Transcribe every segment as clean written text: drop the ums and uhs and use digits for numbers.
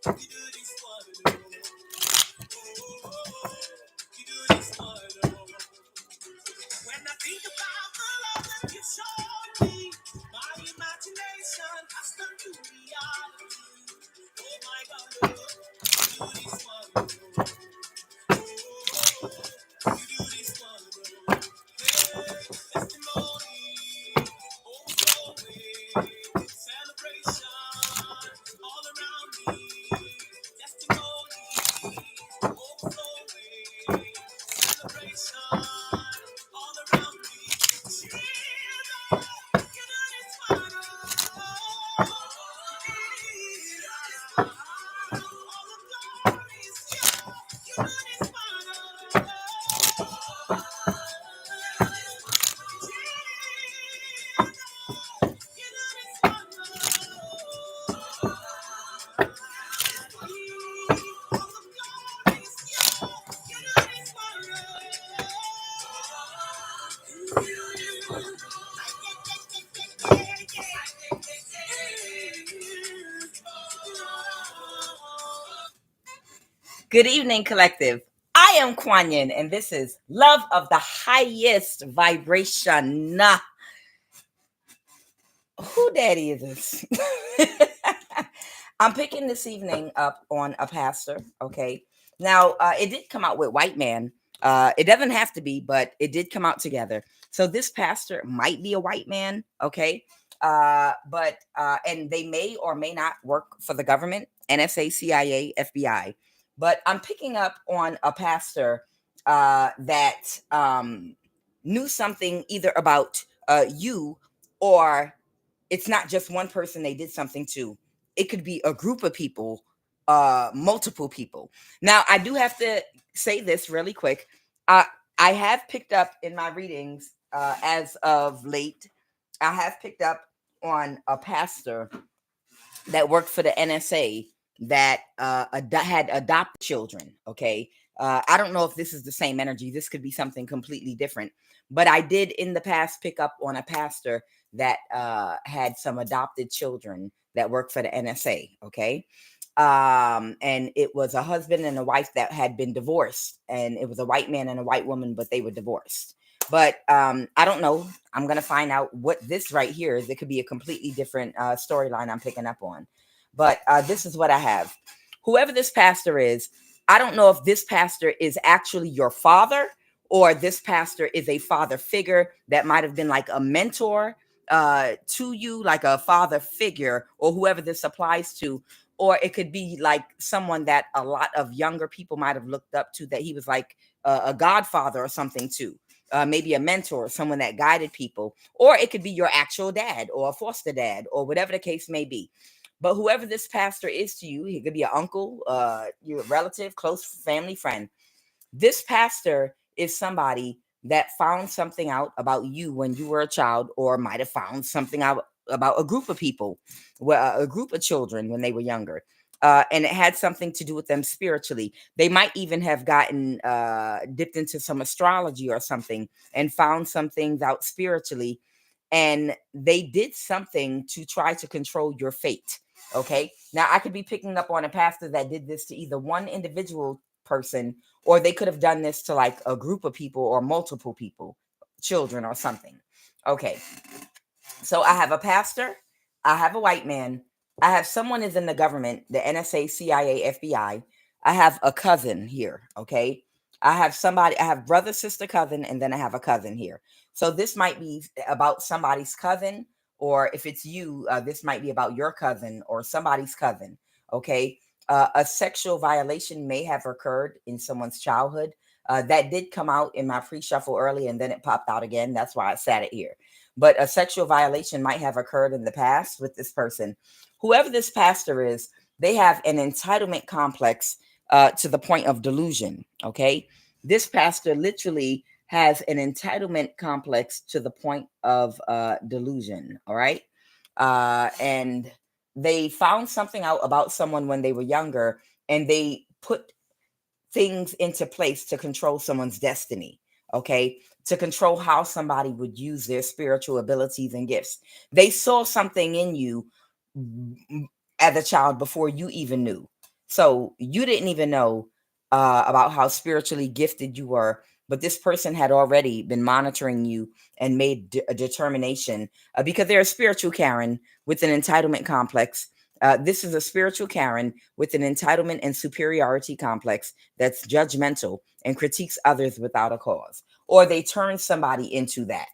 When I think about the love that you showed me, my imagination has turned to reality. Oh my God, oh, you do this one, oh, you do this one, hey, testimony, overflowing, celebration all around me, testimony, overflowing, celebration all around me. Jesus, you do this one, oh, Jesus, all the glory is yours. You do this one, Good evening, collective. I am QUAN, and this is Love of the Highest Vibration. Who daddy is this? I'm picking this evening up on a pastor, okay? Now, it did come out with white man. It doesn't have to be, but it did come out together. So this pastor might be a white man, okay? And they may or may not work for the government, NSA, CIA, FBI. But I'm picking up on a pastor that knew something either about you, or it's not just one person they did something to. It could be a group of people, multiple people. Now, I do have to say this really quick. I have picked up in my readings as of late, I have picked up on a pastor that worked for the NSA that had adopted children. Okay. I don't know if this is the same energy. This could be something completely different. But I did in the past pick up on a pastor that had some adopted children that worked for the NSA. Okay. And it was a husband and a wife that had been divorced. And it was a white man and a white woman, but they were divorced. But I don't know. I'm going to find out what this right here is. It could be a completely different storyline I'm picking up on. But this is what I have. Whoever this pastor is, I don't know if this pastor is actually your father, or this pastor is a father figure that might have been like a mentor to you, like a father figure, or whoever this applies to. Or it could be like someone that a lot of younger people might have looked up to, that he was like a godfather or something too. Maybe a mentor, someone that guided people. Or it could be your actual dad or a foster dad, or whatever the case may be. But whoever this pastor is to you, he could be an uncle, your relative, close family friend. This pastor is somebody that found something out about you when you were a child, or might have found something out about a group of people, a group of children when they were younger. And it had something to do with them spiritually. They might even have gotten dipped into some astrology or something and found some things out spiritually. And they did something to try to control your fate. Okay. Now, I could be picking up on a pastor that did this to either one individual person, or they could have done this to like a group of people or multiple people, children or something. Okay. So I have a pastor, I have a white man, I have someone is in the government, the NSA, CIA, FBI. I have a cousin here. Okay. I have somebody, I have brother, sister, cousin, and then I have a cousin here. So this might be about somebody's cousin, or if it's you, this might be about your cousin or somebody's cousin. Okay. A sexual violation may have occurred in someone's childhood. That did come out in my pre-shuffle early, and then it popped out again. That's why I sat it here. But a sexual violation might have occurred in the past with this person. Whoever this pastor is, they have an entitlement complex to the point of delusion. Okay. This pastor literally has an entitlement complex to the point of delusion. All right. And they found something out about someone when they were younger, and they put things into place to control someone's destiny. Okay. To control how somebody would use their spiritual abilities and gifts. They saw something in you as a child before you even knew. So you didn't even know about how spiritually gifted you were, but this person had already been monitoring you and made a determination because they're a spiritual Karen with an entitlement complex. This is a spiritual Karen with an entitlement and superiority complex that's judgmental and critiques others without a cause, or they turn somebody into that.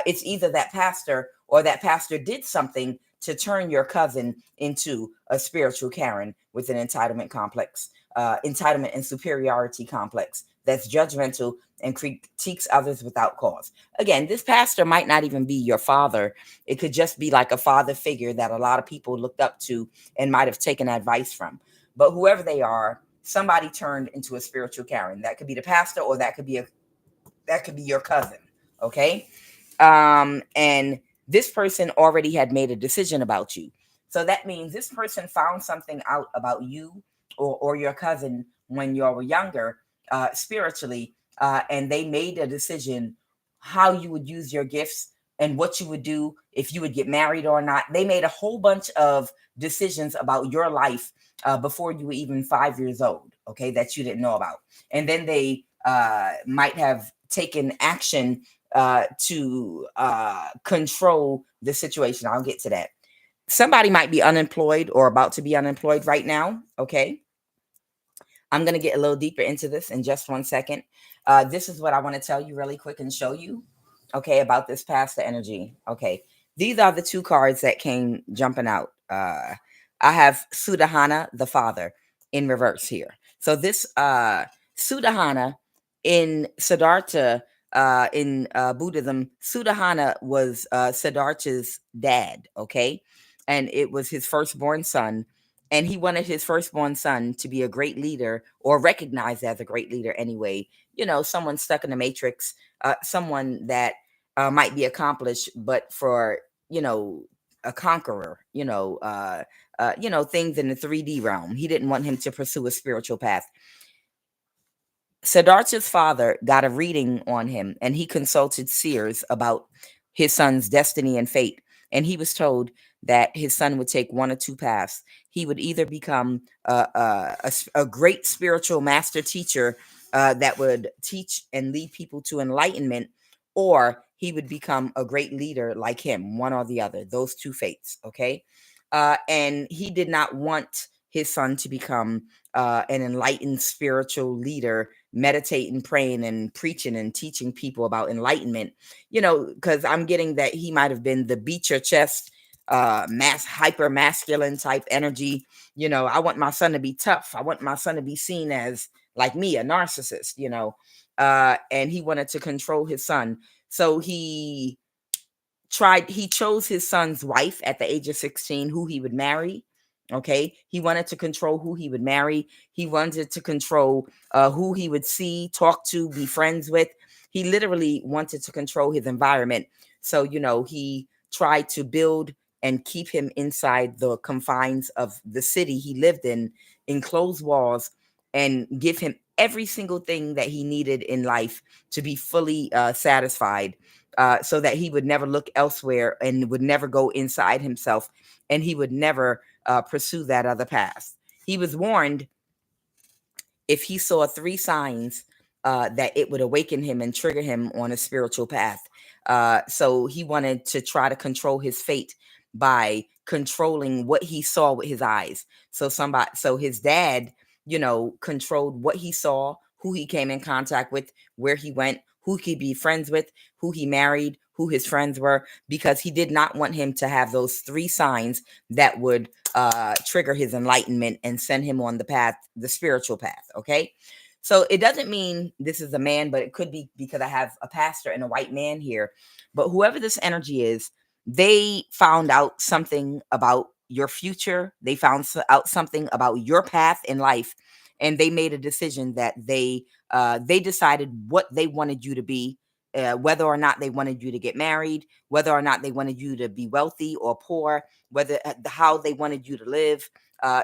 It's either that pastor or that pastor did something to turn your cousin into a spiritual Karen with an entitlement complex, entitlement and superiority complex that's judgmental and critiques others without cause. Again, this pastor might not even be your father. It could just be like a father figure that a lot of people looked up to and might have taken advice from. But whoever they are, somebody turned into a spiritual Karen. That could be the pastor, or that could be your cousin. Okay. And this person already had made a decision about you. So that means this person found something out about you or your cousin when you were younger, spiritually, and they made a decision how you would use your gifts and what you would do, if you would get married or not. They made a whole bunch of decisions about your life before you were even 5 years old, okay, that you didn't know about. And then they might have taken action to control the situation. I'll get to that. Somebody might be unemployed or about to be unemployed right now. Okay. I'm going to get a little deeper into this in just 1 second. This is what I want to tell you really quick and show you, okay, about this pastor energy. Okay. These are the two cards that came jumping out. I have Sudahana, the father, in reverse here. So this Sudahana in Siddhartha, in Buddhism, Sudahana was Siddhartha's dad, okay? And it was his firstborn son, and he wanted his firstborn son to be a great leader, or recognized as a great leader anyway. You know, someone stuck in the matrix, someone that might be accomplished, but for, you know, a conqueror, things in the 3D realm. He didn't want him to pursue a spiritual path. Siddhartha's father got a reading on him, and he consulted seers about his son's destiny and fate. And he was told that his son would take one or two paths. He would either become a great spiritual master teacher that would teach and lead people to enlightenment, or he would become a great leader like him, one or the other, those two fates. Okay. And he did not want his son to become an enlightened spiritual leader, meditating, praying, and preaching and teaching people about enlightenment. Because I'm getting that he might have been the beat your chest, hyper masculine type energy. I want my son to be tough. I want my son to be seen as like me, a narcissist. And he wanted to control his son, so he chose his son's wife at the age of 16, who he would marry. Okay. He wanted to control who he would marry. He wanted to control who he would see, talk to, be friends with. He literally wanted to control his environment. So, he tried to build and keep him inside the confines of the city he lived in enclosed walls, and give him every single thing that he needed in life to be fully satisfied, so that he would never look elsewhere and would never go inside himself, and he would never pursue that other path. He was warned if he saw three signs that it would awaken him and trigger him on a spiritual path. So he wanted to try to control his fate by controlling what he saw with his eyes. So his dad, controlled what he saw, who he came in contact with, where he went, who he could be friends with, who he married, who his friends were, because he did not want him to have those three signs that would trigger his enlightenment and send him on the path, the spiritual path. Okay. So it doesn't mean this is a man, but it could be because I have a pastor and a white man here. But whoever this energy is, they found out something about your future. They found out something about your path in life, and they made a decision that they decided what they wanted you to be, whether or not they wanted you to get married, whether or not they wanted you to be wealthy or poor, whether how they wanted you to live.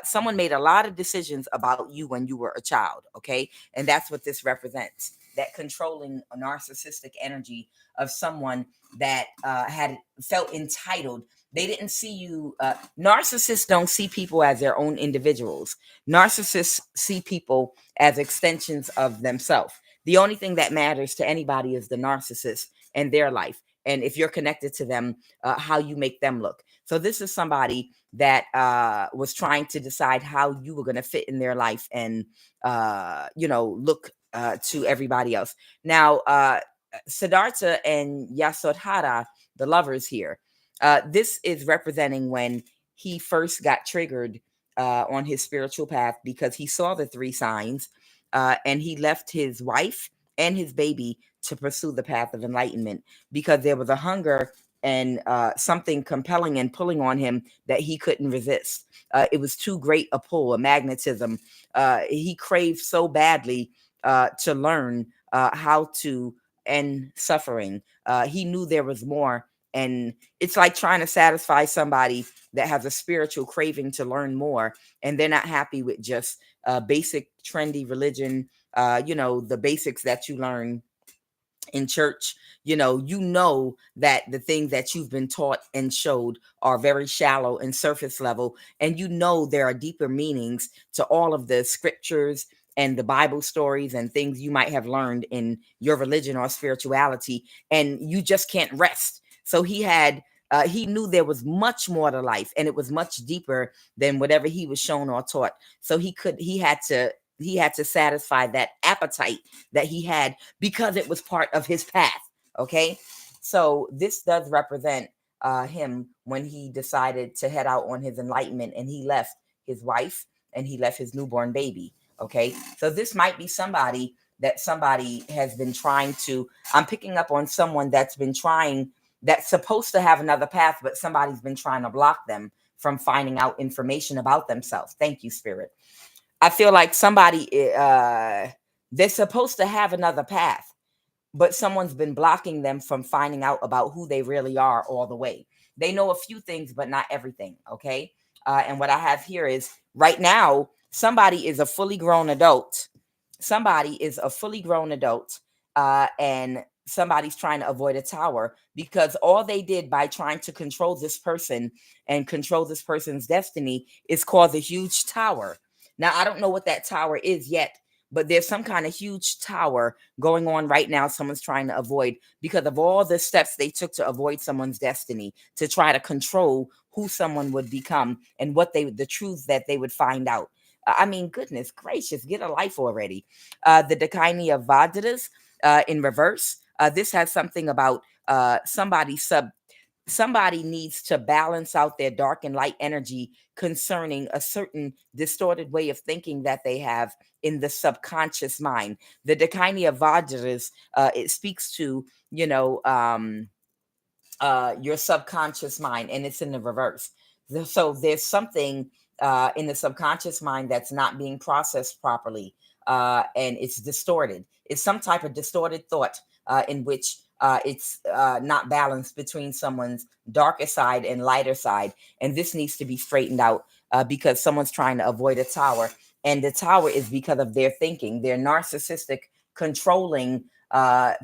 Someone made a lot of decisions about you when you were a child, okay? And that's what this represents. that controlling narcissistic energy of someone that had felt entitled. They didn't see you. Narcissists don't see people as their own individuals. Narcissists see people as extensions of themselves. The only thing that matters to anybody is the narcissist and their life. And if you're connected to them, how you make them look. So this is somebody that was trying to decide how you were going to fit in their life and, look to everybody else. Now, Siddhartha and Yasodhara, the lovers here, this is representing when he first got triggered on his spiritual path because he saw the three signs and he left his wife and his baby to pursue the path of enlightenment because there was a hunger and something compelling and pulling on him that he couldn't resist. It was too great a pull, a magnetism. He craved so badly to learn how to end suffering. He knew there was more. And it's like trying to satisfy somebody that has a spiritual craving to learn more, and they're not happy with just basic trendy religion, the basics that you learn in church. You know that the things that you've been taught and showed are very shallow and surface level, and there are deeper meanings to all of the scriptures and the Bible stories and things you might have learned in your religion or spirituality, and you just can't rest. So he knew there was much more to life, and it was much deeper than whatever he was shown or taught. So he had to satisfy that appetite that he had because it was part of his path. Okay. So this does represent him when he decided to head out on his enlightenment, and he left his wife and he left his newborn baby. Okay. So this might be somebody that somebody has been trying to, I'm picking up on someone that's supposed to have another path, but somebody's been trying to block them from finding out information about themselves. Thank you, Spirit. I feel like somebody, they're supposed to have another path, but someone's been blocking them from finding out about who they really are all the way. They know a few things, but not everything. Okay. And what I have here is right now, somebody is a fully grown adult. And somebody's trying to avoid a tower because all they did by trying to control this person and control this person's destiny is cause a huge tower. Now, I don't know what that tower is yet, but there's some kind of huge tower going on right now. Someone's trying to avoid because of all the steps they took to avoid someone's destiny, to try to control who someone would become and the truths that they would find out. I mean, goodness gracious, get a life already. The Dakini of Vajras in reverse. This has something about somebody needs to balance out their dark and light energy concerning a certain distorted way of thinking that they have in the subconscious mind. The Dakini of Vajras, it speaks to, your subconscious mind, and it's in the reverse. So there's something in the subconscious mind that's not being processed properly, and it's distorted. It's some type of distorted thought in which it's not balanced between someone's darker side and lighter side. And this needs to be straightened out because someone's trying to avoid a tower. And the tower is because of their thinking, their narcissistic, controlling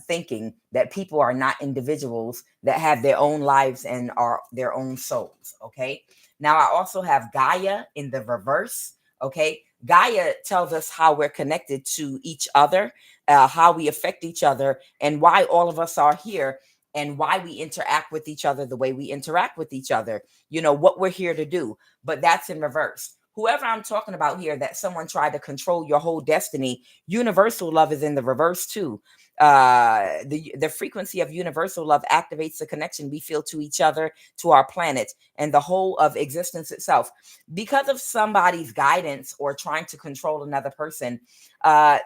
thinking that people are not individuals that have their own lives and are their own souls. Okay. Now, I also have Gaia in the reverse. Okay. Gaia tells us how we're connected to each other, how we affect each other, and why all of us are here, and why we interact with each other the way we interact with each other, what we're here to do. But that's in reverse. Whoever I'm talking about here, that someone tried to control your whole destiny, universal love is in the reverse too. The frequency of universal love activates the connection we feel to each other, to our planet, and the whole of existence itself. Because of somebody's guidance or trying to control another person,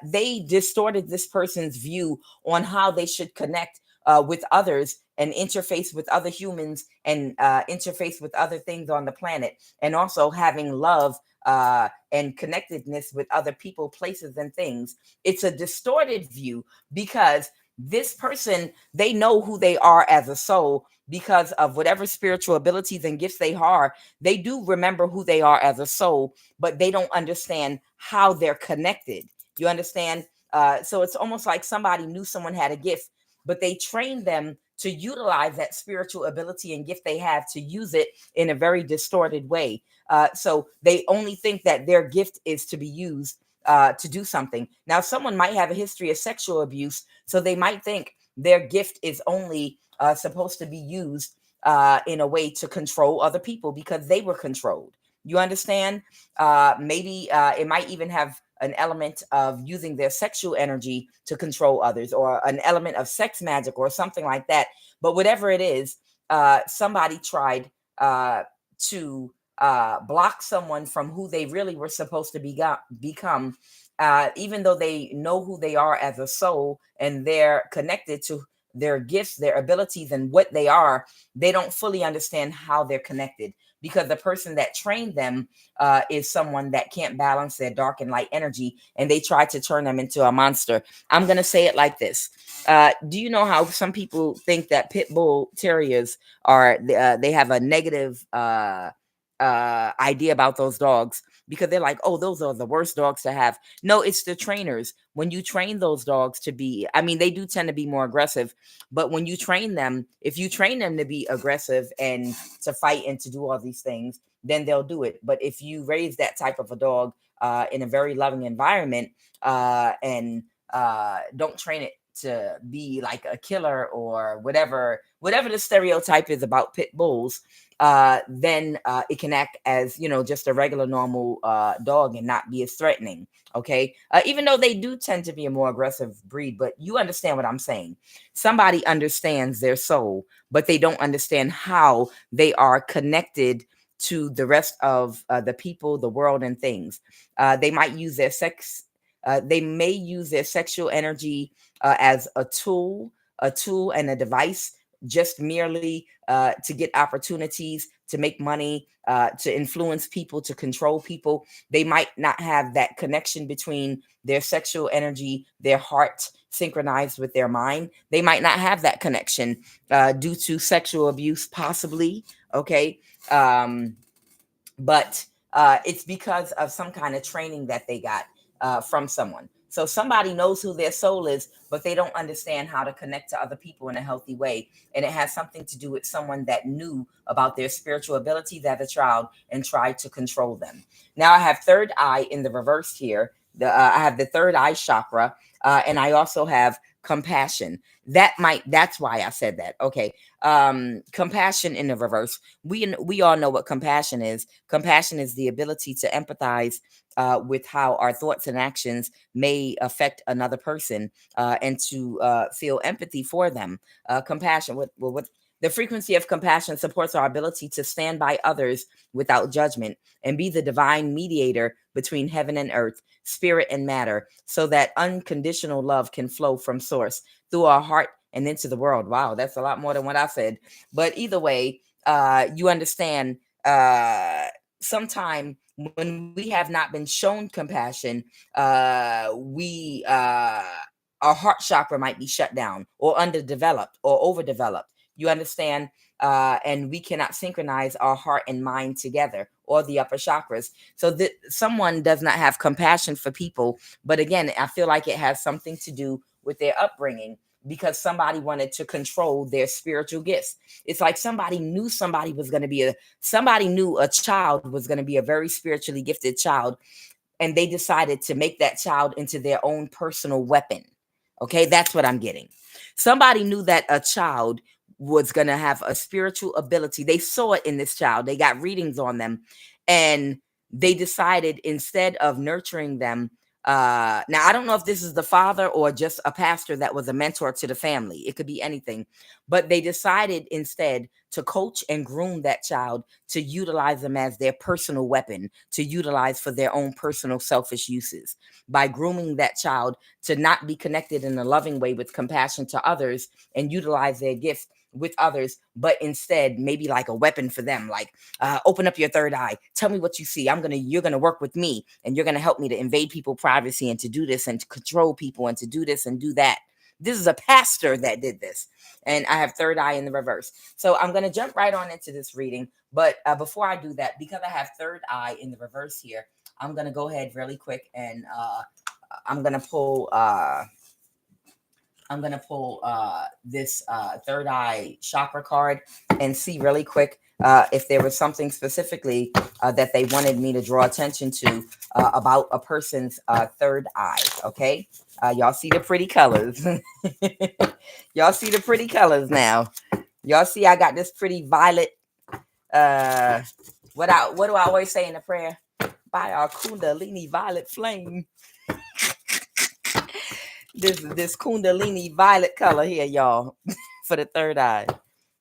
they distorted this person's view on how they should connect with others and interface with other humans and interface with other things on the planet, and also having love and connectedness with other people, places, and things. It's a distorted view because this person, they know who they are as a soul because of whatever spiritual abilities and gifts they are. They do remember who they are as a soul, but they don't understand how they're connected. You understand? So it's almost like somebody knew someone had a gift, but they trained them to utilize that spiritual ability and gift they have to use it in a very distorted way. So they only think that their gift is to be used to do something. Now, someone might have a history of sexual abuse, so they might think their gift is only supposed to be used in a way to control other people because they were controlled. You understand? Maybe it might even have an element of using their sexual energy to control others, or an element of sex magic or something like that. But whatever it is, somebody tried to block someone from who they really were supposed to become, even though they know who they are as a soul and they're connected to their gifts, their abilities, and what they are. They don't fully understand how they're connected, because the person that trained them is someone that can't balance their dark and light energy, and they try to turn them into a monster. I'm going to say it like this. Do you know how some people think that pit bull terriers are, they have a negative idea about those dogs, because they're like, oh, those are the worst dogs to have. No, it's the trainers. When you train those dogs to be, I mean, they do tend to be more aggressive, but when you train them, if you train them to be aggressive and to fight and to do all these things, then they'll do it. But if you raise that type of a dog in a very loving environment, and don't train it to be like a killer or whatever the stereotype is about pit bulls, then it can act as, just a regular normal dog and not be as threatening. Okay. Even though they do tend to be a more aggressive breed, but you understand what I'm saying. Somebody understands their soul, but they don't understand how they are connected to the rest of the people, the world, and things. They might use their sex. They may use their sexual energy as a tool and a device, just merely to get opportunities, to make money, to influence people, to control people. They might not have that connection between their sexual energy, their heart synchronized with their mind. They might not have that connection due to sexual abuse, possibly. Okay. But it's because of some kind of training that they got from someone. So somebody knows who their soul is, but they don't understand how to connect to other people in a healthy way. And it has something to do with someone that knew about their spiritual abilities as a child and tried to control them. Now I have third eye in the reverse here. I have the third eye chakra, and I also have compassion. That's why I said that. Okay. Compassion in the reverse. We all know what compassion is. Compassion is the ability to empathize with how our thoughts and actions may affect another person, and to feel empathy for them. Compassion. What the frequency of compassion supports our ability to stand by others without judgment and be the divine mediator between heaven and earth, spirit and matter, so that unconditional love can flow from source through our heart and into the world. Wow, that's a lot more than what I said. But either way, you understand, sometime when we have not been shown compassion, we our heart chakra might be shut down or underdeveloped or overdeveloped. You understand? And we cannot synchronize our heart and mind together, or the upper chakras. So that someone does not have compassion for people. But again, I feel like it has something to do with their upbringing, because somebody wanted to control their spiritual gifts. It's like somebody knew somebody knew a child was going to be a very spiritually gifted child, and they decided to make that child into their own personal weapon. Okay, that's what I'm getting. Somebody knew that a child was going to have a spiritual ability. They saw it in this child. They got readings on them, and they decided, instead of nurturing them, now I don't know if this is the father or just a pastor that was a mentor to the family. It could be anything. But they decided instead to coach and groom that child, to utilize them as their personal weapon, to utilize for their own personal selfish uses. By grooming that child to not be connected in a loving way with compassion to others and utilize their gifts with others, but instead maybe like a weapon for them, like, open up your third eye, tell me what you see, you're gonna work with me, and you're gonna help me to invade people's privacy and to do this and to control people and to do this and do that. This is a pastor that did this, and I have third eye in the reverse. So I'm going to jump right on into this reading, but before I do that, because I have third eye in the reverse here, I'm going to go ahead really quick and I'm gonna pull this third eye chakra card and see really quick if there was something specifically that they wanted me to draw attention to about a person's third eye. Okay, y'all see the pretty colors. Y'all see the pretty colors now. Y'all see I got this pretty violet. Uh, what do I always say in the prayer? By our Kundalini violet flame. This Kundalini violet color here, y'all, for the third eye.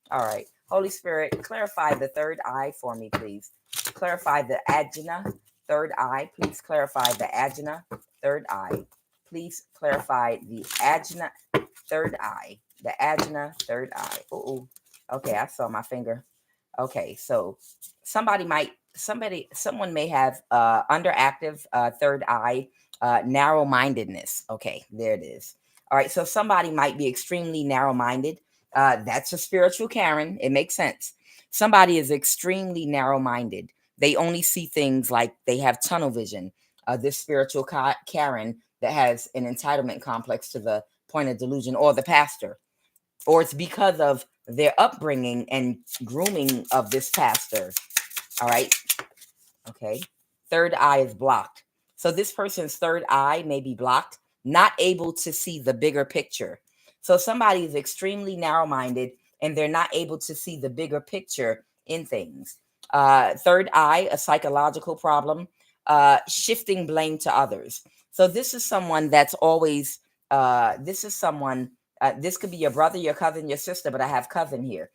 All right. Holy Spirit, clarify the third eye for me, please. Clarify the ajna, third eye. Please clarify the ajna, third eye. Please clarify the ajna, third eye. The ajna, third eye. Ooh. Okay, I saw my finger. Okay, so someone may have underactive third eye, narrow-mindedness. Okay, there it is. All right, so somebody might be extremely narrow-minded. That's a spiritual Karen. It makes sense. Somebody is extremely narrow-minded. They only see things like they have tunnel vision. This spiritual Karen that has an entitlement complex to the point of delusion, or the pastor, or it's because of their upbringing and grooming of this pastor. All right. Okay. Third eye is blocked. So this person's third eye may be blocked, not able to see the bigger picture. So somebody is extremely narrow-minded and they're not able to see the bigger picture in things. Third eye, a psychological problem, shifting blame to others. So this is someone that's always, this could be your brother, your cousin, your sister, but I have cousin here.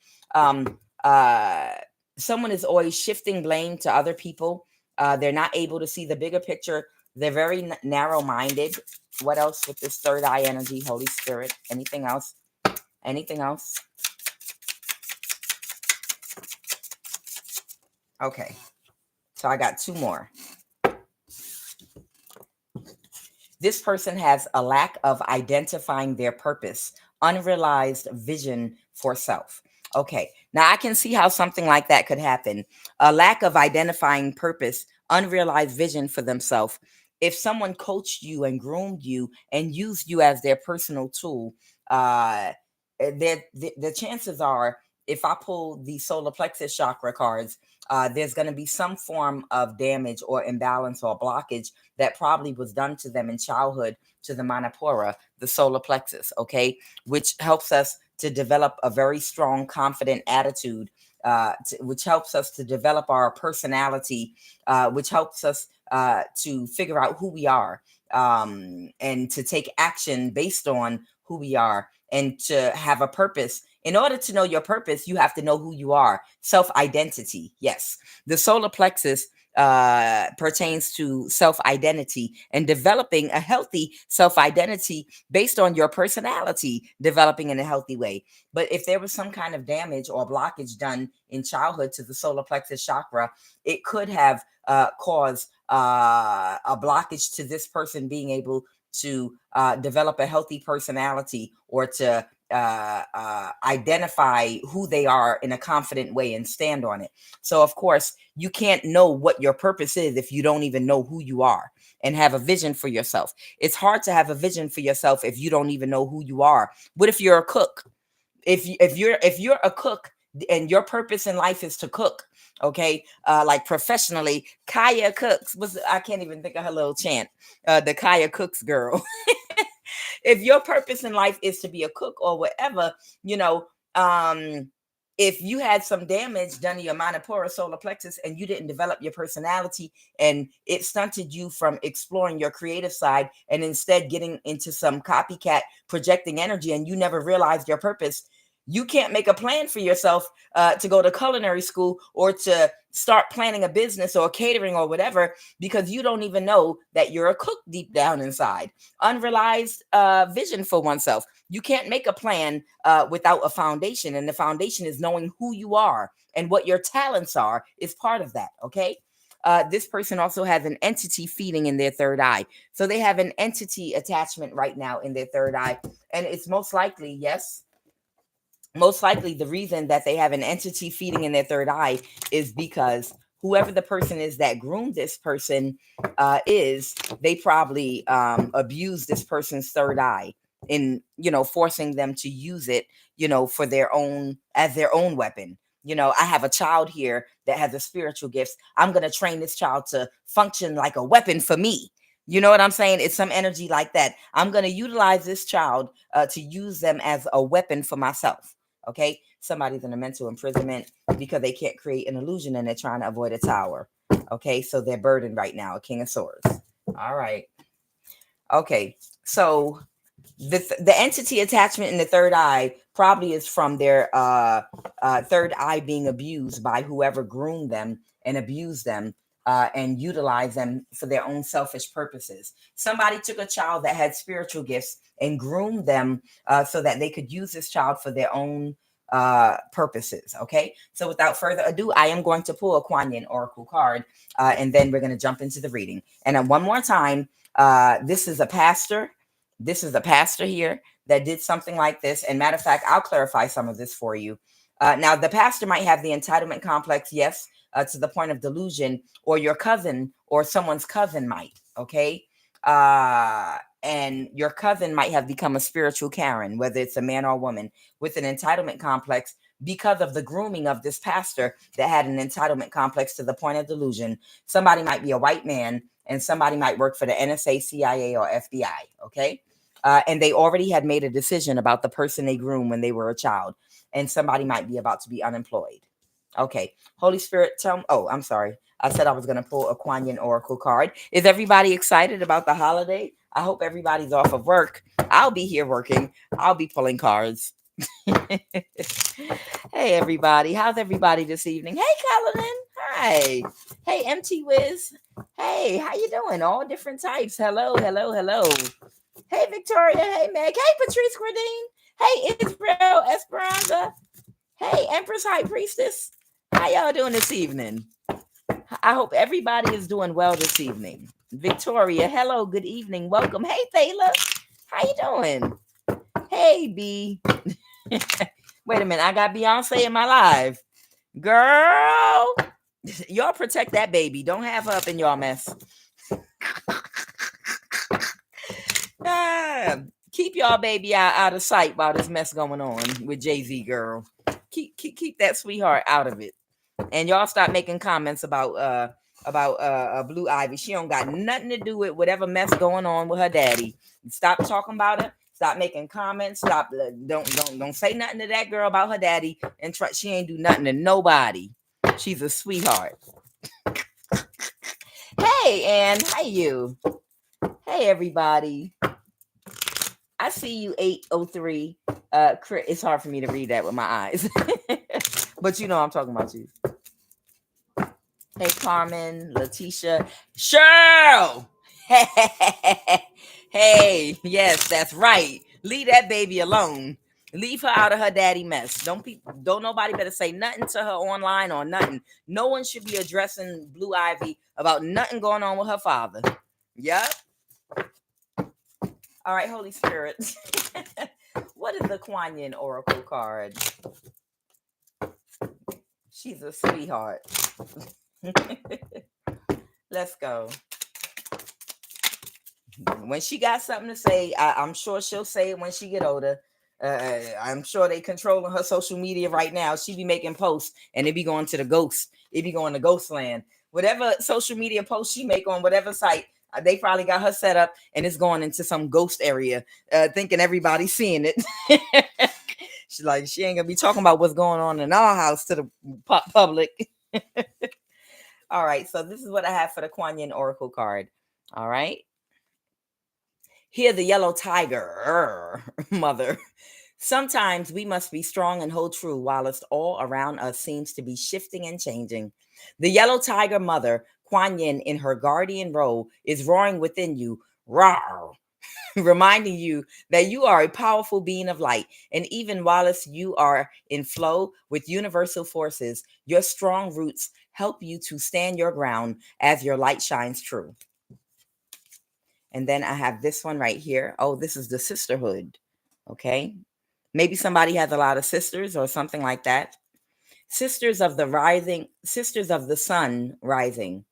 Someone is always shifting blame to other people. They're not able to see the bigger picture. They're very narrow-minded. What else with this third eye energy, Holy Spirit? Anything else? Anything else? Okay. So I got two more. This person has a lack of identifying their purpose, unrealized vision for self. Okay, now I can see how something like that could happen. A lack of identifying purpose, unrealized vision for themselves. If someone coached you and groomed you and used you as their personal tool, the chances are, if I pull the solar plexus chakra cards, there's going to be some form of damage or imbalance or blockage that probably was done to them in childhood, to the manipura, the solar plexus, okay, which helps us to develop a very strong, confident attitude, which helps us to develop our personality, which helps us to figure out who we are, and to take action based on who we are, and to have a purpose. In order to know your purpose, you have to know who you are. Self-identity. Yes. The solar plexus pertains to self-identity and developing a healthy self-identity based on your personality developing in a healthy way. But if there was some kind of damage or blockage done in childhood to the solar plexus chakra, it could have caused a blockage to this person being able to develop a healthy personality, or to identify who they are in a confident way and stand on it. So, of course, you can't know what your purpose is if you don't even know who you are and have a vision for yourself. It's hard to have a vision for yourself if you don't even know who you are. What if you're a cook? If you're a cook and your purpose in life is to cook, okay, like professionally, Kaya cooks. I can't even think of her little chant. The Kaya cooks girl. If your purpose in life is to be a cook or whatever, you know, if you had some damage done to your manipura solar plexus and you didn't develop your personality, and it stunted you from exploring your creative side, and instead getting into some copycat projecting energy, and you never realized your purpose, you can't make a plan for yourself to go to culinary school or to start planning a business or catering or whatever, because you don't even know that you're a cook deep down inside. Unrealized vision for oneself. You can't make a plan without a foundation, and the foundation is knowing who you are, and what your talents are is part of that, okay? This person also has an entity feeding in their third eye. So they have an entity attachment right now in their third eye. And it's most likely, yes, most likely the reason that they have an entity feeding in their third eye is because whoever the person is that groomed this person they probably abused this person's third eye in, forcing them to use it, for their own, as their own weapon. I have a child here that has a spiritual gifts. I'm going to train this child to function like a weapon for me. You know what I'm saying? It's some energy like that. I'm going to utilize this child to use them as a weapon for myself. Okay. Somebody's in a mental imprisonment because they can't create an illusion and they're trying to avoid a tower. Okay. So they're burdened right now. A King of Swords. All right. Okay. So the entity attachment in the third eye probably is from their third eye being abused by whoever groomed them and abused them and utilized them for their own selfish purposes. Somebody took a child that had spiritual gifts and groomed them so that they could use this child for their own purposes. Okay, so without further ado, I am going to pull a Kuan Yin Oracle card and then we're going to jump into the reading. And then one more time, this is a pastor. This is a pastor here that did something like this. And matter of fact, I'll clarify some of this for you. Now, the pastor might have the entitlement complex, yes, to the point of delusion, or your cousin or someone's cousin might, okay? And your cousin might have become a spiritual Karen, whether it's a man or a woman, with an entitlement complex because of the grooming of this pastor that had an entitlement complex to the point of delusion. Somebody might be a white man and somebody might work for the NSA, CIA, or FBI, okay? And they already had made a decision about the person they groomed when they were a child. And somebody might be about to be unemployed. Okay. Holy Spirit, tell me. Oh, I'm sorry. I said I was going to pull a Kuan Yin Oracle card. Is everybody excited about the holiday? I hope everybody's off of work. I'll be here working. I'll be pulling cards. Hey, everybody. How's everybody this evening? Hey, Cullinan. Hi. Hey, MT Wiz. Hey, how you doing? All different types. Hello, hello, hello. Hey, Victoria. Hey, Meg. Hey, Patrice Gradine. Hey, Israel Esperanza. Hey, Empress High Priestess. How y'all doing this evening? I hope everybody is doing well this evening. Victoria, hello, good evening. Welcome. Hey, Thaler. How you doing? Hey, B. Wait a minute. I got Beyonce in my live. Girl, y'all protect that baby. Don't have her up in y'all mess. Keep y'all baby out of sight while this mess going on with Jay-Z, girl. Keep that sweetheart out of it. And y'all stop making comments about Blue Ivy. She don't got nothing to do with whatever mess going on with her daddy. Stop talking about her. Stop making comments. Stop. Don't say nothing to that girl about her daddy. And she ain't do nothing to nobody. She's a sweetheart. Hey, Ann. How you? Hey, everybody. I see you 803. It's hard for me to read that with my eyes. But you know I'm talking about you. Hey, Carmen, Letitia, Cheryl. Hey, yes, that's right. Leave that baby alone. Leave her out of her daddy mess. Don't nobody better say nothing to her online or nothing. No one should be addressing Blue Ivy about nothing going on with her father. Yep. All right, Holy Spirit. What is the Kuan Yin Oracle card? She's a sweetheart. Let's go. When she got something to say, I'm sure she'll say it when she get older. I'm sure they controlling her social media right now. She be making posts and it be going to the ghost. It be going to ghost land. Whatever social media post she make on whatever site, they probably got her set up and it's going into some ghost area, thinking everybody's seeing it. She's like, she ain't gonna be talking about what's going on in our house to the public. All right, so this is what I have for the Kuan Yin Oracle card. All right. Hear the yellow tiger, mother. Sometimes we must be strong and hold true whilst all around us seems to be shifting and changing. The yellow tiger mother, Kuan Yin, in her guardian role, is roaring within you, rawr, reminding you that you are a powerful being of light. And even whilst you are in flow with universal forces, your strong roots help you to stand your ground as your light shines true. And then I have this one right here. Oh, this is the sisterhood. Okay. Maybe somebody has a lot of sisters or something like that. Sisters of the sun rising.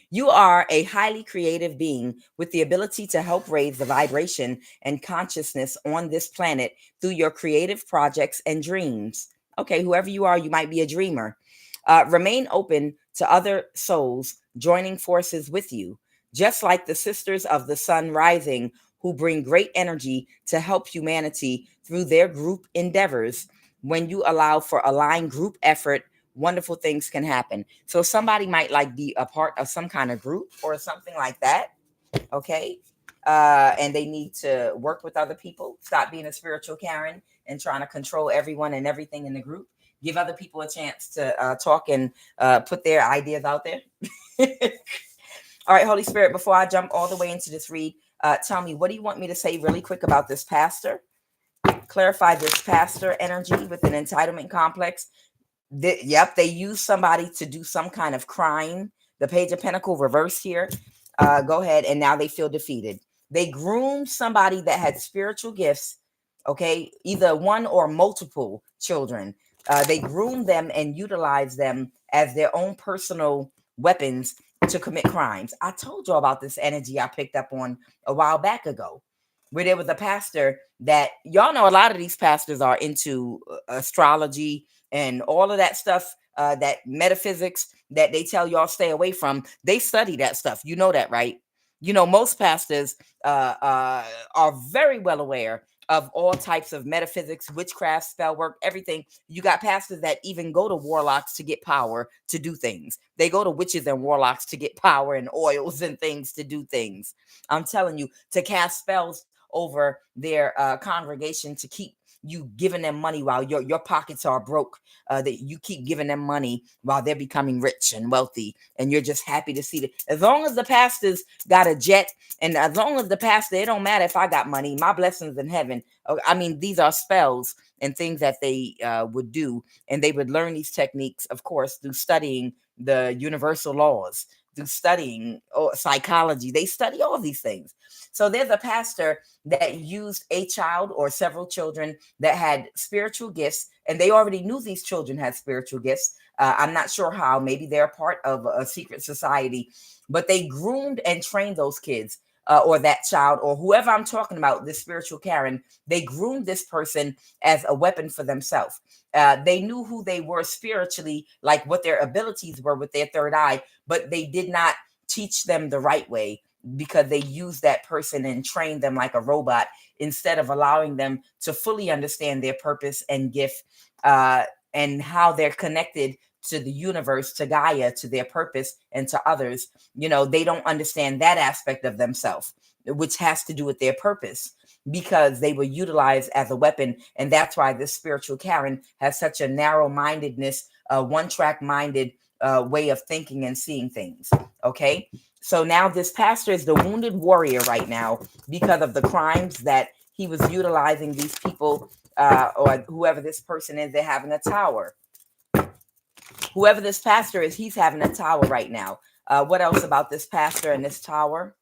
You are a highly creative being with the ability to help raise the vibration and consciousness on this planet through your creative projects and dreams. Okay, whoever you are, you might be a dreamer. Remain open to other souls joining forces with you, just like the Sisters of the Sun Rising, who bring great energy to help humanity through their group endeavors. When you allow for aligned group effort, wonderful things can happen. So somebody might like be a part of some kind of group or something like that. Okay. And they need to work with other people, stop being a spiritual Karen and trying to control everyone and everything in the group. Give other people a chance to talk and put their ideas out there. All right, Holy Spirit, before I jump all the way into this read, tell me, what do you want me to say really quick about this pastor? Clarify this pastor energy with an entitlement complex. Yep, they use somebody to do some kind of crime. The Page of Pentacle reverse here. Go ahead, and now they feel defeated. They groomed somebody that had spiritual gifts, okay, either one or multiple children. They groomed them and utilized them as their own personal weapons to commit crimes. I told you about this energy I picked up on a while back ago, where there was a pastor that, y'all know, a lot of these pastors are into astrology and all of that stuff, that metaphysics that they tell y'all stay away from. They study that stuff. You know that, right? You know, most pastors are very well aware of all types of metaphysics, witchcraft, spell work, everything. You got pastors that even go to warlocks to get power to do things. They go to witches and warlocks to get power and oils and things to do things. I'm telling you, to cast spells over their congregation to keep you giving them money while your pockets are broke, that you keep giving them money while they're becoming rich and wealthy, and you're just happy to see that. As long as the pastors got a jet, and as long as the pastor, it don't matter if I got money, my blessings in heaven. I mean, these are spells and things that they would do, and they would learn these techniques, of course, through studying the universal laws, through studying psychology. They study all these things. So there's a pastor that used a child or several children that had spiritual gifts, and they already knew these children had spiritual gifts. I'm not sure how. Maybe they're part of a secret society, but they groomed and trained those kids, or that child, or whoever I'm talking about, this spiritual Karen. They groomed this person as a weapon for themselves. They knew who they were spiritually, like what their abilities were with their third eye, but they did not teach them the right way, because they used that person and trained them like a robot instead of allowing them to fully understand their purpose and gift, and how they're connected to the universe, to Gaia, to their purpose, and to others. You know, they don't understand that aspect of themselves, which has to do with their purpose, because they were utilized as a weapon. And that's why this spiritual Karen has such a narrow mindedness, one track minded way of thinking and seeing things. Okay. So now this pastor is the wounded warrior right now because of the crimes that he was utilizing these people, or whoever this person is. They're having a tower. Whoever this pastor is, he's having a tower right now. What else about this pastor and this tower?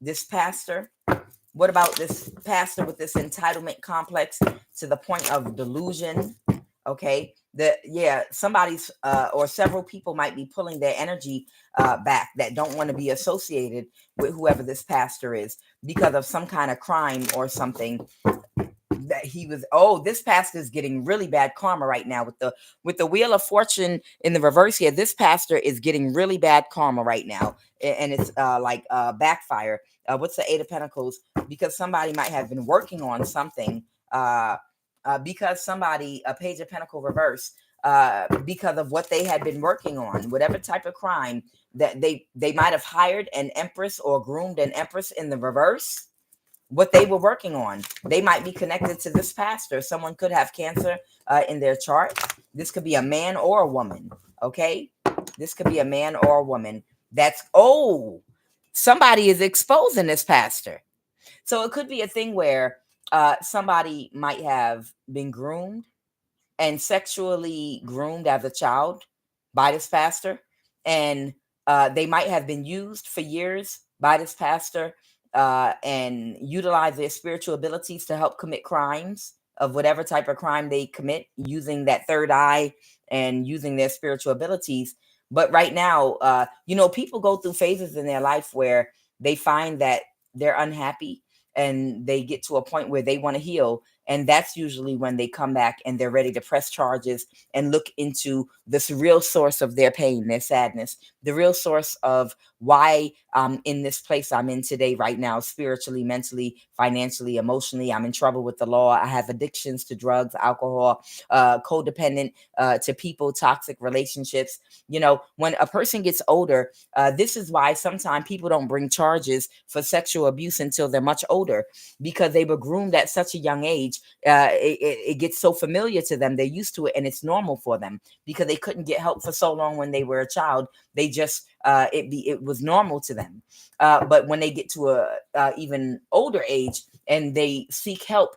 This pastor. What about this pastor with this entitlement complex to the point of delusion? Okay. Somebody's or several people might be pulling their energy back, that don't want to be associated with whoever this pastor is because of some kind of crime or something that he was. This pastor is getting really bad karma right now with the Wheel of Fortune in the reverse here. This pastor is getting really bad karma right now, and it's backfire. What's the Eight of Pentacles? Because somebody might have been working on something, because somebody, a Page of Pentacle reverse, because of what they had been working on, whatever type of crime that they might have hired an empress or groomed an empress in the reverse. What they were working on, they might be connected to this pastor. Someone could have Cancer in their chart. This could be a man or a woman. Okay, this could be a man or a woman. Somebody is exposing this pastor. So it could be a thing where somebody might have been groomed and sexually groomed as a child by this pastor, and they might have been used for years by this pastor, and utilize their spiritual abilities to help commit crimes. of whatever type of crime they commit using that third eye and using their spiritual abilities. But right now, people go through phases in their life where they find that they're unhappy and they get to a point where they want to heal. And that's usually when they come back and they're ready to press charges and look into this real source of their pain, their sadness, the real source of why I'm in this place I'm in today, right now, spiritually, mentally, financially, emotionally. I'm in trouble with the law. I have addictions to drugs, alcohol, codependent to people, toxic relationships. When a person gets older, this is why sometimes people don't bring charges for sexual abuse until they're much older, because they were groomed at such a young age. It gets so familiar to them. They're used to it and it's normal for them because they couldn't get help for so long when they were a child. They just it was normal to them. But when they get to a even older age and they seek help,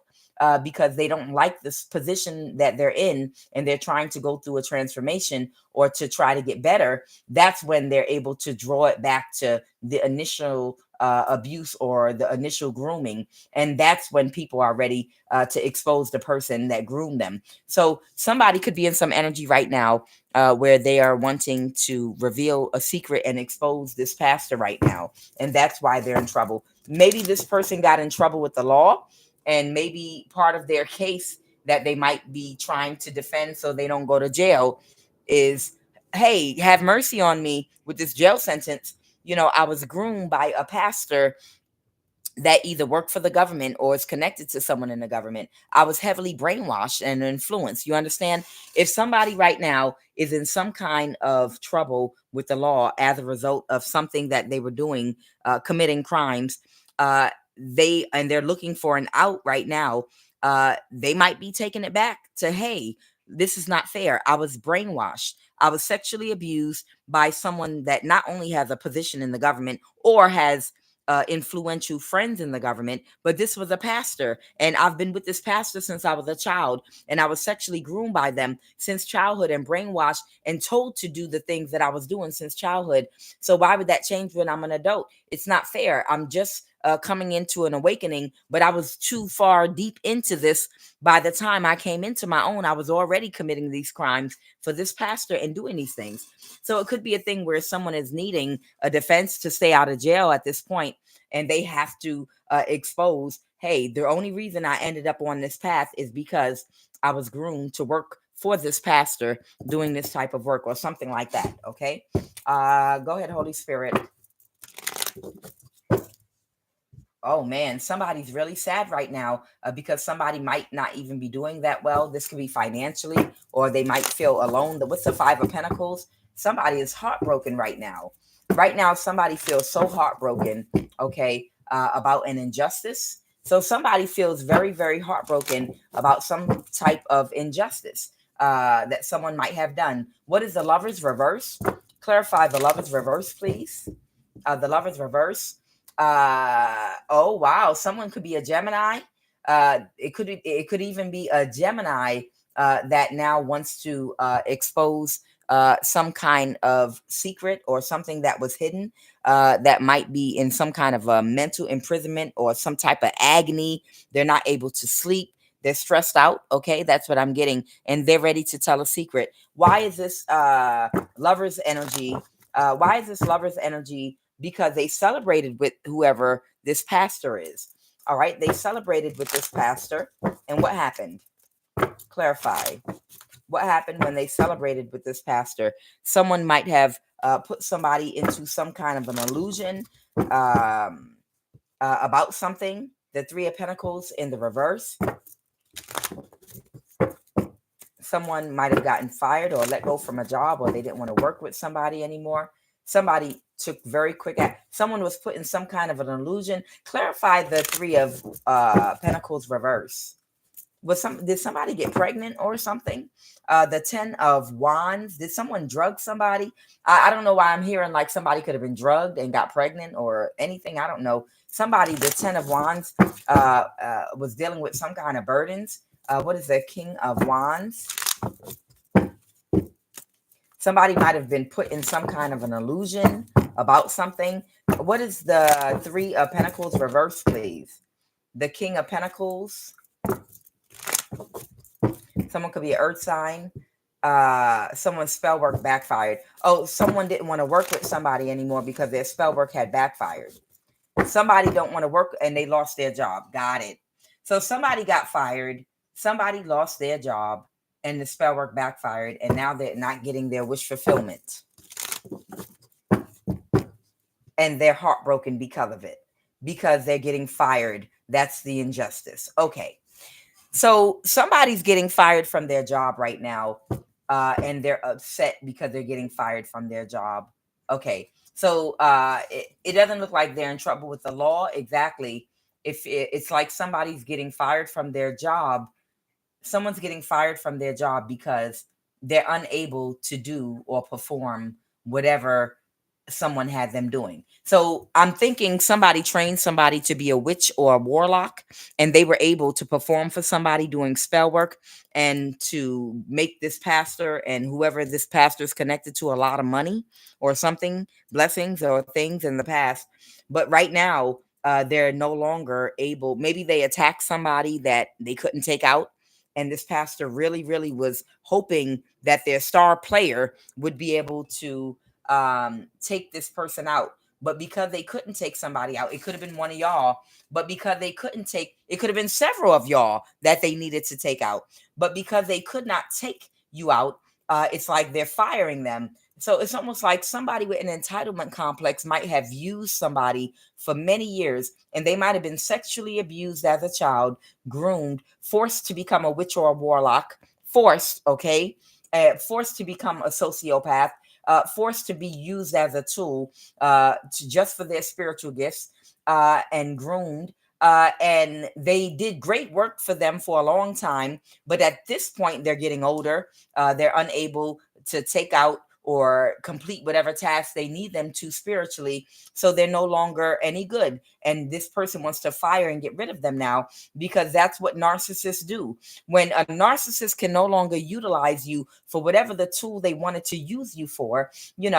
because they don't like this position that they're in and they're trying to go through a transformation or to try to get better, that's when they're able to draw it back to the initial abuse or the initial grooming. And that's when people are ready to expose the person that groomed them. So somebody could be in some energy right now where they are wanting to reveal a secret and expose this pastor right now. And that's why they're in trouble. Maybe this person got in trouble with the law, and maybe part of their case that they might be trying to defend so they don't go to jail is, hey, have mercy on me with this jail sentence. I was groomed by a pastor that either work for the government or is connected to someone in the government. I was heavily brainwashed and influenced. You understand? If somebody right now is in some kind of trouble with the law as a result of something that they were doing, committing crimes, they're looking for an out right now, they might be taking it back to, hey, this is not fair. I was brainwashed. I was sexually abused by someone that not only has a position in the government or has influential friends in the government, but this was a pastor. And I've been with this pastor since I was a child, and I was sexually groomed by them since childhood and brainwashed and told to do the things that I was doing since childhood. So why would that change when I'm an adult? It's not fair. I'm just coming into an awakening, but I was too far deep into this. By the time I came into my own, I was already committing these crimes for this pastor and doing these things. So it could be a thing where someone is needing a defense to stay out of jail at this point, and they have to expose, hey, the only reason I ended up on this path is because I was groomed to work for this pastor doing this type of work or something like that. Okay. Go ahead, Holy Spirit. Oh man, somebody's really sad right now because somebody might not even be doing that well. This could be financially, or they might feel alone. What's the Five of Pentacles? Somebody is heartbroken right now. Right now, somebody feels so heartbroken, okay, about an injustice. So somebody feels very, very heartbroken about some type of injustice that someone might have done. What is the Lover's reverse? Clarify the Lover's reverse, please. The Lover's reverse. Oh wow, someone could be a Gemini. It could even be a Gemini that now wants to expose some kind of secret or something that was hidden, that might be in some kind of a mental imprisonment or some type of agony. They're not able to sleep. They're stressed out. Okay, that's what I'm getting, and they're ready to tell a secret. Why is this lover's energy? Why is this lover's energy? Because they celebrated with whoever this pastor is. All right, they celebrated with this pastor, and what happened? Clarify. What happened when they celebrated with this pastor? Someone might have put somebody into some kind of an illusion about something. The Three of Pentacles in the reverse. Someone might have gotten fired or let go from a job, or they didn't want to work with somebody anymore. Somebody took very quick act. Someone was put in some kind of an illusion. Clarify the Three of Pentacles reverse. Did somebody get pregnant or something? The Ten of Wands. Did someone drug somebody? I don't know why I'm hearing like somebody could have been drugged and got pregnant or anything. I don't know. Somebody, the Ten of Wands, was dealing with some kind of burdens. What is the King of Wands? Somebody might have been put in some kind of an illusion about something. What is the Three of Pentacles reverse, please? The King of Pentacles. Someone could be an earth sign. Someone's spell work backfired. Oh, someone didn't want to work with somebody anymore because their spell work had backfired. Somebody don't want to work and they lost their job. Got it. So somebody got fired. Somebody lost their job and the spell work backfired. And now they're not getting their wish fulfillment. And they're heartbroken because of it. Because they're getting fired. That's the injustice. Okay. So somebody's getting fired from their job right now. And they're upset because they're getting fired from their job. Okay. So it doesn't look like they're in trouble with the law. Exactly. If it's like somebody's getting fired from their job, someone's getting fired from their job because they're unable to do or perform whatever someone had them doing. So I'm thinking somebody trained somebody to be a witch or a warlock, and they were able to perform for somebody doing spell work and to make this pastor and whoever this pastor is connected to a lot of money or something, blessings or things in the past. But right now, they're no longer able. Maybe they attacked somebody that they couldn't take out. And this pastor really, really was hoping that their star player would be able to take this person out. But because they couldn't take somebody out, it could have been one of y'all. But because they couldn't take, it could have been several of y'all that they needed to take out. But because they could not take you out, it's like they're firing them. So it's almost like somebody with an entitlement complex might have used somebody for many years, and they might have been sexually abused as a child, groomed, forced to become a witch or a warlock, forced, okay, forced to become a sociopath, forced to be used as a tool just for their spiritual gifts, and groomed. And they did great work for them for a long time. But at this point, they're getting older. They're unable to take out or complete whatever task they need them to spiritually. So they're no longer any good. And this person wants to fire and get rid of them now because that's what narcissists do. When a narcissist can no longer utilize you for whatever the tool they wanted to use you for, you're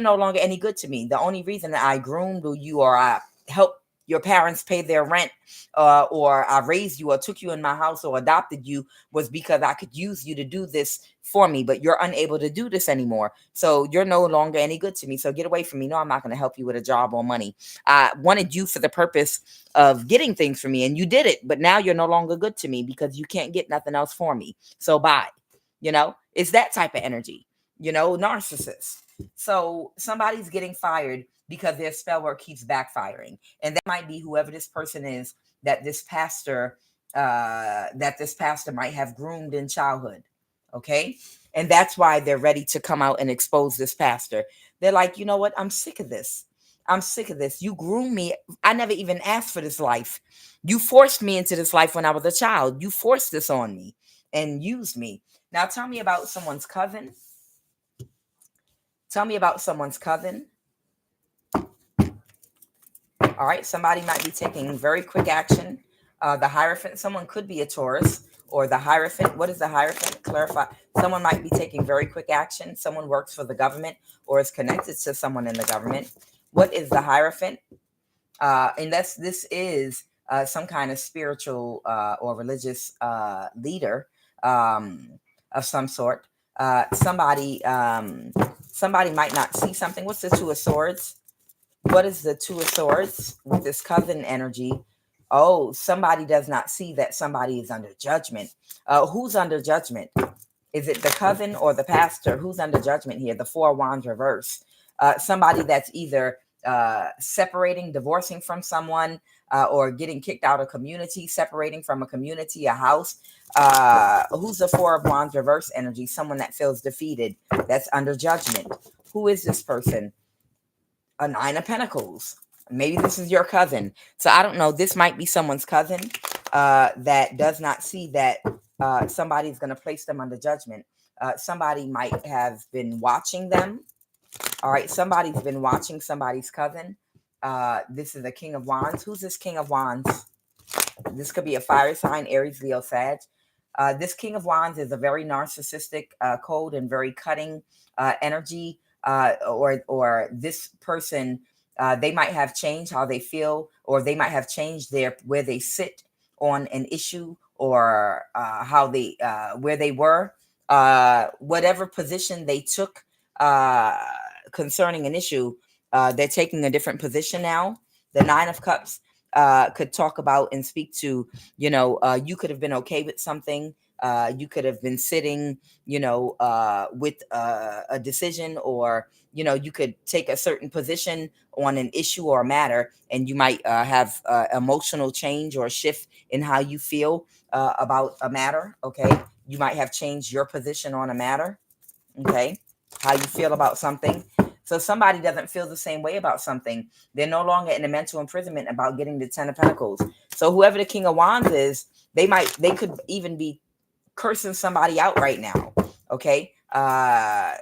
no longer any good to me. The only reason that I groomed you or I helped your parents pay their rent, or I raised you or took you in my house or adopted you was because I could use you to do this for me, but you're unable to do this anymore. So you're no longer any good to me. So get away from me. No, I'm not going to help you with a job or money. I wanted you for the purpose of getting things for me, and you did it, but now you're no longer good to me because you can't get nothing else for me. So bye. It's that type of energy, narcissist. So somebody's getting fired because their spell work keeps backfiring. And that might be whoever this person is that this pastor might have groomed in childhood. Okay. And that's why they're ready to come out and expose this pastor. They're like, you know what? I'm sick of this. I'm sick of this. You groomed me. I never even asked for this life. You forced me into this life when I was a child. You forced this on me and used me. Now tell me about someone's cousin. Tell me about someone's cousin. All right, somebody might be taking very quick action. The Hierophant, someone could be a Taurus, or the Hierophant. What is the Hierophant? Clarify. Someone might be taking very quick action. Someone works for the government or is connected to someone in the government. What is the Hierophant? Unless this is some kind of spiritual or religious leader of some sort. Somebody might not see something. What's the Two of Swords? What is the Two of Swords with this cousin energy? Oh, somebody does not see that somebody is under judgment. Who's under judgment? Is it the cousin or the pastor? Who's under judgment here? The Four of Wands reverse. Somebody that's either separating, divorcing from someone, or getting kicked out of community, separating from a community, a house. Who's the Four of Wands reverse energy? Someone that feels defeated, that's under judgment. Who is this person? A Nine of Pentacles. Maybe this is your cousin. So I don't know. This might be someone's cousin that does not see that somebody's going to place them under judgment. Somebody might have been watching them. All right. Somebody's been watching somebody's cousin. This is the King of Wands. Who's this King of Wands? This could be a fire sign, Aries, Leo, Sag. This King of Wands is a very narcissistic, cold and very cutting energy. Or this person, they might have changed how they feel, or they might have changed where they sit on an issue or how they where they were, whatever position they took concerning an issue, they're taking a different position now. The Nine of Cups could talk about and speak to, you could have been okay with something. You could have been sitting, with a decision, or, you could take a certain position on an issue or a matter, and you might have emotional change or shift in how you feel about a matter. Okay. You might have changed your position on a matter. Okay. How you feel about something. So somebody doesn't feel the same way about something. They're no longer in a mental imprisonment about getting the Ten of Pentacles. So whoever the King of Wands is, they could even be cursing somebody out right now. Okay.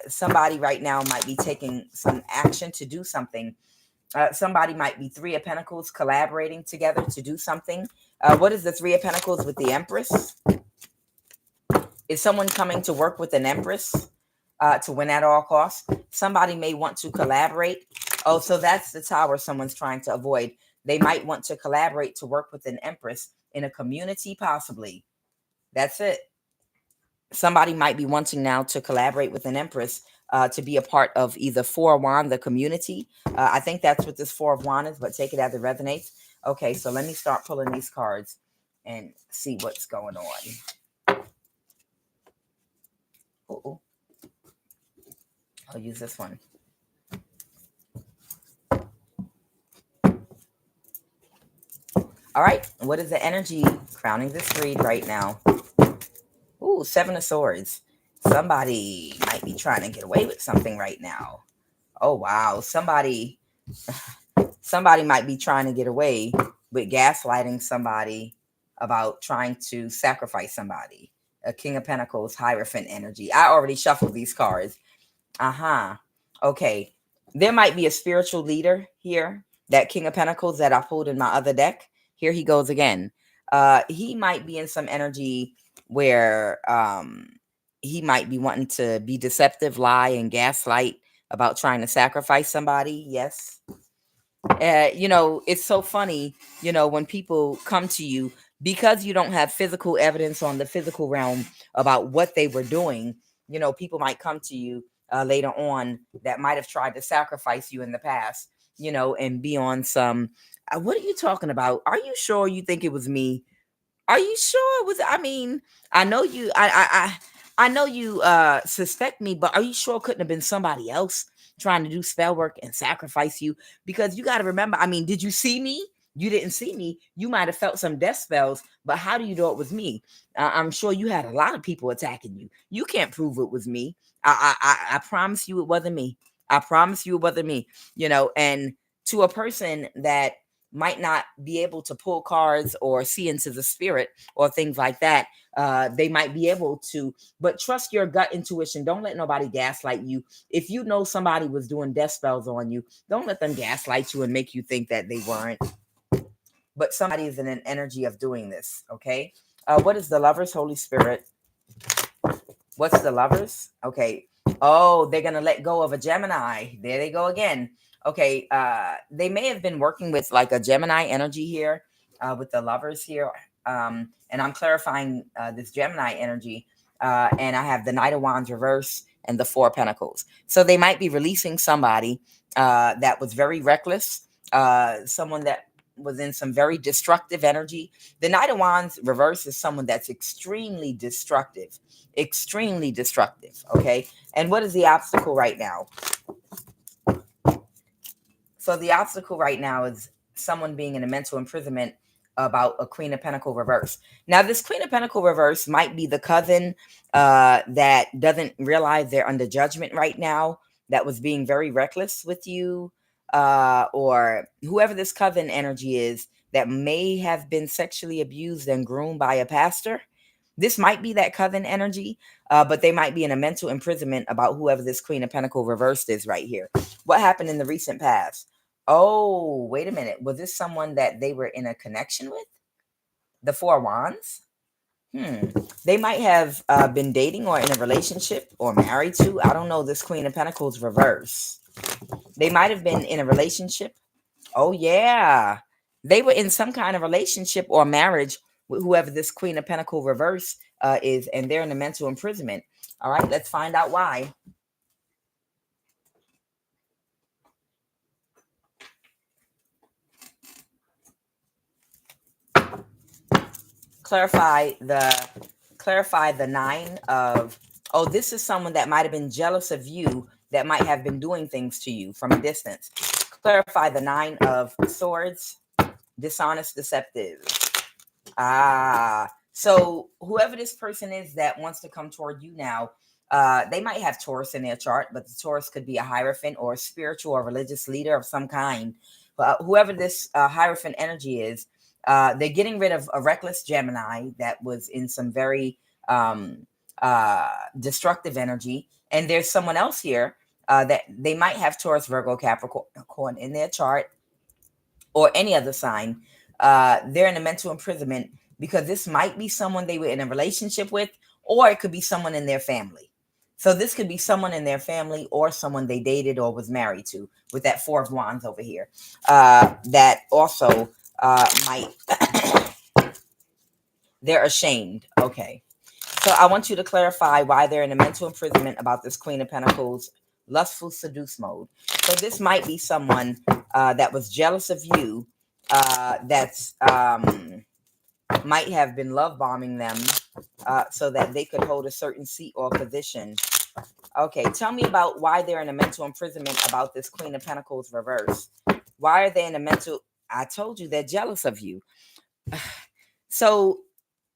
Somebody right now might be taking some action to do something. Somebody might be Three of Pentacles collaborating together to do something. What is the Three of Pentacles with the Empress? Is someone coming to work with an Empress to win at all costs? Somebody may want to collaborate. Oh, so that's the Tower someone's trying to avoid. They might want to collaborate to work with an Empress in a community, possibly. That's it. Somebody might be wanting now to collaborate with an Empress to be a part of either Four of Wands, the community. I think that's what this Four of Wands is, but take it as it resonates. Okay, so let me start pulling these cards and see what's going on. Uh-oh. I'll use this one. All right, what is the energy crowning this read right now? Ooh, Seven of Swords. Somebody might be trying to get away with something right now. Oh, wow. Somebody might be trying to get away with gaslighting somebody about trying to sacrifice somebody. A King of Pentacles, Hierophant energy. I already shuffled these cards. Okay. There might be a spiritual leader here. That King of Pentacles that I pulled in my other deck. Here he goes again. He might be in some energy where he might be wanting to be deceptive, lie, and gaslight about trying to sacrifice somebody. Yes. It's so funny, when people come to you because you don't have physical evidence on the physical realm about what they were doing. People might come to you later on that might have tried to sacrifice you in the past, and be on some, what are you talking about? Are you sure you think it was me? Are you sure it was? I mean, I know you. I know you suspect me, but are you sure it couldn't have been somebody else trying to do spell work and sacrifice you? Because you got to remember. I mean, did you see me? You didn't see me. You might have felt some death spells, but how do you know it was me? I'm sure you had a lot of people attacking you. You can't prove it was me. I promise you it wasn't me. I promise you it wasn't me. And to a person that might not be able to pull cards or see into the spirit or things like that, they might be able to, but trust your gut intuition. Don't let nobody gaslight you. If you know somebody was doing death spells on you, don't let them gaslight you and make you think that they weren't. But somebody is in an energy of doing this. Okay. What is the Lovers, Holy Spirit? What's the Lovers? Okay. Oh, they're gonna let go of a Gemini. There they go again. Okay. They may have been working with like a Gemini energy here, with the Lovers here. And I'm clarifying this Gemini energy. And I have the Knight of Wands reverse and the Four of Pentacles. So they might be releasing somebody that was very reckless, someone that was in some very destructive energy. The Knight of Wands reverse is someone that's extremely destructive. Extremely destructive. Okay. And what is the obstacle right now? So the obstacle right now is someone being in a mental imprisonment about a Queen of Pentacle reverse. Now, this Queen of Pentacle reverse might be the cousin that doesn't realize they're under judgment right now, that was being very reckless with you, or whoever this cousin energy is that may have been sexually abused and groomed by a pastor. This might be that cousin energy, but they might be in a mental imprisonment about whoever this Queen of Pentacle reversed is right here. What happened in the recent past? Oh, wait a minute. Was this someone that they were in a connection with? The Four of Wands? They might have been dating or in a relationship or married to. I don't know. This Queen of Pentacles reverse. They might have been in a relationship. Oh, yeah. They were in some kind of relationship or marriage whoever this Queen of Pentacle reverse is, and they're in a mental imprisonment. All right, let's find out why. Clarify the nine of, oh, this is someone that might have been jealous of you, that might have been doing things to you from a distance. Clarify the nine of swords, dishonest, deceptive. So whoever this person is that wants to come toward you now, they might have Taurus in their chart, but the Taurus could be a Hierophant or a spiritual or religious leader of some kind. Whoever this Hierophant energy is, they're getting rid of a reckless Gemini that was in some very destructive energy. And there's someone else here that they might have Taurus, Virgo, Capricorn in their chart, or any other sign. They're in a mental imprisonment because this might be someone they were in a relationship with, or it could be someone in their family. So this could be someone in their family or someone they dated or was married to, with that Four of Wands over here. That also might, they're ashamed. Okay. So I want you to clarify why they're in a mental imprisonment about this Queen of Pentacles, lustful seduce mode. So this might be someone that was jealous of you, that's might have been love bombing them so that they could hold a certain seat or position. Okay, tell me about why they're in a mental imprisonment about this Queen of Pentacles reverse. Why are they in a mental? I told you they're jealous of you. So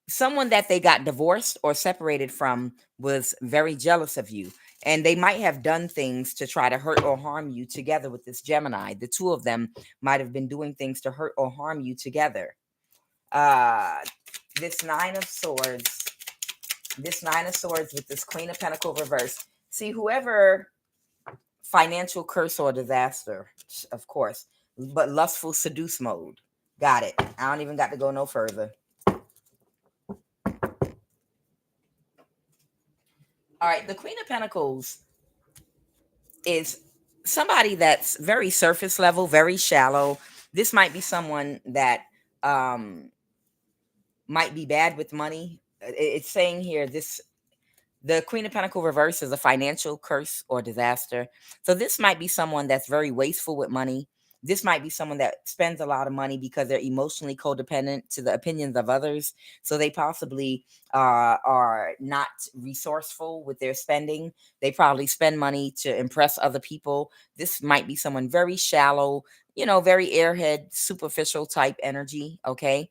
someone that they got divorced or separated from was very jealous of you, and they might have done things to try to hurt or harm you together with this Gemini. The two of them might have been doing things to hurt or harm you together. This nine of swords with this Queen of Pentacle reverse. See, whoever, financial curse or disaster, of course, but lustful seduce mode. Got it. I don't even got to go no further. All right, the Queen of Pentacles is somebody that's very surface level, very shallow. This might be someone that might be bad with money. It's saying here this, the Queen of Pentacle reverse is a financial curse or disaster. So this might be someone that's very wasteful with money. This might be someone that spends a lot of money because they're emotionally codependent to the opinions of others. So they possibly are not resourceful with their spending. They probably spend money to impress other people. This might be someone very shallow, very airhead, superficial type energy. Okay.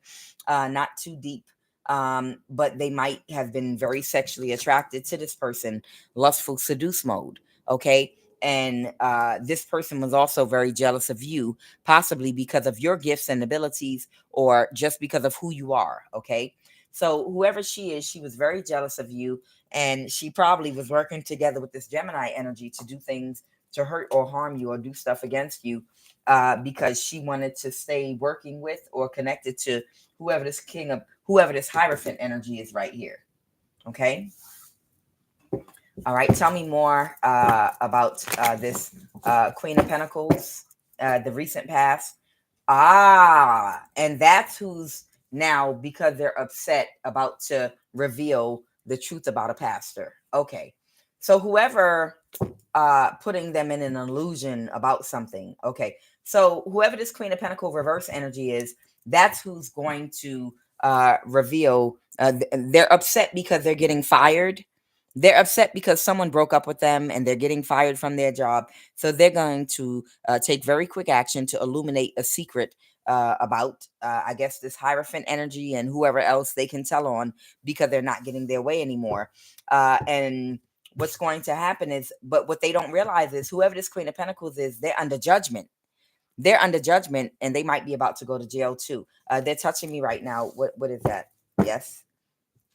Not too deep, but they might have been very sexually attracted to this person, lustful seduce mode. Okay. And this person was also very jealous of you, possibly because of your gifts and abilities, or just because of who you are. Okay. So whoever she is, she was very jealous of you, and she probably was working together with this Gemini energy to do things to hurt or harm you or do stuff against you, because she wanted to stay working with or connected to whoever this Hierophant energy is right here. Okay. All right. Tell me more about this Queen of Pentacles, the recent past. And that's who's now, because they're upset, about to reveal the truth about a pastor. Okay. So whoever putting them in an illusion about something. Okay. So whoever this Queen of Pentacle reverse energy is, that's who's going to reveal. They're upset because they're getting fired. They're upset because someone broke up with them and they're getting fired from their job. So they're going to take very quick action to illuminate a secret about, I guess, this Hierophant energy and whoever else they can tell on, because they're not getting their way anymore. And what's going to happen is, but what they don't realize is, whoever this Queen of Pentacles is, they're under judgment. They're under judgment, and they might be about to go to jail too. They're touching me right now. What is that? Yes.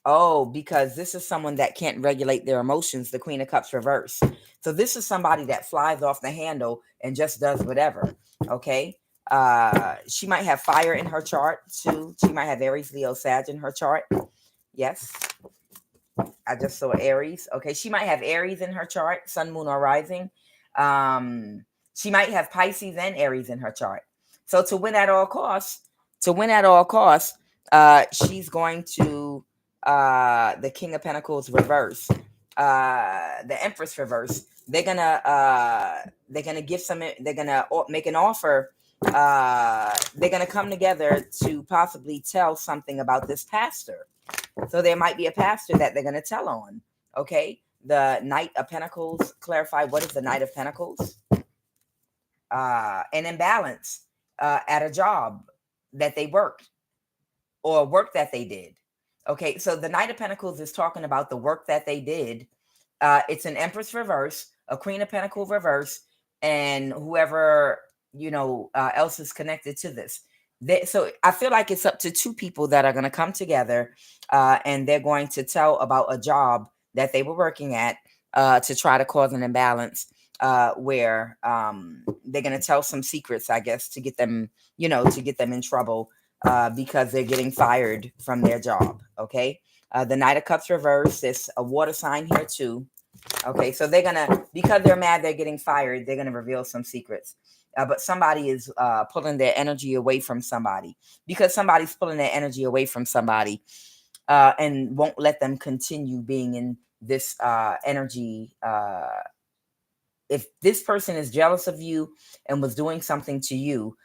Oh, because this is someone that can't regulate their emotions, the Queen of Cups reverse. So this is somebody that flies off the handle and just does whatever. Okay. She might have fire in her chart too. She might have Aries, Leo, Sag in her chart. Yes. I just saw Aries. Okay. She might have Aries in her chart, Sun, Moon, or Rising. She might have Pisces and Aries in her chart. So to win at all costs, She's going to the King of Pentacles reverse, the Empress reverse. They're gonna give some. They're gonna make an offer. They're gonna come together to possibly tell something about this pastor. So there might be a pastor that they're gonna tell on. Okay, the Knight of Pentacles. Clarify what is the Knight of Pentacles? An imbalance at a job that they worked or work that they did. Okay, so the Knight of Pentacles is talking about the work that they did. It's an Empress reverse, a Queen of Pentacles reverse, and whoever else is connected to this. So I feel like it's up to two people that are going to come together, and they're going to tell about a job that they were working at to try to cause an imbalance. Where they're going to tell some secrets, I guess, to get them, to get them in trouble because they're getting fired from their job. Okay. The Knight of Cups reverse. There's a water sign here too. Okay. So they're going to, because they're mad, they're getting fired. They're going to reveal some secrets. But somebody is pulling their energy away from somebody, because somebody's pulling their energy away from somebody and won't let them continue being in this energy. If this person is jealous of you and was doing something to you,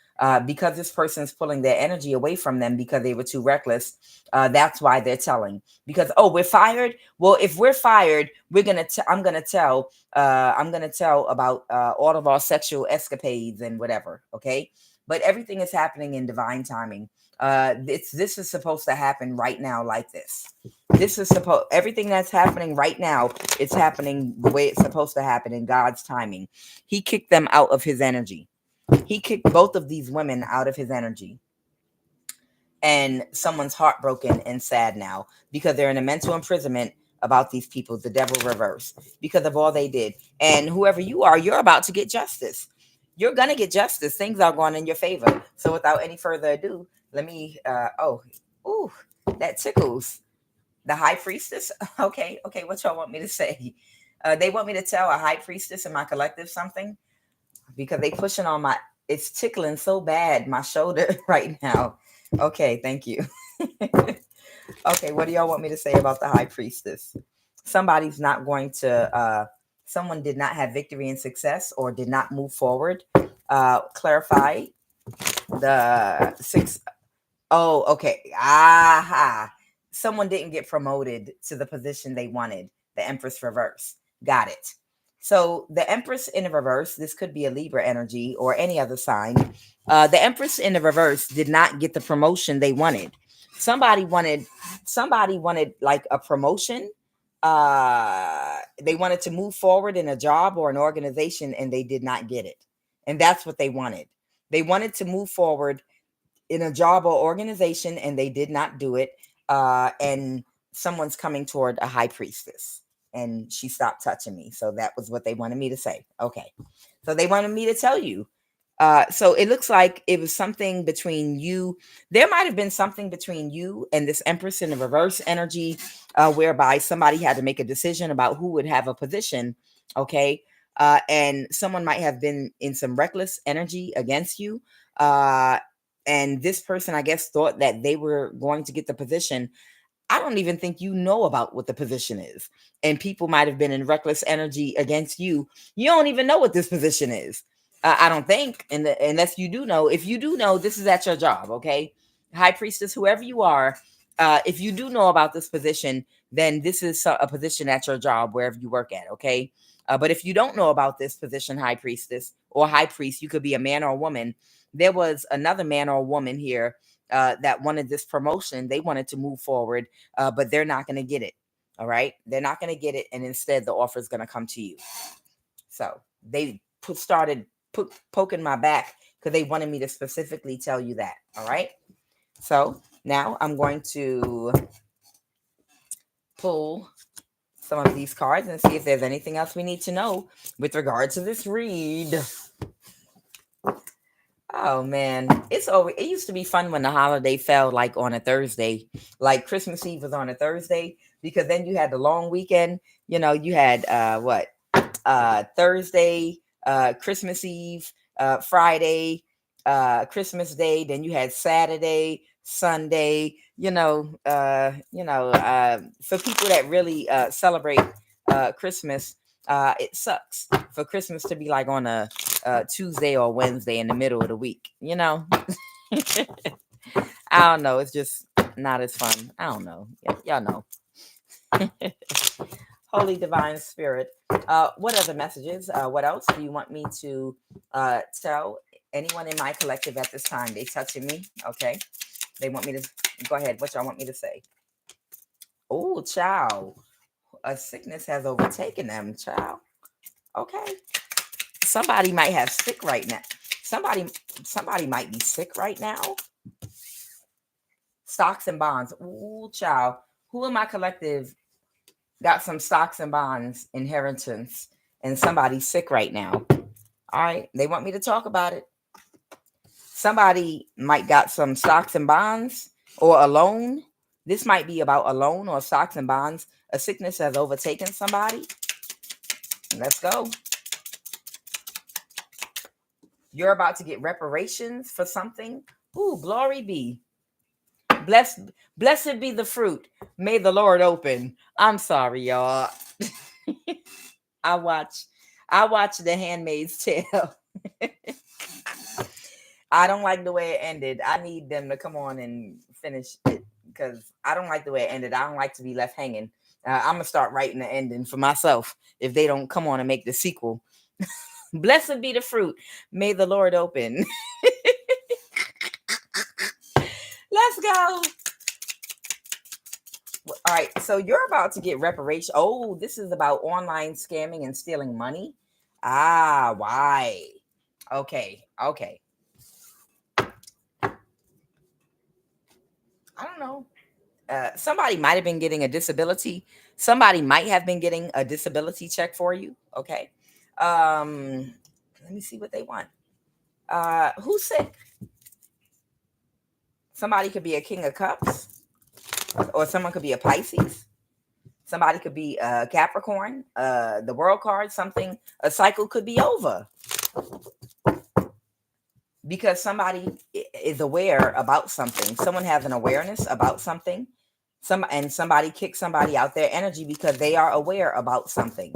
because this person is pulling their energy away from them because they were too reckless, that's why they're telling. Because, oh, we're fired. Well, if we're fired, I'm gonna tell about all of our sexual escapades and whatever. Okay, but everything is happening in divine timing. This is supposed to happen right now, like this. Everything that's happening right now, it's happening the way it's supposed to happen in God's timing. He kicked them out of his energy. He kicked both of these women out of his energy. And someone's heartbroken and sad now because they're in a mental imprisonment about these people, the devil reverse, because of all they did. And whoever you are, you're about to get justice. You're going to get justice. Things are going in your favor. So without any further ado, let me, that tickles. The High Priestess. Okay. What y'all want me to say? They want me to tell a High Priestess in my collective something because they pushing on my. It's tickling so bad my shoulder right now. Okay, thank you. Okay, what do y'all want me to say about the High Priestess? Somebody's not going to. Someone did not have victory and success or did not move forward. Clarify the six. Oh, okay. Aha. Someone didn't get promoted to the position they wanted. The Empress reverse. Got it. So the Empress in the reverse, this could be a Libra energy or any other sign. The Empress in the reverse did not get the promotion they wanted. Somebody wanted like a promotion. They wanted to move forward in a job or an organization and they did not get it. And that's what they wanted. They wanted to move forward in a job or organization and they did not do it. And someone's coming toward a High Priestess and she stopped touching me. So that was what they wanted me to say. Okay. So they wanted me to tell you. So it looks like it was something between you. There might have been something between you and this Empress in the reverse energy, whereby somebody had to make a decision about who would have a position. Okay. And someone might have been in some reckless energy against you. And this person, I guess, thought that they were going to get the position. I don't even think you know about what the position is. And people might have been in reckless energy against you. You don't even know what this position is. I don't think, unless you do know. If you do know, this is at your job, okay? High Priestess, whoever you are, if you do know about this position, then this is a position at your job, wherever you work at, okay? But if you don't know about this position, High Priestess or High Priest, you could be a man or a woman. There was another man or woman here that wanted this promotion. They wanted to move forward, but they're not going to get it. All right. They're not going to get it. And instead, the offer is going to come to you. So they started poking my back because they wanted me to specifically tell you that. All right. So now I'm going to pull some of these cards and see if there's anything else we need to know with regard to this read. Oh man, it's over. It used to be fun when the holiday fell like on a Thursday, like Christmas Eve was on a Thursday, because then you had the long weekend. You had Thursday, Christmas Eve, Friday, Christmas Day. Then you had Saturday, Sunday, for people that really celebrate Christmas, it sucks for Christmas to be like on a Tuesday or Wednesday in the middle of the week. I don't know. It's just not as fun. I don't know. Y'all know. Holy Divine Spirit. What other messages? What else do you want me to tell anyone in my collective at this time? They touching me. Okay. They want me to go ahead. What y'all want me to say? Oh, child. A sickness has overtaken them, child. Okay. Somebody might have sick right now. Somebody might be sick right now. Stocks and bonds. Ooh, child. Who in my collective got some stocks and bonds inheritance and somebody's sick right now? All right. They want me to talk about it. Somebody might got some stocks and bonds or a loan. This might be about a loan or stocks and bonds. A sickness has overtaken somebody. Let's go. You're about to get reparations for something. Ooh, glory be. Blessed be the fruit. May the Lord open. I'm sorry, y'all. I watch The Handmaid's Tale. I don't like the way it ended. I need them to come on and finish it because I don't like the way it ended. I don't like to be left hanging. I'm gonna start writing the ending for myself if they don't come on and make the sequel. Blessed be the fruit. May the Lord open. Let's go. All right, so you're about to get reparation. Oh, this is about online scamming and stealing money. Ah, why? Okay. I don't know. Somebody might have been getting a disability. Somebody might have been getting a disability check for you. Okay. Let me see what they want. Who's sick? Somebody could be a King of Cups, or someone could be a Pisces. Somebody could be a Capricorn. The World card, something. A cycle could be over because somebody is aware about something. Someone has an awareness about something. Somebody kicked somebody out their energy because they are aware about something.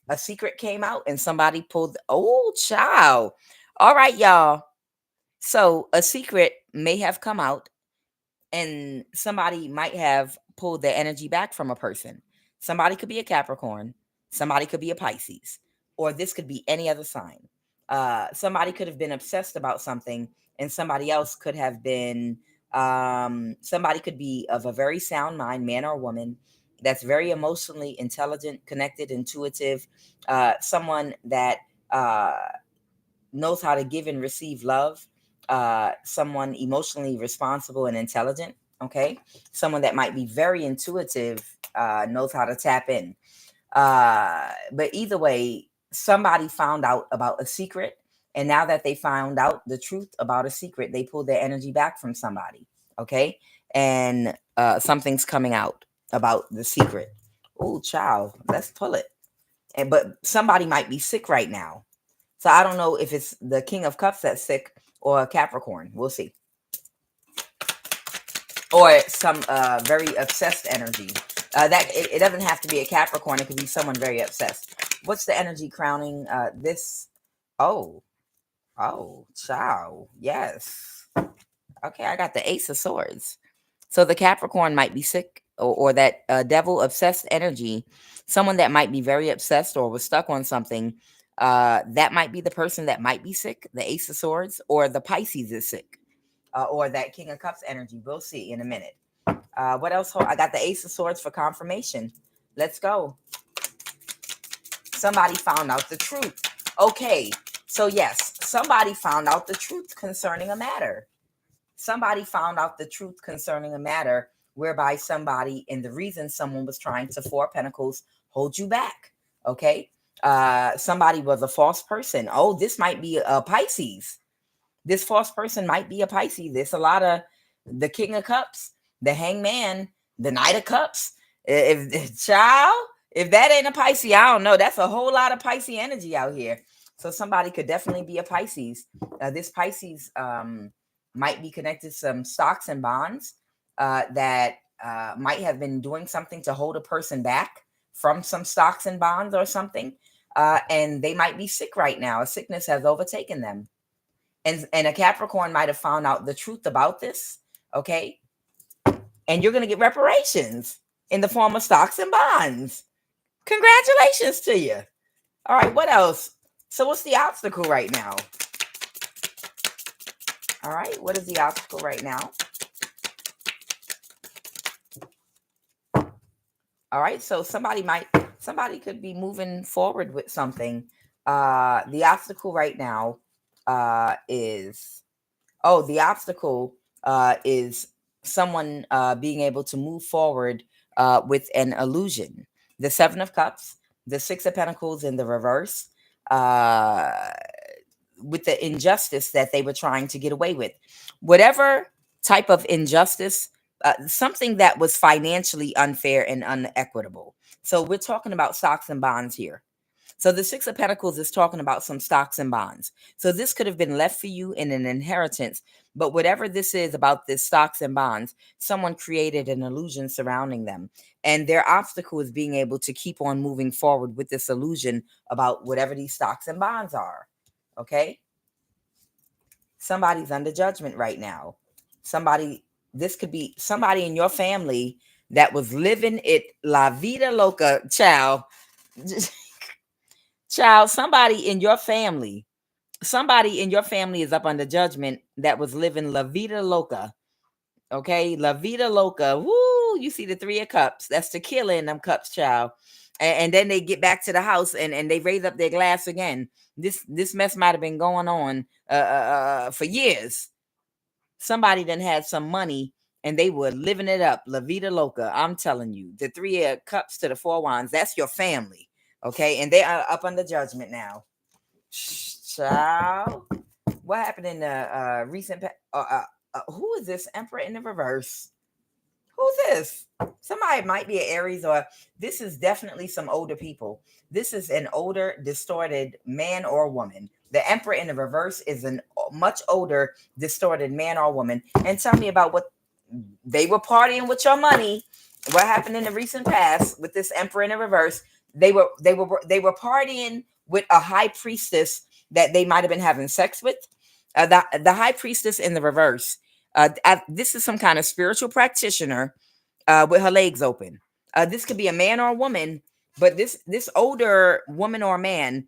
A secret came out and somebody pulled. Oh, child. All right, y'all. So a secret may have come out and somebody might have pulled their energy back from a person. Somebody could be a Capricorn, somebody could be a Pisces, or this could be any other sign. Somebody could have been obsessed about something, and somebody else could have been, somebody could be of a very sound mind, man or woman, that's very emotionally intelligent, connected, intuitive, someone that knows how to give and receive love, someone emotionally responsible and intelligent. Okay. Someone that might be very intuitive, knows how to tap in. But either way, somebody found out about a secret. And now that they found out the truth about a secret, they pulled their energy back from somebody. Okay. And something's coming out about the secret. Oh, child, let's pull it. But somebody might be sick right now. So I don't know if it's the King of Cups that's sick or a Capricorn. We'll see. Or some very obsessed energy. That it doesn't have to be a Capricorn. It could be someone very obsessed. What's the energy crowning this? Oh, child. Yes. Okay, I got the Ace of Swords. So the Capricorn might be sick, or that devil obsessed energy, someone that might be very obsessed or was stuck on something. That might be the person that might be sick, the Ace of Swords, or the Pisces is sick, or that King of Cups energy. We'll see in a minute. What else? I got the Ace of Swords for confirmation. Let's go. Somebody found out the truth. Okay, so yes, somebody found out the truth concerning a matter. Somebody found out the truth concerning a matter whereby somebody, and the reason someone was trying to Four Pentacles hold you back. Okay. Somebody was a false person. Oh, this might be a Pisces. This false person might be a Pisces. There's a lot of the King of Cups, the Hangman, the Knight of Cups. Child, if that ain't a Pisces, I don't know. That's a whole lot of Pisces energy out here. So somebody could definitely be a Pisces. This Pisces might be connected to some stocks and bonds that might have been doing something to hold a person back from some stocks and bonds or something. And they might be sick right now. A sickness has overtaken them. And a Capricorn might have found out the truth about this. Okay. And you're going to get reparations in the form of stocks and bonds. Congratulations to you. All right. What else? So what's the obstacle right now? All right. What is the obstacle right now? All right. So somebody could be moving forward with something. The obstacle right now is someone being able to move forward with an illusion. The Seven of Cups, the Six of Pentacles in the reverse, with the injustice that they were trying to get away with. Whatever type of injustice, something that was financially unfair and unequitable. So we're talking about stocks and bonds here. So the Six of Pentacles is talking about some stocks and bonds. So this could have been left for you in an inheritance, but whatever this is about this stocks and bonds, someone created an illusion surrounding them. And their obstacle is being able to keep on moving forward with this illusion about whatever these stocks and bonds are. Okay? Somebody's under judgment right now. This could be somebody in your family that was living it la vida loca, child. Child, somebody in your family is up under judgment that was living La Vida Loca. Okay, La Vida Loca. Woo, you see the Three of Cups. That's the killer in them cups, child. And then they get back to the house and they raise up their glass again. This mess might have been going on for years. Somebody then had some money and they were living it up. La Vida Loca. I'm telling you, the Three of Cups to the Four Wands, that's your family. Okay, and they are up under judgment now. Child, what happened in the recent? Who is this Emperor in the reverse? Who's this? Somebody might be an Aries, or this is definitely some older people. This is an older, distorted man or woman. The Emperor in the reverse is a much older, distorted man or woman. And tell me about what they were partying with your money. What happened in the recent past with this Emperor in the reverse? They were partying with a high priestess that they might have been having sex with. The high priestess in the reverse. This is some kind of spiritual practitioner with her legs open. This could be a man or a woman, but this older woman or man,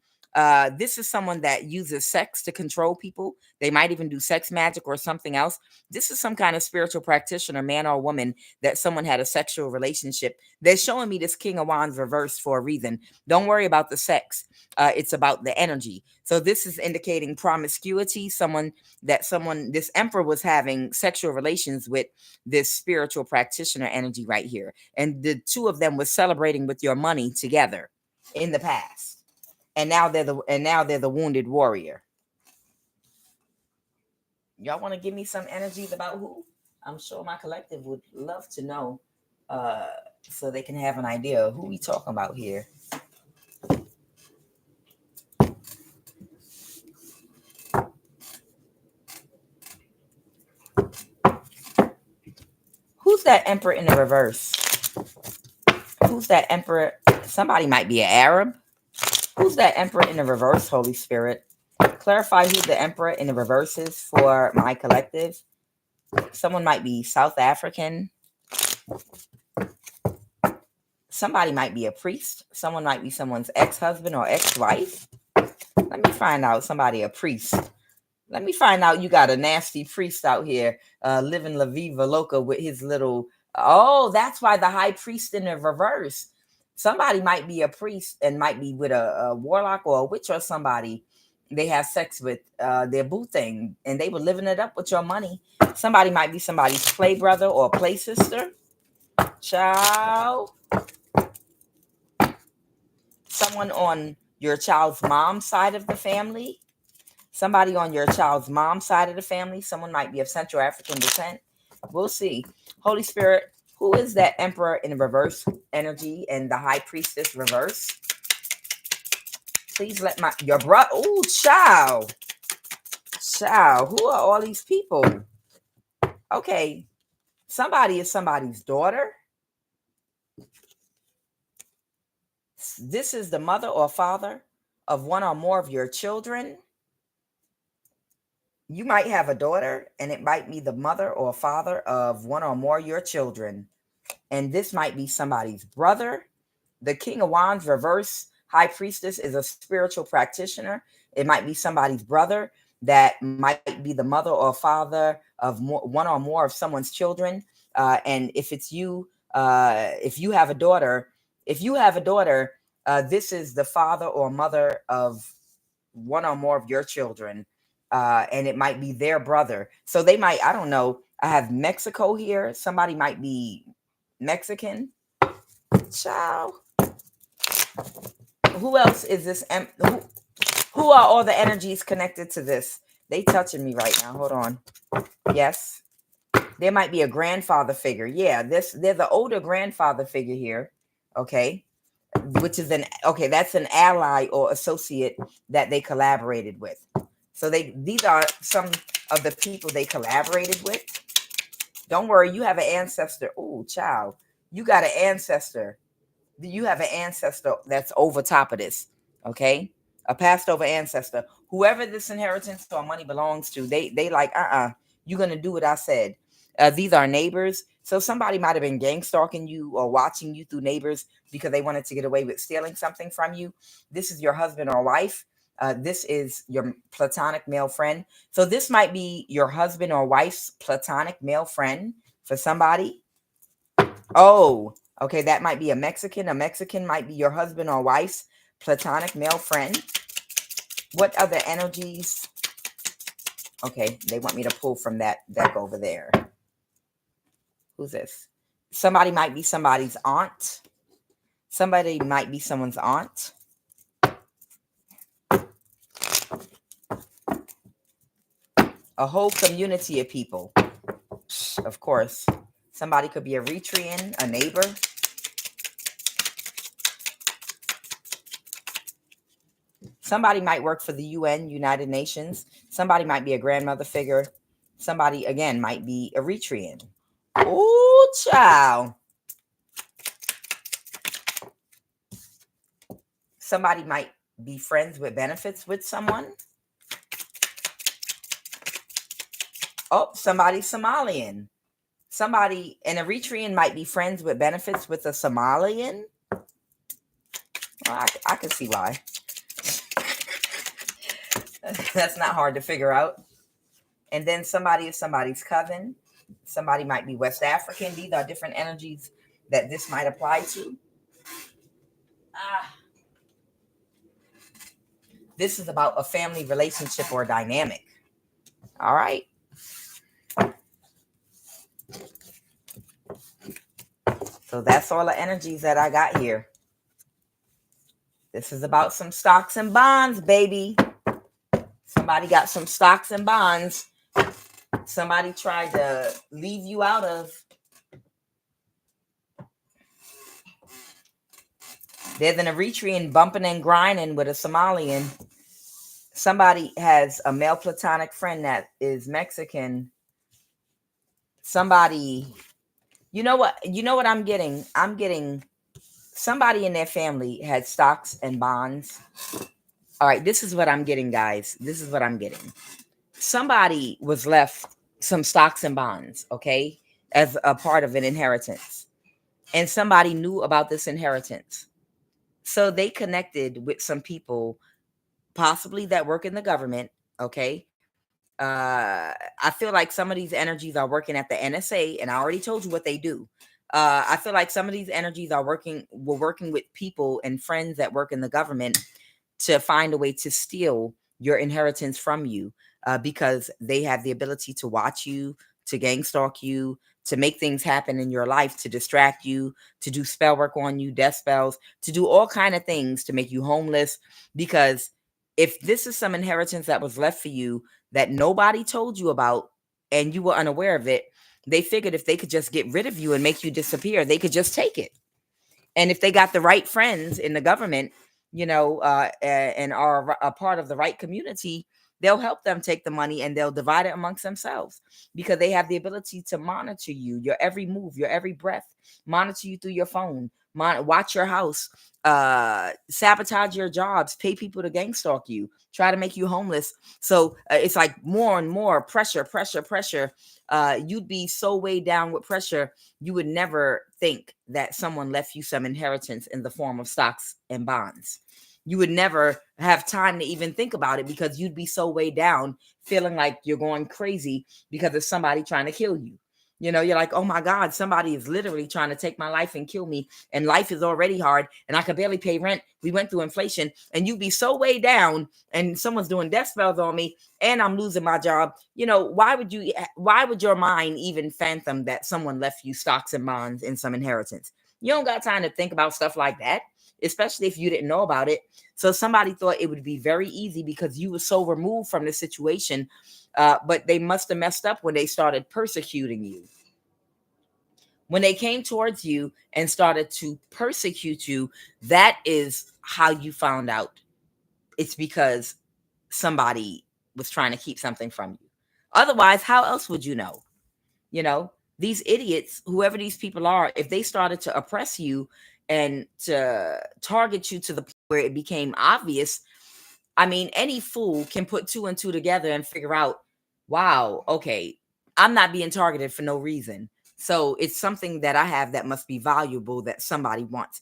this is someone that uses sex to control people. They might even do sex magic or something else. This is some kind of spiritual practitioner, man or woman, that someone had a sexual relationship. They're showing me this King of Wands reversed for a reason. Don't worry about the sex. It's about the energy. So this is indicating promiscuity. This Emperor was having sexual relations with this spiritual practitioner energy right here. And the two of them were celebrating with your money together in the past. And now they're the wounded warrior. Y'all want to give me some energies about who? I'm sure my collective would love to know, so they can have an idea of who we talking about here. Who's that Emperor in the reverse? Who's that Emperor? Somebody might be an Arab. Who's that Emperor in the reverse, Holy Spirit? Clarify who the Emperor in the reverse is for my collective. Someone might be South African. Somebody might be a priest. Someone might be someone's ex-husband or ex-wife. Let me find out somebody a priest. Let me find out you got a nasty priest out here living La Viva Loca with his little... Oh, that's why the high priest in the reverse. Somebody might be a priest and might be with a warlock or a witch or somebody they have sex with, their boo thing, and they were living it up with your money. Somebody might be somebody's play brother or play sister. Child. Someone on your child's mom's side of the family. Somebody on your child's mom's side of the family. Someone might be of Central African descent. We'll see. Holy Spirit, who is that Emperor in reverse energy and the High Priestess reverse? Please let your brother... Oh, child. Child, who are all these people? Okay, somebody is somebody's daughter. This is the mother or father of one or more of your children. You might have a daughter, and it might be the mother or father of one or more of your children. And this might be somebody's brother. The King of Wands reverse high priestess is a spiritual practitioner. It might be somebody's brother that might be the mother or father of one or more of someone's children. And if it's you, if you have a daughter, this is the father or mother of one or more of your children. And it might be their brother. So they might, I don't know. I have Mexico here. Somebody might be Mexican. Ciao. Who else is this? Who are all the energies connected to this? They touching me right now. Hold on. Yes. There might be a grandfather figure. Yeah, there's the older grandfather figure here. Okay. Which is that's an ally or associate that they collaborated with. So these are some of the people they collaborated with. Don't worry, you have an ancestor. Oh, child. You got an ancestor. You have an ancestor that's over top of this. Okay. A passed over ancestor. Whoever this inheritance or money belongs to, they like, you're gonna do what I said. These are neighbors. So somebody might have been gang stalking you or watching you through neighbors because they wanted to get away with stealing something from you. This is your husband or wife. This is your platonic male friend. So this might be your husband or wife's platonic male friend for somebody. Oh, okay. That might be a Mexican. A Mexican might be your husband or wife's platonic male friend. What other energies? Okay, they want me to pull from that deck over there. Who's this? Somebody might be somebody's aunt. Somebody might be someone's aunt. A whole community of people. Of course. Somebody could be a Eritrean, a neighbor. Somebody might work for the UN, United Nations. Somebody might be a grandmother figure. Somebody, again, might be Eritrean. Oh, child. Somebody might be friends with benefits with someone. Oh, somebody's Somalian. Somebody, an Eritrean might be friends with benefits with a Somalian. Well, I can see why. That's not hard to figure out. And then somebody is somebody's cousin. Somebody might be West African. These are different energies that this might apply to. This is about a family relationship or dynamic. All right. So that's all the energies that I got here. This is about some stocks and bonds, baby. Somebody got some stocks and bonds. Somebody tried to leave you out of. There's an Eritrean bumping and grinding with a Somalian. Somebody has a male platonic friend that is Mexican. Somebody, you know what I'm getting? I'm getting somebody in their family had stocks and bonds. All right, this is what I'm getting, guys. This is what I'm getting. Somebody was left some stocks and bonds, okay, as a part of an inheritance. And somebody knew about this inheritance. So they connected with some people, possibly that work in the government, okay? I feel like some of these energies are working at the NSA, and I already told you what they do. I feel like some of these energies were working with people and friends that work in the government to find a way to steal your inheritance from you, because they have the ability to watch you, to gang stalk you, to make things happen in your life, to distract you, to do spell work on you, death spells, to do all kind of things to make you homeless. Because if this is some inheritance that was left for you that nobody told you about and you were unaware of it, they figured if they could just get rid of you and make you disappear, they could just take it. And if they got the right friends in the government, and are a part of the right community, they'll help them take the money and they'll divide it amongst themselves, because they have the ability to monitor you, your every move, your every breath, monitor you through your phone, watch your house, sabotage your jobs, pay people to gang stalk you, try to make you homeless. So it's like more and more pressure. You'd be so weighed down with pressure, you would never think that someone left you some inheritance in the form of stocks and bonds. You would never have time to even think about it, because you'd be so weighed down, feeling like you're going crazy because of somebody trying to kill you. You know, you're like, oh my God, somebody is literally trying to take my life and kill me. And life is already hard and I could barely pay rent. We went through inflation, and you'd be so weighed down, and someone's doing death spells on me and I'm losing my job. You know, why would your mind even fathom that someone left you stocks and bonds and some inheritance? You don't got time to think about stuff like that, especially if you didn't know about it. So somebody thought it would be very easy because you were so removed from the situation. But they must have messed up when they started persecuting you. When they came towards you and started to persecute you, that is how you found out. It's because somebody was trying to keep something from you. Otherwise, how else would you know? You know, these idiots, whoever these people are, if they started to oppress you and to target you to the point where it became obvious, I mean, any fool can put two and two together and figure out, wow, okay, I'm not being targeted for no reason. So it's something that I have that must be valuable that somebody wants.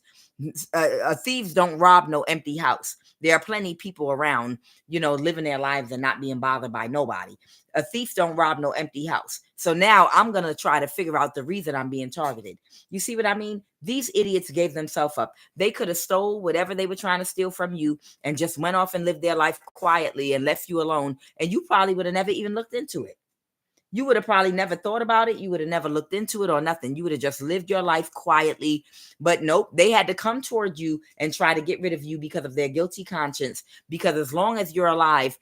Thieves don't rob no empty house. There are plenty people around, you know, living their lives and not being bothered by nobody. A thief don't rob no empty house. So now I'm going to try to figure out the reason I'm being targeted. You see what I mean? These idiots gave themselves up. They could have stole whatever they were trying to steal from you and just went off and lived their life quietly and left you alone. And you probably would have never even looked into it. You would have probably never thought about it. You would have never looked into it or nothing. You would have just lived your life quietly. But nope, they had to come toward you and try to get rid of you because of their guilty conscience. Because as long as you're alive,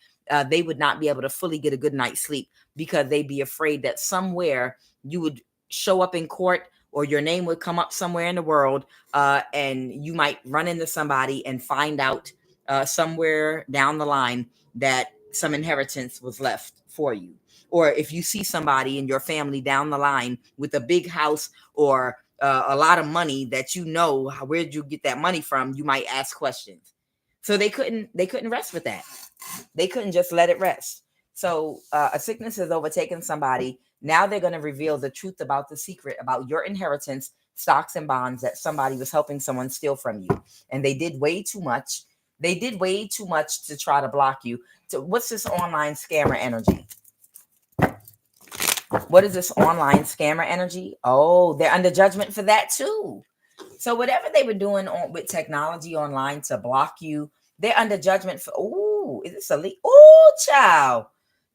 they would not be able to fully get a good night's sleep, because they'd be afraid that somewhere you would show up in court, or your name would come up somewhere in the world, and you might run into somebody and find out somewhere down the line that some inheritance was left for you. Or if you see somebody in your family down the line with a big house or a lot of money that you know, where'd you get that money from? You might ask questions. So they couldn't rest with that. They couldn't just let it rest. So a sickness has overtaken somebody. Now they're going to reveal the truth about the secret about your inheritance, stocks and bonds that somebody was helping someone steal from you. And they did way too much. They did way too much to try to block you. So what's this online scammer energy? What is this online scammer energy? Oh, they're under judgment for that too. So whatever they were doing with technology online to block you, they're under judgment for. Oh, is this a Leo? Oh, child.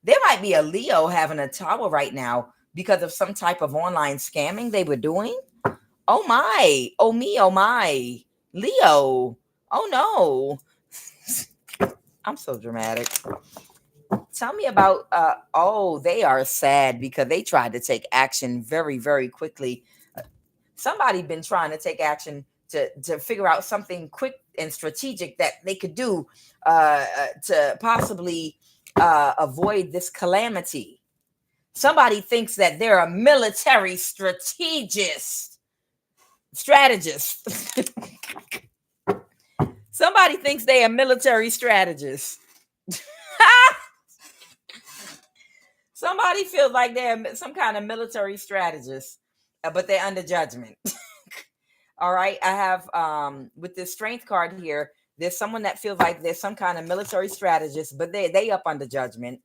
There might be a Leo having a tower right now because of some type of online scamming they were doing. Oh my. Oh me. Oh my. Leo. Oh no. I'm so dramatic. Tell me about they are sad because they tried to take action very, very quickly. Somebody been trying to take action to figure out something quick and strategic that they could do to possibly avoid this calamity. Somebody thinks that they're a military strategist. Somebody thinks they are military strategists. Somebody feels like they're some kind of military strategist, but they're under judgment. All right. I have with this strength card here, there's someone that feels like there's some kind of military strategist, but they up under judgment.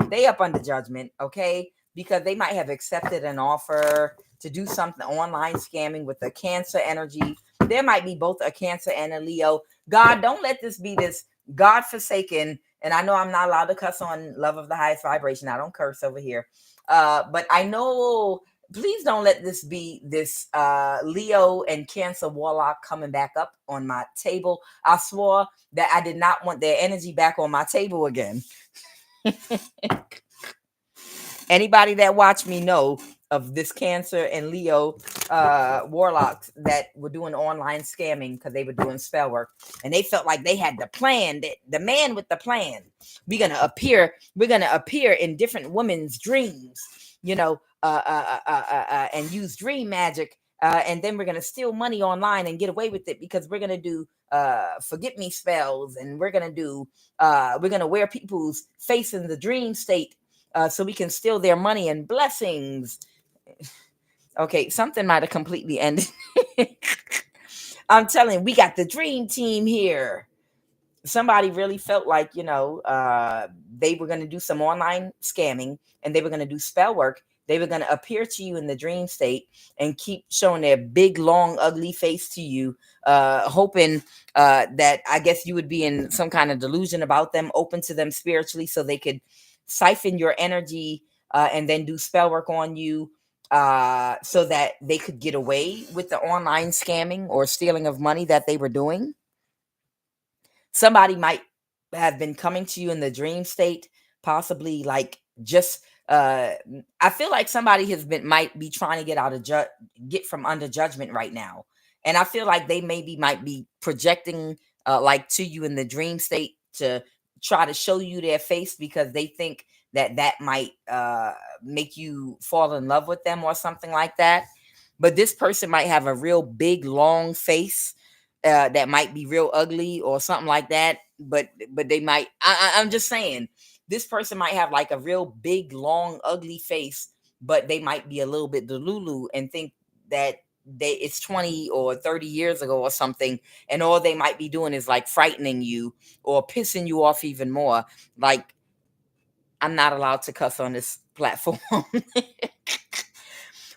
They up under judgment, okay? Because they might have accepted an offer to do something online scamming with the Cancer energy. There might be both a Cancer and a Leo. God, don't let this be this God-forsaken. And I know I'm not allowed to cuss on Love of the Highest Vibration. I don't curse over here. But I know, please don't let this be this Leo and Cancer Warlock coming back up on my table. I swore that I did not want their energy back on my table again. Anybody that watched me know of this Cancer and Leo warlocks that were doing online scamming because they were doing spell work, and they felt like they had the plan, that the man with the plan. We're gonna appear in different women's dreams, you know, and use dream magic, and then we're gonna steal money online and get away with it because we're gonna do forget me spells, and we're gonna wear people's face in the dream state, so we can steal their money and blessings. Okay, something might have completely ended. I'm telling you, we got the dream team here. Somebody really felt like, they were going to do some online scamming, and they were going to do spell work. They were going to appear to you in the dream state and keep showing their big, long, ugly face to you, hoping that, I guess, you would be in some kind of delusion about them, open to them spiritually, so they could siphon your energy, and then do spell work on you, so that they could get away with the online scamming or stealing of money that they were doing. Somebody might have been coming to you in the dream state, possibly like just I feel like somebody might be trying to get from under judgment right now. And I feel like they might be projecting like to you in the dream state to try to show you their face because they think that might make you fall in love with them or something like that. But this person might have a real big long face, that might be real ugly or something like that. But they might. I'm just saying, this person might have like a real big, long, ugly face, but they might be a little bit delulu and think that it's 20 or 30 years ago or something, and all they might be doing is like frightening you or pissing you off even more. Like, I'm not allowed to cuss on this platform.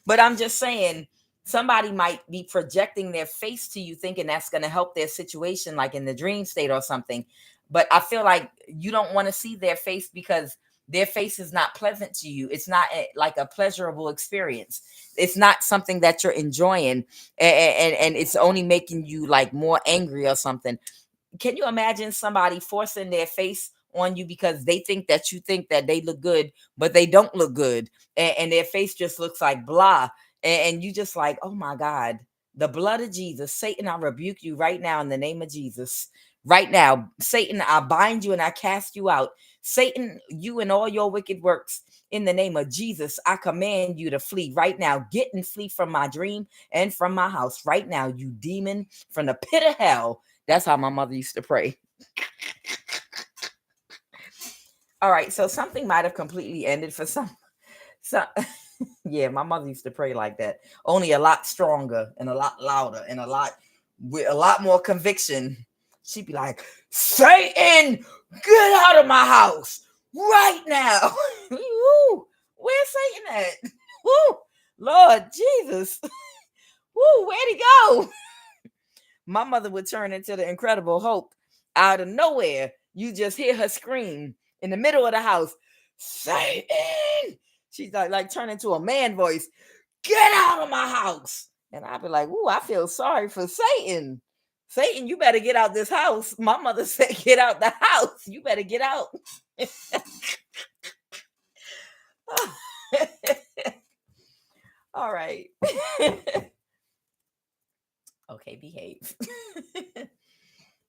But I'm just saying, somebody might be projecting their face to you thinking that's going to help their situation, like in the dream state or something. But I feel like you don't want to see their face because their face is not pleasant to you. It's not like a pleasurable experience. It's not something that you're enjoying, and it's only making you like more angry or something. Can you imagine somebody forcing their face on you because they think that you think that they look good, but they don't look good, and their face just looks like blah, and you just like, oh my God, the blood of Jesus, Satan, I rebuke you right now in the name of Jesus. Right now, Satan, I bind you and I cast you out. Satan, you and all your wicked works, in the name of Jesus, I command you to flee right now. Get and flee from my dream and from my house right now, you demon from the pit of hell. That's how my mother used to pray. All right, so something might have completely ended for some. Yeah, my mother used to pray like that, only a lot stronger and a lot louder and with a lot more conviction. She'd be like, Satan, get out of my house right now. Woo, where's Satan at? Woo, Lord Jesus. Woo, where'd he go? My mother would turn into the Incredible Hulk out of nowhere. You just hear her scream in the middle of the house, Satan. She's like turn into a man voice, get out of my house. And I'd be like, ooh, I feel sorry for Satan. Satan, you better get out this house. My mother said, get out the house. You better get out. All right. Okay, behave.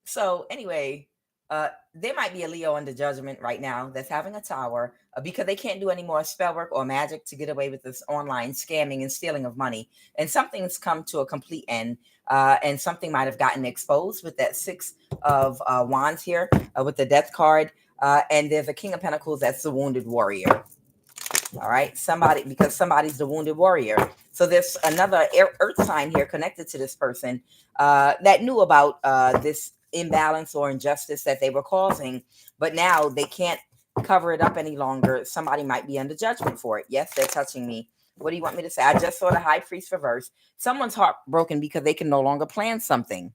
So anyway, there might be a Leo under judgment right now that's having a tower because they can't do any more spell work or magic to get away with this online scamming and stealing of money. And something's come to a complete end, and something might have gotten exposed with that Six of Wands here, with the Death card. And there's a King of Pentacles that's the Wounded Warrior. All right, because somebody's the wounded warrior. So there's another earth sign here connected to this person that knew about this imbalance or injustice that they were causing, but now they can't cover it up any longer. Somebody might be under judgment for it. Yes, they're touching me. What do you want me to say? I just saw the High Priest reverse. Someone's heartbroken because they can no longer plan something.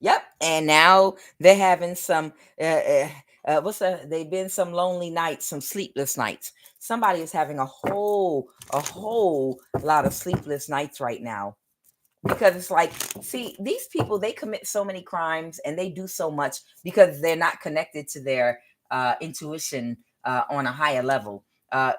Yep, and now they're having some they've been some lonely nights, some sleepless nights. Somebody is having a whole lot of sleepless nights right now, because it's like, see, these people, they commit so many crimes and they do so much because they're not connected to their intuition, on a higher level.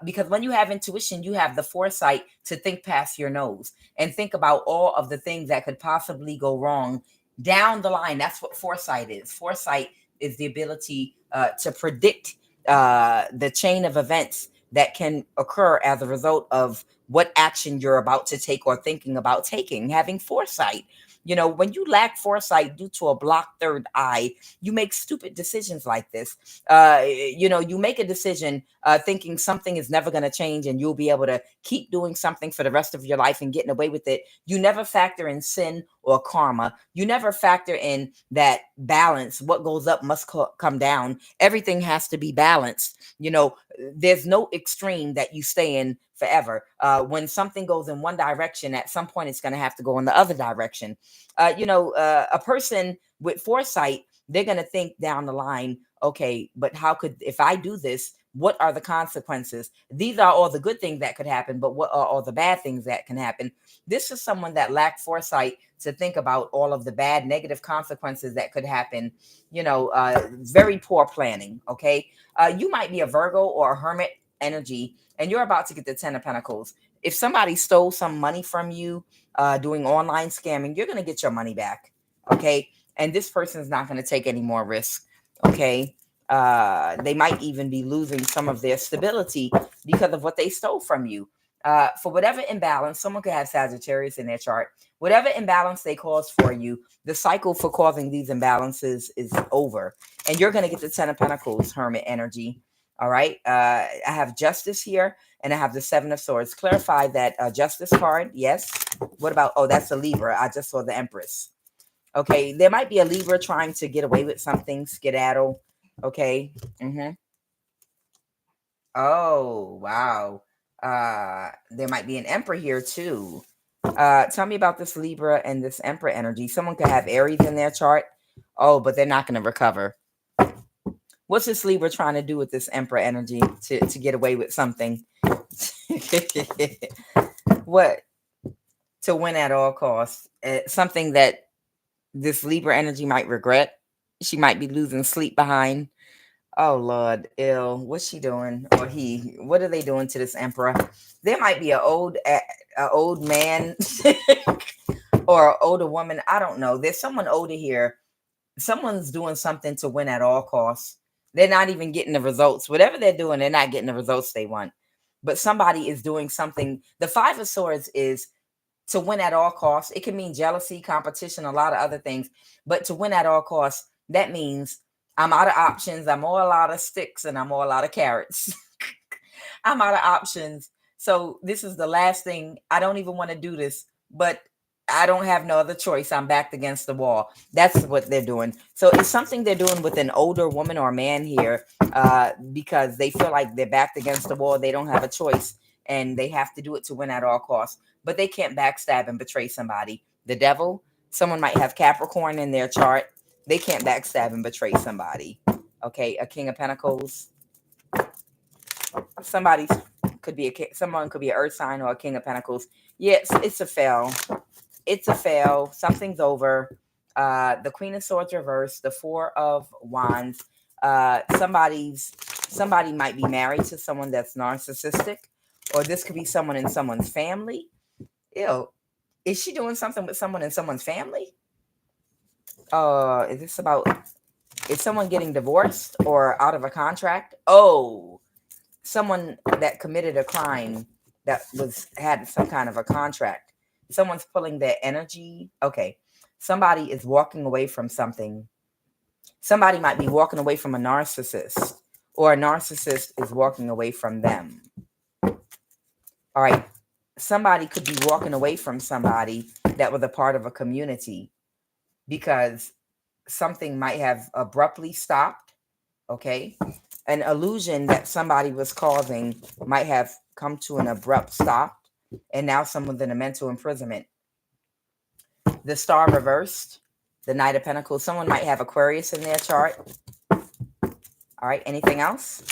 Because when you have intuition, you have the foresight to think past your nose and think about all of the things that could possibly go wrong down the line. That's what foresight is. Foresight is the ability to predict the chain of events that can occur as a result of what action you're about to take or thinking about taking, having foresight. When you lack foresight due to a blocked third eye, you make stupid decisions like this. You make a decision thinking something is never going to change and you'll be able to keep doing something for the rest of your life and getting away with it. You never factor in sin or karma. You never factor in that balance. What goes up must come down. Everything has to be balanced. There's no extreme that you stay in forever. When something goes in one direction, at some point it's going to have to go in the other direction. A person with foresight, they're going to think down the line, okay, but if I do this, what are the consequences? These are all the good things that could happen, but what are all the bad things that can happen? This is someone that lacked foresight to think about all of the bad, negative consequences that could happen. Very poor planning. Okay. You might be a Virgo or a Hermit energy, and you're about to get the 10 of Pentacles. If somebody stole some money from you doing online scamming, you're going to get your money back. Okay. And this person is not going to take any more risk. Okay. They might even be losing some of their stability because of what they stole from you. For whatever imbalance, someone could have Sagittarius in their chart. Whatever imbalance they cause for you, the cycle for causing these imbalances is over. And you're going to get the 10 of Pentacles, Hermit energy. All right. I have Justice here, and I have the 7 of Swords. Clarify that Justice card. Yes. What about, that's a Libra. I just saw the Empress. Okay. There might be a Libra trying to get away with something, skedaddle. Okay. Oh, wow. There might be an Emperor here too. Tell me about this Libra and this Emperor energy. Someone could have Aries in their chart. Oh, but they're not going to recover. What's this Libra trying to do with this Emperor energy to get away with something? What? To win at all costs. Something that this Libra energy might regret. She might be losing sleep behind. Oh Lord, ill. What's she doing? Or he? What are they doing to this Emperor? There might be an old man or an older woman. I don't know. There's someone older here. Someone's doing something to win at all costs. They're not even getting the results. Whatever they're doing, they're not getting the results they want. But somebody is doing something. The 5 of Swords is to win at all costs. It can mean jealousy, competition, a lot of other things. But to win at all costs, that means I'm out of options. I'm all out of sticks and I'm all out of carrots. I'm out of options. So this is the last thing. I don't even want to do this, but I don't have no other choice. I'm backed against the wall. That's what they're doing. So it's something they're doing with an older woman or man here because they feel like they're backed against the wall. They don't have a choice and they have to do it to win at all costs. But they can't backstab and betray somebody. The devil, someone might have Capricorn in their chart. They can't backstab and betray somebody. Okay, a King of Pentacles. Someone could be an Earth sign or a King of Pentacles. Yes, it's a fail. It's a fail. Something's over. The Queen of Swords reversed. The 4 of Wands. Somebody might be married to someone that's narcissistic, or this could be someone in someone's family. Ew. Is she doing something with someone in someone's family? Is someone getting divorced or out of a contract? Oh, someone that committed a crime that had some kind of a contract. Someone's pulling their energy. Okay. Somebody is walking away from something. Somebody might be walking away from a narcissist, or a narcissist is walking away from them. All right. Somebody could be walking away from somebody that was a part of a community because something might have abruptly stopped. Okay. An illusion that somebody was causing might have come to an abrupt stop, and now someone's in a mental imprisonment. The Star reversed, the Knight of Pentacles. Someone might have Aquarius in their chart. All right. Anything else?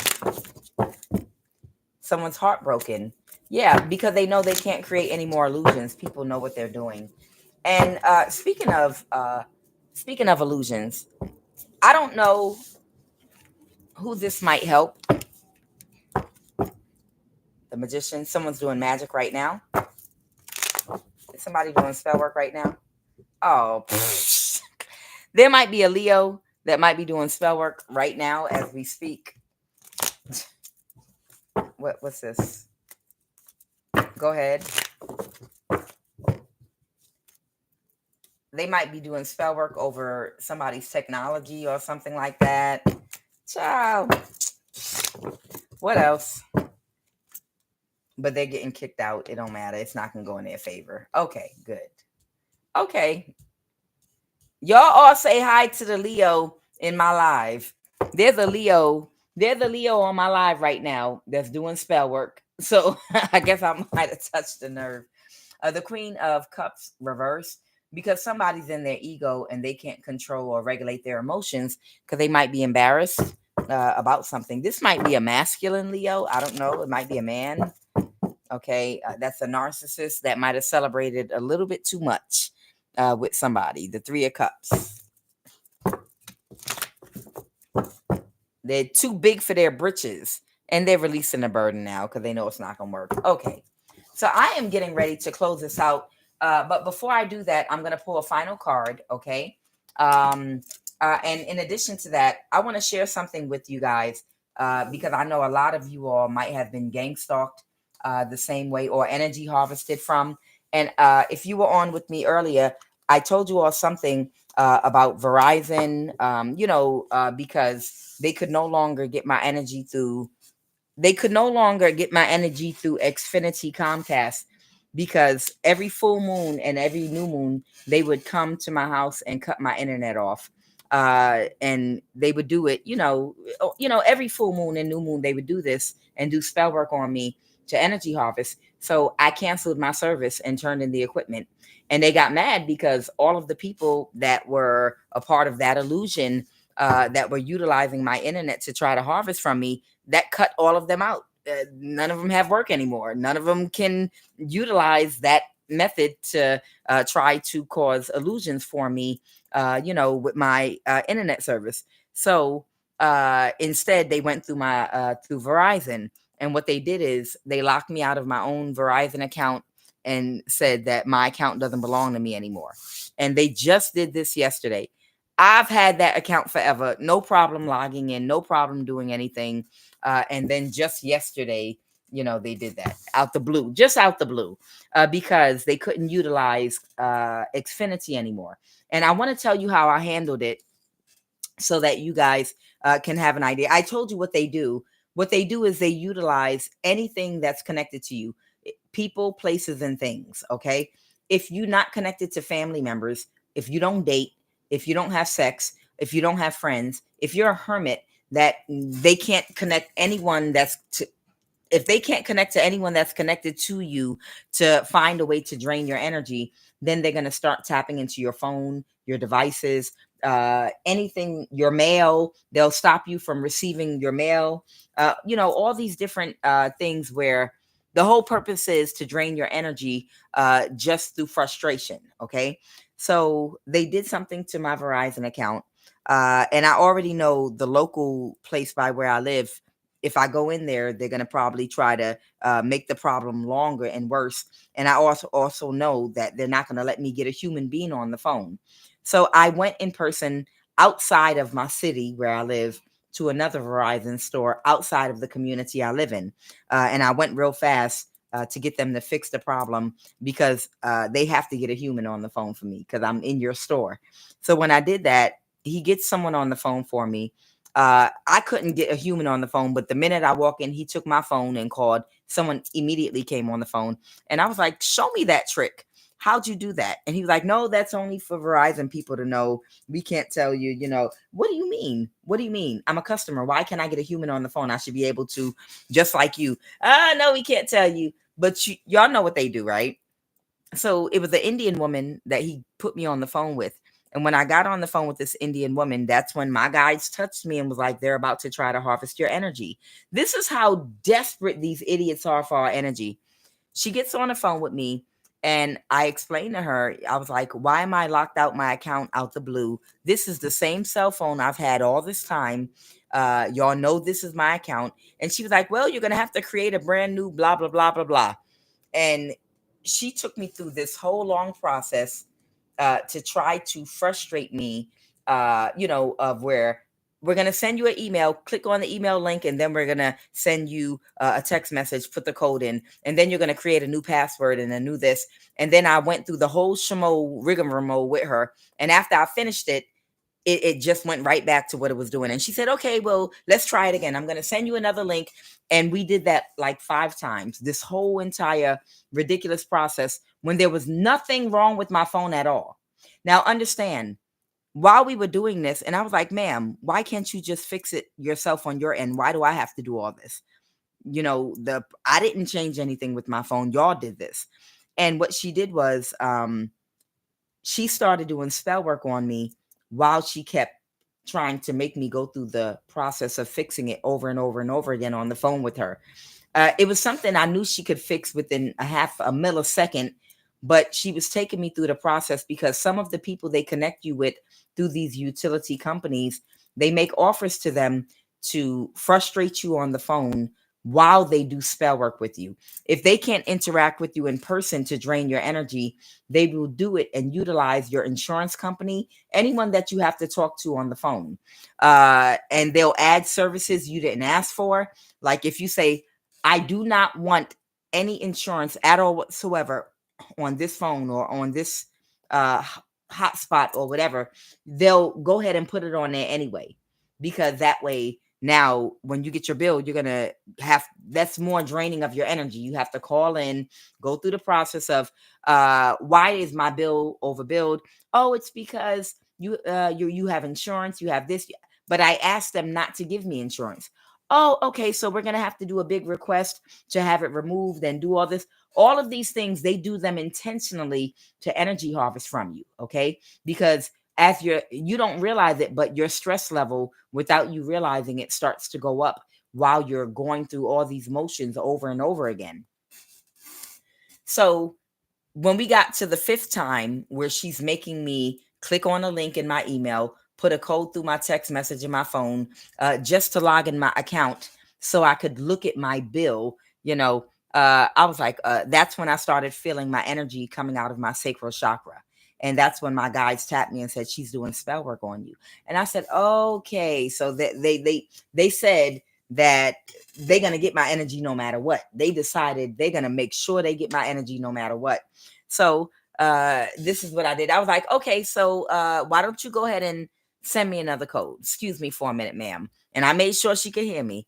Someone's heartbroken. Yeah, because they know they can't create any more illusions. People know what they're doing. And speaking of illusions, I don't know who this might help. the magician. Someone's doing magic right now. Is somebody doing spell work right now? Oh, there might be a Leo that might be doing spell work right now as we speak. What's this? Go ahead. They might be doing spell work over somebody's technology or something like that. Child. What else? But they're getting kicked out. It don't matter. It's not gonna go in their favor. Okay, good. Okay. Y'all all say hi to the Leo in my live. There's a Leo. There's a Leo on my live right now that's doing spell work. So I guess I might have touched the nerve. The Queen of Cups reverse, because somebody's in their ego and they can't control or regulate their emotions because they might be embarrassed about something. This might be a masculine Leo. I don't know. It might be a man. Okay. That's a narcissist that might have celebrated a little bit too much with somebody. The Three of Cups. They're too big for their britches and they're releasing the burden now because they know it's not going to work. Okay. So I am getting ready to close this out. But before I do that, I'm going to pull a final card. Okay. And in addition to that, I want to share something with you guys because I know a lot of you all might have been gang stalked the same way or energy harvested from. And if you were on with me earlier, I told you all something about Verizon, because they could no longer get my energy through. They could no longer get my energy through Xfinity Comcast because every full moon and every new moon, they would come to my house and cut my internet off. And they would do it, every full moon and new moon, they would do this and do spell work on me to energy harvest. So I canceled my service and turned in the equipment. And they got mad because all of the people that were a part of that illusion that were utilizing my internet to try to harvest from me, that cut all of them out. None of them have work anymore. None of them can utilize that method to try to cause illusions for me, with my internet service. So instead, they went through through Verizon. And what they did is they locked me out of my own Verizon account and said that my account doesn't belong to me anymore. And they just did this yesterday. I've had that account forever. No problem logging in, no problem doing anything. And then just yesterday, they did that out the blue, just out the blue, because they couldn't utilize Xfinity anymore. And I want to tell you how I handled it so that you guys can have an idea. I told you what they do. What they do is they utilize anything that's connected to you, people, places, and things. Okay. If you're not connected to family members, if you don't date, if you don't have sex, if you don't have friends, if you're a hermit, that they can't connect anyone if they can't connect to anyone that's connected to you to find a way to drain your energy, then they're going to start tapping into your phone, your devices, anything, your mail. They'll stop you from receiving your mail. All these different things where the whole purpose is to drain your energy just through frustration. Okay. So they did something to my Verizon account. And I already know the local place by where I live. If I go in there, they're going to probably try to make the problem longer and worse. And I also know that they're not going to let me get a human being on the phone. So I went in person outside of my city where I live to another Verizon store outside of the community I live in. And I went real fast to get them to fix the problem because they have to get a human on the phone for me because I'm in your store. So when I did that, he gets someone on the phone for me. I couldn't get a human on the phone, but the minute I walk in, he took my phone and called. Someone immediately came on the phone. And I was like, show me that trick. How'd you do that? And he was like, no, that's only for Verizon people to know. We can't tell you, what do you mean? What do you mean? I'm a customer. Why can't I get a human on the phone? I should be able to, just like you. No, we can't tell you. But y'all know what they do, right? So it was the Indian woman that he put me on the phone with. And when I got on the phone with this Indian woman, that's when my guides touched me and was like, they're about to try to harvest your energy. This is how desperate these idiots are for our energy. She gets on the phone with me and I explained to her, I was like, why am I locked out my account out the blue? This is the same cell phone I've had all this time. Y'all know this is my account. And she was like, well, you're going to have to create a brand new blah, blah, blah, blah, blah. And she took me through this whole long process to try to frustrate me, of where we're going to send you an email, click on the email link, and then we're going to send you a text message, put the code in, and then you're going to create a new password and a new this. And then I went through the whole shamo rigmarole with her. And after I finished it, it just went right back to what it was doing. And she said, okay, well, let's try it again. I'm going to send you another link. And we did that like 5 times, this whole entire ridiculous process when there was nothing wrong with my phone at all. Now, understand, while we were doing this, and I was like, ma'am, why can't you just fix it yourself on your end? Why do I have to do all this? I didn't change anything with my phone. Y'all did this. And what she did was, she started doing spell work on me while she kept trying to make me go through the process of fixing it over and over and over again on the phone with her. It was something I knew she could fix within a half a millisecond, but she was taking me through the process because some of the people they connect you with through these utility companies, they make offers to them to frustrate you on the phone while they do spell work with you. If they can't interact with you in person to drain your energy, they will do it and utilize your insurance company, anyone that you have to talk to on the phone. And they'll add services you didn't ask for. Like if you say, I do not want any insurance at all whatsoever on this phone or on this hotspot or whatever, they'll go ahead and put it on there anyway, because that way, now when you get your bill, you're gonna have, that's more draining of your energy. You have to call in, go through the process of why is my bill overbilled? Oh, it's because you have insurance, you have this, but I asked them not to give me insurance. Oh, okay, so we're gonna have to do a big request to have it removed and do all this. All of these things, they do them intentionally to energy harvest from you, okay? Because as you don't realize it, but your stress level, without you realizing it, starts to go up while you're going through all these motions over and over again. So when we got to the 5th time where she's making me click on a link in my email, put a code through my text message in my phone, just to log in my account so I could look at my bill, I was like, that's when I started feeling my energy coming out of my sacral chakra. And that's when my guides tapped me and said, she's doing spell work on you. And I said, okay. So they said that they're going to get my energy no matter what. They decided they're going to make sure they get my energy no matter what. So this is what I did. I was like, okay, so why don't you go ahead and send me another code? Excuse me for a minute, ma'am. And I made sure she could hear me.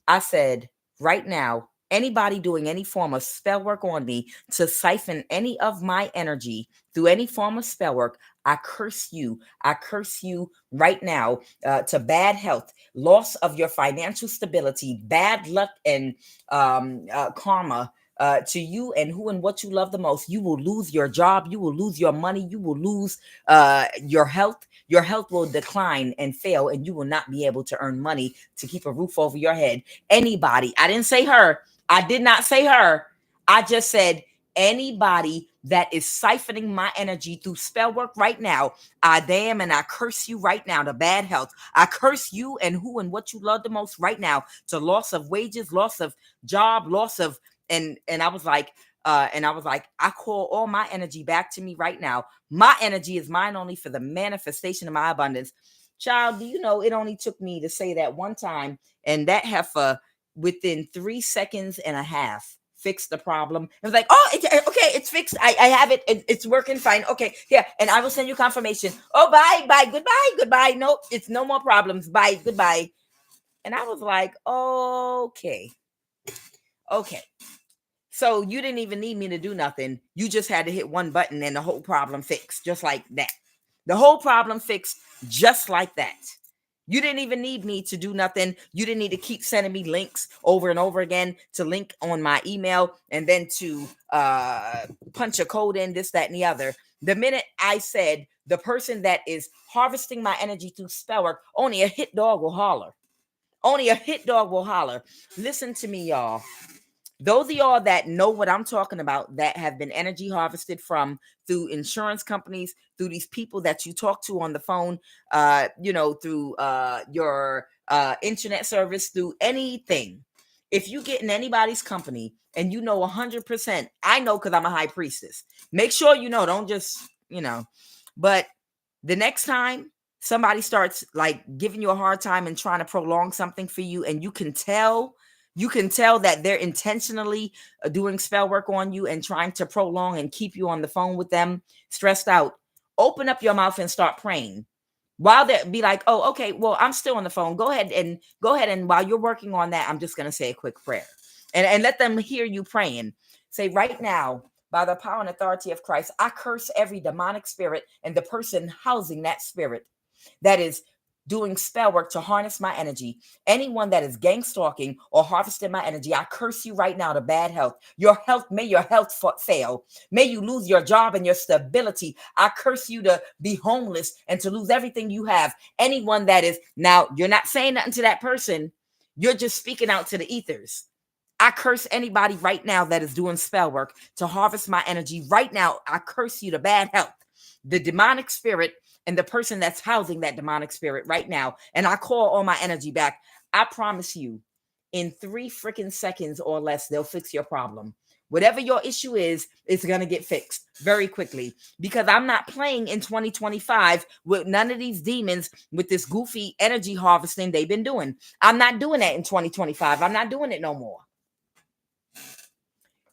I said, right now, anybody doing any form of spell work on me to siphon any of my energy through any form of spell work, I curse you. I curse you right now to bad health, loss of your financial stability, bad luck, and karma. To you and who and what you love the most. You will lose your job. You will lose your money. You will lose your health. Your health will decline and fail, and you will not be able to earn money to keep a roof over your head. Anybody, I didn't say her. I did not say her. I just said anybody that is siphoning my energy through spell work right now, I damn and I curse you right now to bad health. I curse you and who and what you love the most right now to loss of wages, loss of job, loss of and I was like, I call all my energy back to me right now. My energy is mine only for the manifestation of my abundance. Child, do you know it only took me to say that one time, and that heifer within 3 seconds and a half fixed the problem. It was like, oh, okay, it's fixed. I have it. It's working fine. Okay, here, and I will send you confirmation. Oh, bye, goodbye. Nope, it's no more problems. Bye, goodbye. And I was like, okay. So you didn't even need me to do nothing. You just had to hit one button and the whole problem fixed, just like that. The whole problem fixed just like that. You didn't even need me to do nothing. You didn't need to keep sending me links over and over again to link on my email and then to punch a code in, this, that, and the other. The minute I said the person that is harvesting my energy through spell work, only a hit dog will holler. Only a hit dog will holler. Listen to me, y'all. Those of y'all that know what I'm talking about, that have been energy harvested from through insurance companies, through these people that you talk to on the phone, through your internet service, through anything. If you get in anybody's company and you know 100%, I know because I'm a high priestess. Make sure you know, don't just, but the next time somebody starts like giving you a hard time and trying to prolong something for you, and you can tell that they're intentionally doing spell work on you and trying to prolong and keep you on the phone with them, stressed out, open up your mouth and start praying. While they be like, oh, okay, well, I'm still on the phone. Go ahead and while you're working on that, I'm just going to say a quick prayer and let them hear you praying. Say, right now, by the power and authority of Christ, I curse every demonic spirit and the person housing that spirit that is doing spell work to harness my energy. Anyone that is gang stalking or harvesting my energy, I curse you right now to bad health. May your health fail. May you lose your job and your stability. I curse you to be homeless and to lose everything you have. Anyone that is, now you're not saying nothing to that person. You're just speaking out to the ethers. I curse anybody right now that is doing spell work to harvest my energy. Right now, I curse you to bad health. The demonic spirit and the person that's housing that demonic spirit right now. And I call all my energy back. I promise you, in 3 freaking seconds or less, they'll fix your problem. Whatever your issue is, it's going to get fixed very quickly, because I'm not playing in 2025 with none of these demons with this goofy energy harvesting they've been doing. I'm not doing that in 2025. I'm not doing it no more.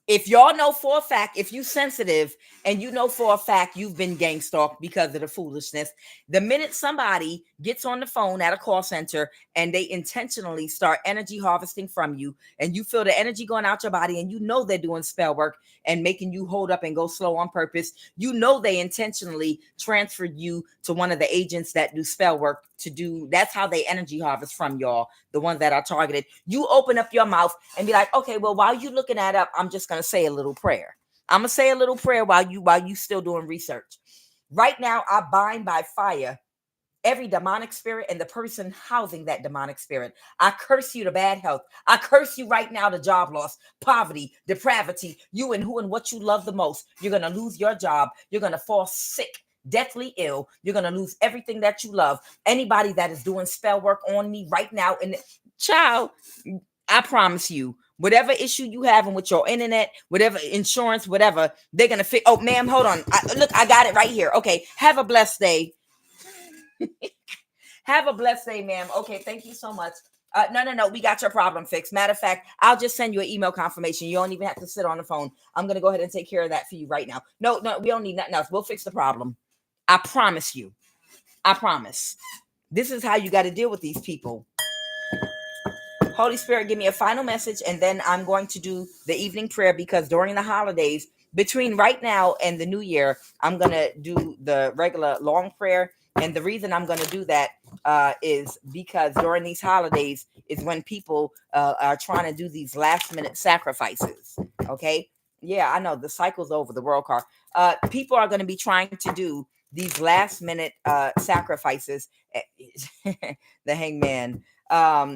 If y'all know for a fact, if you sensitive and you know for a fact you've been gang stalked because of the foolishness, the minute somebody gets on the phone at a call center and they intentionally start energy harvesting from you, and you feel the energy going out your body, and you know they're doing spell work and making you hold up and go slow on purpose, you know they intentionally transferred you to one of the agents that do spell work to do. That's how they energy harvest from y'all, the ones that are targeted. You open up your mouth and be like, okay, well, while you looking that up, I'm just going to say a little prayer. I'm going to say a little prayer while you still doing research. Right now, I bind by fire every demonic spirit and the person housing that demonic spirit. I curse you to bad health. I curse you right now to job loss, poverty, depravity. You and who and what you love the most. You're going to lose your job. You're going to fall sick, deathly ill. You're going to lose everything that you love. Anybody that is doing spell work on me right now, and child, I promise you, whatever issue you having with your internet, whatever insurance, whatever, they're going to fix. Oh, ma'am, hold on. Look, I got it right here. Okay. Have a blessed day. Have a blessed day, ma'am. Okay. Thank you so much. No. We got your problem fixed. Matter of fact, I'll just send you an email confirmation. You don't even have to sit on the phone. I'm going to go ahead and take care of that for you right now. No, we don't need nothing else. We'll fix the problem. I promise you. I promise. This is how you got to deal with these people. Holy Spirit, give me a final message, and then I'm going to do the evening prayer, because during the holidays, between right now and the new year, I'm going to do the regular long prayer. And the reason I'm going to do that is because during these holidays is when people are trying to do these last minute sacrifices. Okay. Yeah, I know the cycle's over, the world car. People are going to be trying to do these last minute sacrifices. The hangman.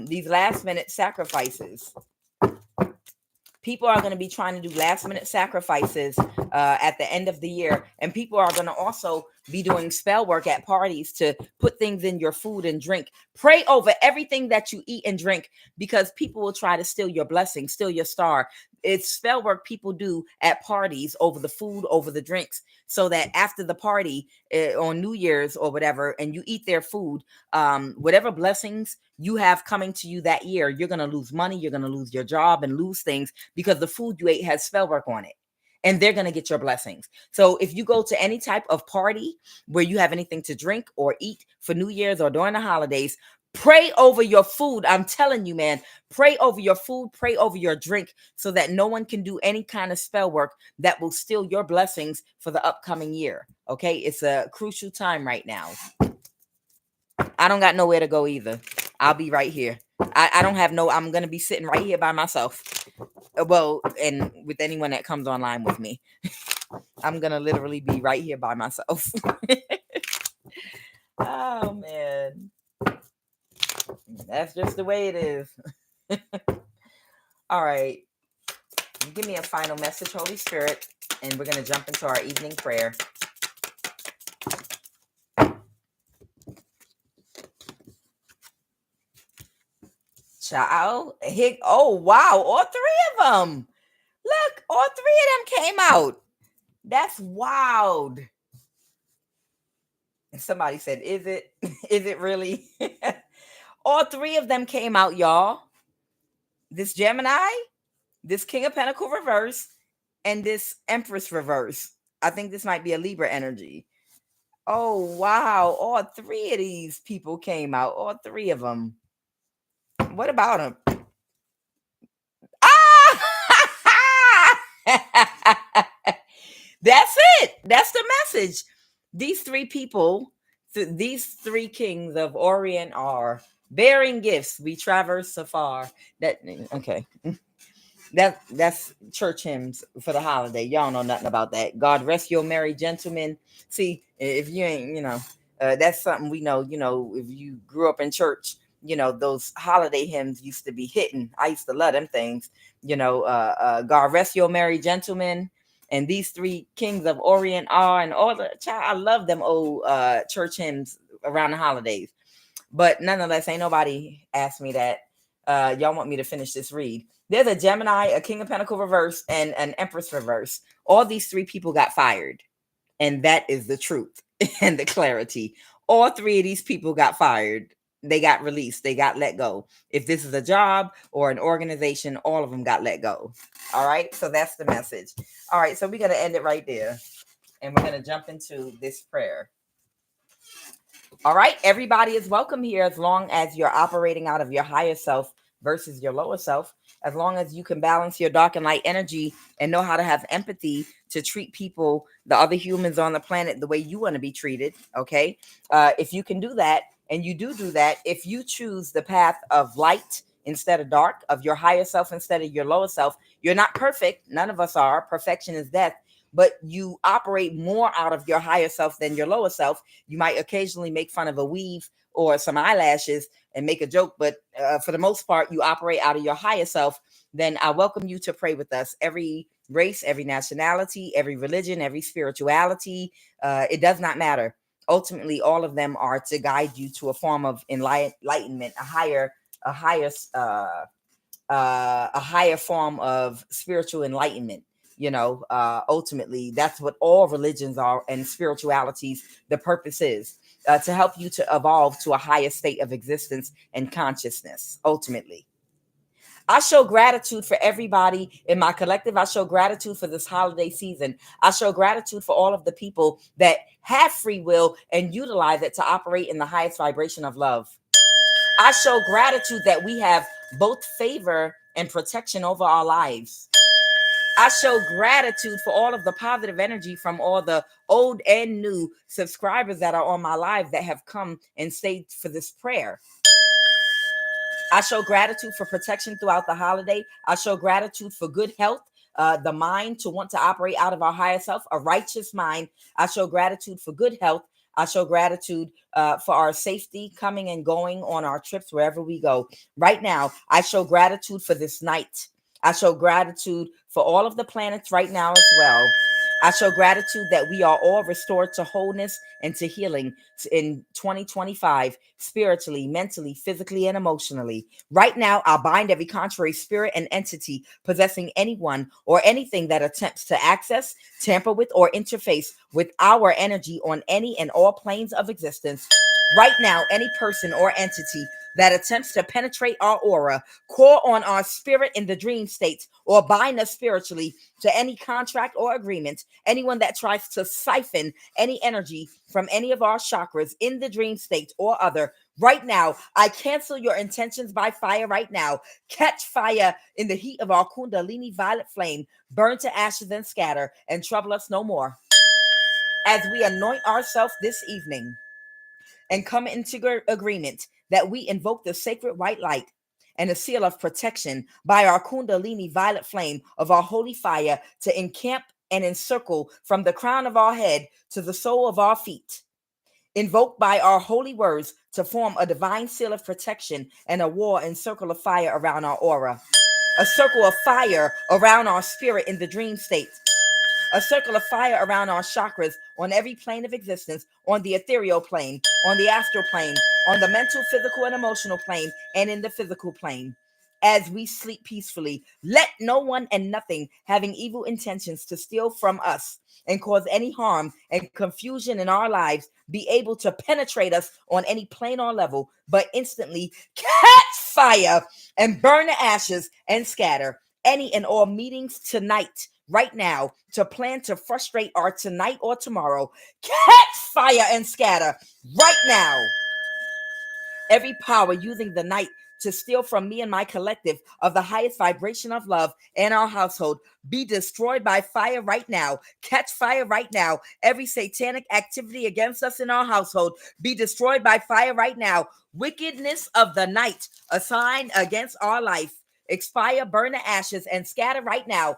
These last minute sacrifices. People are going to be trying to do last minute sacrifices at the end of the year. And people are going to also be doing spell work at parties to put things in your food and drink. Pray over everything that you eat and drink, because people will try to steal your blessing, steal your star. It's spell work people do at parties over the food, over the drinks, so that after the party on New Year's or whatever, and you eat their food, whatever blessings you have coming to you that year, you're going to lose money, you're going to lose your job and lose things, because the food you ate has spell work on it. And they're going to get your blessings. So if you go to any type of party where you have anything to drink or eat for New Year's or during the holidays, pray over your food. I'm telling you, man, pray over your food, pray over your drink, so that no one can do any kind of spell work that will steal your blessings for the upcoming year. Okay. It's a crucial time right now. I don't got nowhere to go either. I'll be right here. I'm going to be sitting right here by myself. Well, and with anyone that comes online with me, I'm going to literally be right here by myself. Oh, man. That's just the way it is. All right. Give me a final message, Holy Spirit, and we're going to jump into our evening prayer. Child. Oh, wow. All three of them. Look, all three of them came out. That's wild. And somebody said, is it? Is it really? All three of them came out, y'all. This Gemini, this King of Pentacle reverse, and this Empress reverse. I think this might be a Libra energy. Oh, wow. All three of these people came out. All three of them. What about them? Ah! That's it. That's the message. These three people, these three kings of Orient are bearing gifts. We traverse afar. That okay. That's church hymns for the holiday. Y'all know nothing about that. God rest your merry gentlemen. See, if you ain't, that's something we know. If you grew up in church, those holiday hymns used to be hitting. I used to love them things. God rest your merry gentlemen, and these three kings of Orient are, and all the child. I love them old church hymns around the holidays. But nonetheless, ain't nobody asked me that. Y'all want me to finish this read. There's a Gemini, a King of Pentacle reverse, and an Empress reverse. All these three people got fired. And that is the truth and the clarity. All three of these people got fired. They got released. They got let go. If this is a job or an organization, all of them got let go. All right. So that's the message. All right. So we're going to end it right there. And we're going to jump into this prayer. All right. Everybody is welcome here as long as you're operating out of your higher self versus your lower self. As long as you can balance your dark and light energy and know how to have empathy to treat people, the other humans on the planet, the way you want to be treated. Okay. If you can do that, and you do that, if you choose the path of light instead of dark, of your higher self instead of your lower self, you're not perfect. None of us are. Perfection is death. But you operate more out of your higher self than your lower self. You might occasionally make fun of a weave or some eyelashes and make a joke, but for the most part, you operate out of your higher self. Then I welcome you to pray with us. Every race, every nationality, every religion, every spirituality, it does not matter. Ultimately, all of them are to guide you to a form of enlightenment, a higher form of spiritual enlightenment. Ultimately, that's what all religions are, and spiritualities. The purpose is to help you to evolve to a higher state of existence and consciousness. Ultimately, I show gratitude for everybody in my collective. I show gratitude for this holiday season. I show gratitude for all of the people that have free will and utilize it to operate in the highest vibration of love. I show gratitude that we have both favor and protection over our lives. I show gratitude for all of the positive energy from all the old and new subscribers that are on my live that have come and stayed for this prayer. I show gratitude for protection throughout the holiday. I show gratitude for good health, the mind to want to operate out of our higher self, a righteous mind. I show gratitude for good health. I show gratitude for our safety coming and going on our trips wherever we go. Right now, I show gratitude for this night. I show gratitude for all of the planets right now as well. I show gratitude that we are all restored to wholeness and to healing in 2025, spiritually, mentally, physically, and emotionally. Right now, I bind every contrary spirit and entity possessing anyone or anything that attempts to access, tamper with, or interface with our energy on any and all planes of existence. Right now, any person or entity that attempts to penetrate our aura, core on our spirit in the dream states, or bind us spiritually to any contract or agreement, anyone that tries to siphon any energy from any of our chakras in the dream state or other, right now, I cancel your intentions by fire right now. Catch fire in the heat of our Kundalini violet flame, burn to ashes and scatter, and trouble us no more. As we anoint ourselves this evening and come into agreement that we invoke the sacred white light and a seal of protection by our Kundalini violet flame of our holy fire to encamp and encircle from the crown of our head to the sole of our feet. Invoked by our holy words to form a divine seal of protection and a wall and circle of fire around our aura. A circle of fire around our spirit in the dream state. A circle of fire around our chakras on every plane of existence, on the ethereal plane, on the astral plane, on the mental, physical, and emotional plane, and in the physical plane. as we sleep peacefully. Let no one and nothing having evil intentions to steal from us and cause any harm and confusion in our lives be able to penetrate us on any plane or level, but instantly catch fire and burn to ashes and scatter any and all meetings tonight, right now, to plan to frustrate our tonight or tomorrow. Catch fire and scatter right now. Every power using the night to steal from me and my collective of the highest vibration of love in our household be destroyed by fire right now. Catch fire right now. Every satanic activity against us in our household be destroyed by fire right now. Wickedness of the night assigned against our life expire, burn to ashes, and scatter right now.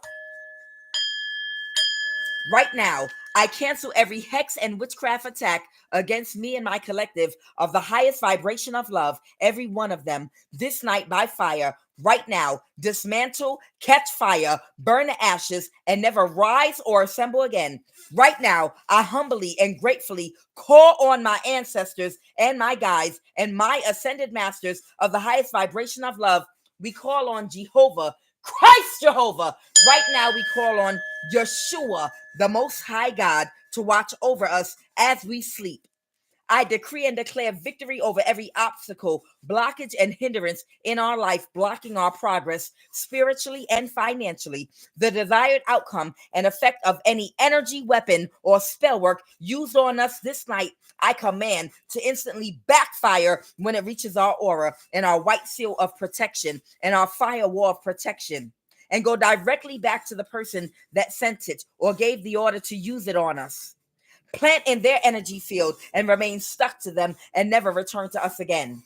Right now, I cancel every hex and witchcraft attack against me and my collective of the highest vibration of love, every one of them, this night by fire. Right now, dismantle, catch fire, burn to ashes, and never rise or assemble again. Right now, I humbly and gratefully call on my ancestors and my guides and my ascended masters of the highest vibration of love. We call on Jehovah, Christ Jehovah. Right now, we call on Yeshua, the Most High God, to watch over us as we sleep. I decree and declare victory over every obstacle, blockage, and hindrance in our life, blocking our progress spiritually and financially. The desired outcome and effect of any energy, weapon, or spell work used on us this night, I command to instantly backfire when it reaches our aura and our white seal of protection and our firewall of protection, and go directly back to the person that sent it or gave the order to use it on us. Plant in their energy field and remain stuck to them and never return to us again.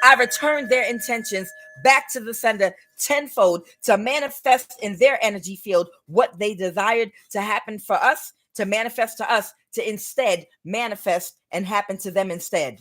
I return their intentions back to the sender tenfold to manifest in their energy field what they desired to happen for us, to manifest to us, to instead manifest and happen to them instead.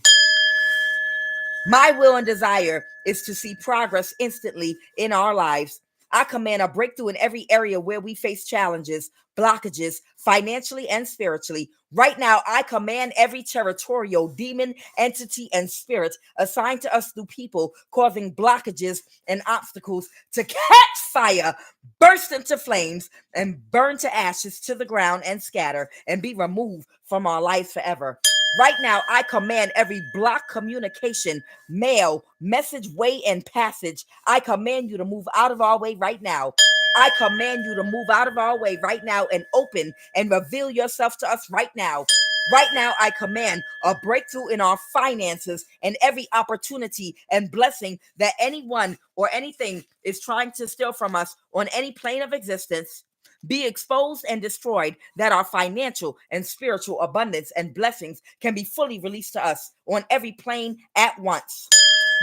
My will and desire is to see progress instantly in our lives. I command a breakthrough in every area where we face challenges, blockages, financially and spiritually. Right now, I command every territorial demon, entity, and spirit assigned to us through people causing blockages and obstacles to catch fire, burst into flames, and burn to ashes to the ground and scatter and be removed from our lives forever. Right now, I command every block communication, mail, message, way, and passage. I command you to move out of our way right now. I command you to move out of our way right now and open and reveal yourself to us right now. Right now, I command a breakthrough in our finances and every opportunity and blessing that anyone or anything is trying to steal from us on any plane of existence be exposed and destroyed, that our financial and spiritual abundance and blessings can be fully released to us on every plane at once.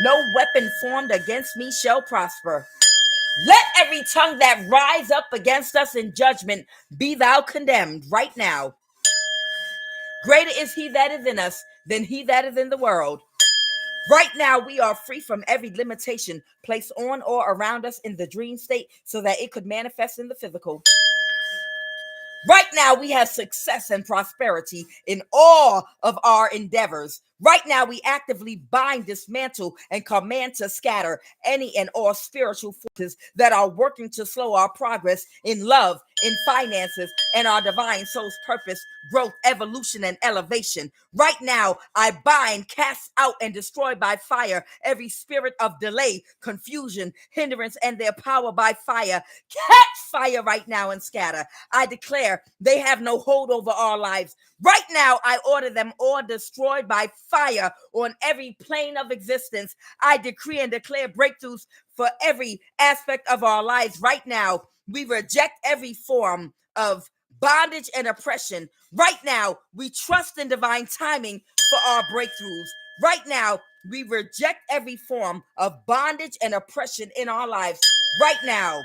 No weapon formed against me shall prosper. Let every tongue that rise up against us in judgment be thou condemned right now. Greater is he that is in us than he that is in the world. Right now, we are free from every limitation placed on or around us in the dream state so that it could manifest in the physical. Right now, we have success and prosperity in all of our endeavors. Right now, we actively bind, dismantle, and command to scatter any and all spiritual forces that are working to slow our progress in love, in finances, and our divine soul's purpose, growth, evolution, and elevation. Right now, I bind, cast out, and destroy by fire every spirit of delay, confusion, hindrance, and their power by fire. Catch fire right now and scatter. I declare they have no hold over our lives. Right now, I order them all destroyed by fire on every plane of existence. I decree and declare breakthroughs for every aspect of our lives. Right now, we reject every form of bondage and oppression. Right now, we trust in divine timing for our breakthroughs. Right now, we reject every form of bondage and oppression in our lives. Right now,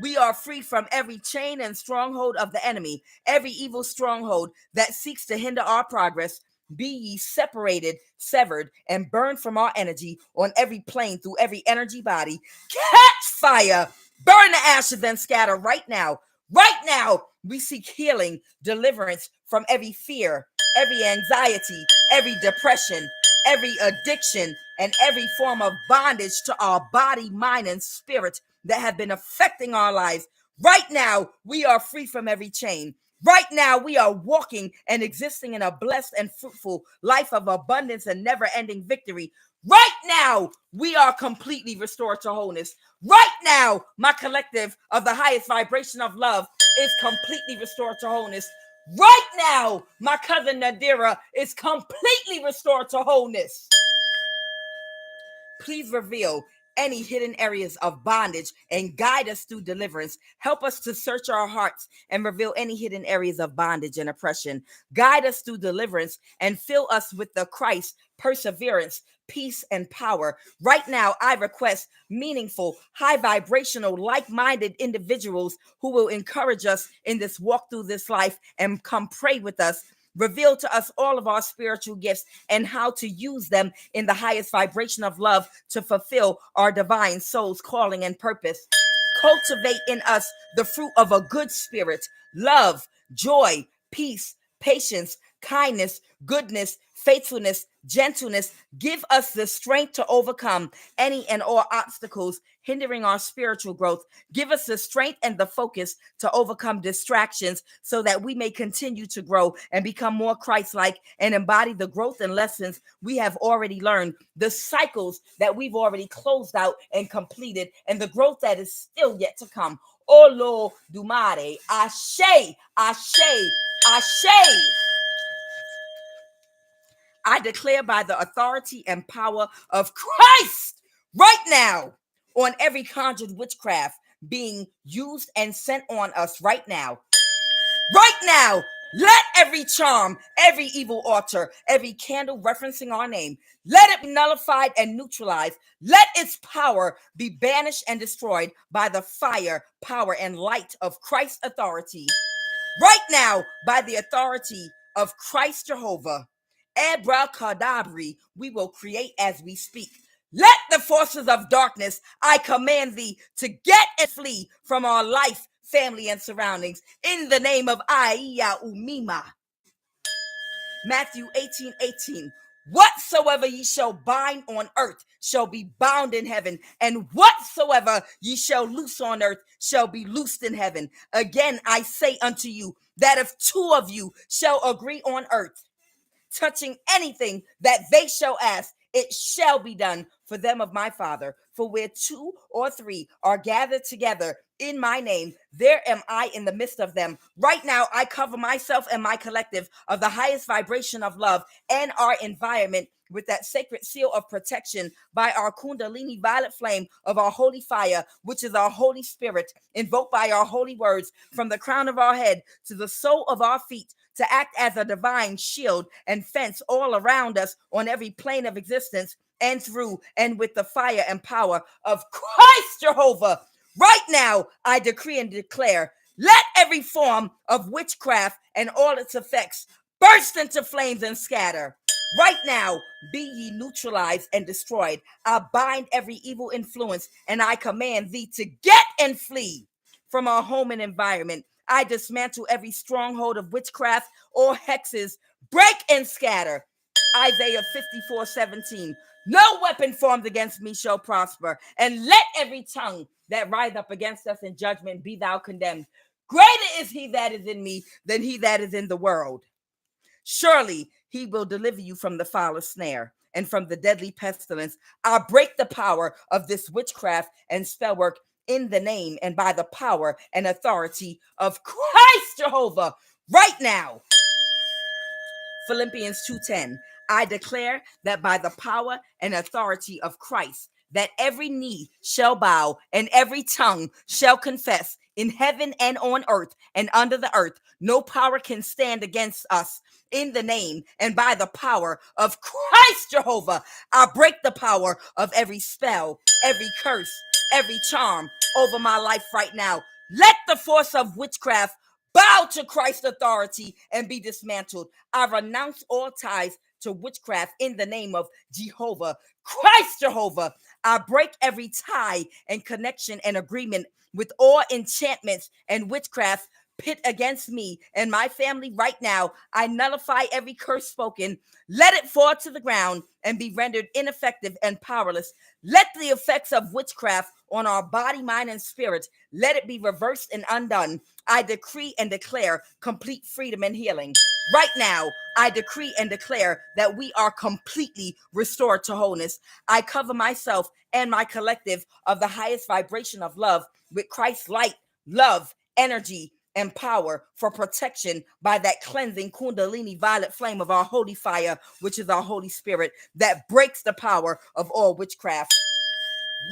we are free from every chain and stronghold of the enemy, every evil stronghold that seeks to hinder our progress. Be ye separated, severed, and burned from our energy on every plane through every energy body. Catch fire, burn the ashes, and scatter right now. Right now, we seek healing, deliverance from every fear, every anxiety, every depression, every addiction, and every form of bondage to our body, mind, and spirit that have been affecting our lives. Right now, we are free from every chain. Right now, we are walking and existing in a blessed and fruitful life of abundance and never ending victory. Right now, we are completely restored to wholeness. Right now, my collective of the highest vibration of love is completely restored to wholeness. Right now, my cousin Nadira is completely restored to wholeness. Please reveal any hidden areas of bondage and guide us through deliverance. Help us to search our hearts and reveal any hidden areas of bondage and oppression. Guide us through deliverance and fill us with the Christ, perseverance, peace, and power. Right now, I request meaningful, high vibrational, like-minded individuals who will encourage us in this walk through this life and come pray with us. Reveal to us all of our spiritual gifts and how to use them in the highest vibration of love to fulfill our divine soul's calling and purpose. Cultivate in us the fruit of a good spirit, love, joy, peace, patience, kindness, goodness, faithfulness, gentleness. Give us the strength to overcome any and all obstacles hindering our spiritual growth. Give us the strength and the focus to overcome distractions so that we may continue to grow and become more Christ-like and embody the growth and lessons we have already learned, the cycles that we've already closed out and completed, and the growth that is still yet to come. Olo Dumare, Ashe, Ashe, Ashe. I declare by the authority and power of Christ right now on every conjured witchcraft being used and sent on us right now. Right now, let every charm, every evil altar, every candle referencing our name, let it be nullified and neutralized. Let its power be banished and destroyed by the fire, power, and light of Christ's authority. Right now, by the authority of Christ Jehovah, abracadabra, we will create as we speak. Let the forces of darkness, I command thee to get and flee from our life, family, and surroundings in the name of Aiya Umima. Matthew 18:18. Whatsoever ye shall bind on earth shall be bound in heaven, and whatsoever ye shall loose on earth shall be loosed in heaven. Again, I say unto you that if two of you shall agree on earth, touching anything that they shall ask, it shall be done for them of my Father. For where two or three are gathered together in my name, there am I in the midst of them. Right now, I cover myself and my collective of the highest vibration of love and our environment with that sacred seal of protection by our Kundalini violet flame of our holy fire, which is our Holy Spirit, invoked by our holy words from the crown of our head to the sole of our feet, to act as a divine shield and fence all around us on every plane of existence and through and with the fire and power of Christ Jehovah. Right now, I decree and declare, let every form of witchcraft and all its effects burst into flames and scatter. Right now, be ye neutralized and destroyed. I bind every evil influence and I command thee to get and flee from our home and environment. I dismantle every stronghold of witchcraft or hexes. Break and scatter. Isaiah 54:17. No weapon formed against me shall prosper, and let every tongue that rise up against us in judgment be thou condemned. Greater is he that is in me than he that is in the world. Surely he will deliver you from the foulest snare and from the deadly pestilence. I break the power of this witchcraft and spell work in the name and by the power and authority of Christ Jehovah right now. Philippians 2:10. I declare that by the power and authority of Christ, that every knee shall bow and every tongue shall confess in heaven and on earth and under the earth. No power can stand against us. In the name and by the power of Christ Jehovah, I break the power of every spell, every curse, every charm over my life right now. Let the force of witchcraft bow to Christ's authority and be dismantled. I renounce all ties to witchcraft in the name of Jehovah, Christ Jehovah. I break every tie and connection and agreement with all enchantments and witchcraft pit against me and my family right now. I nullify every curse spoken. Let it fall to the ground and be rendered ineffective and powerless. Let the effects of witchcraft on our body, mind, and spirit, let it be reversed and undone. I decree and declare complete freedom and healing. Right now, I decree and declare that we are completely restored to wholeness. I cover myself and my collective of the highest vibration of love with Christ's light, love, energy, and power for protection by that cleansing Kundalini violet flame of our holy fire, which is our Holy Spirit, that breaks the power of all witchcraft.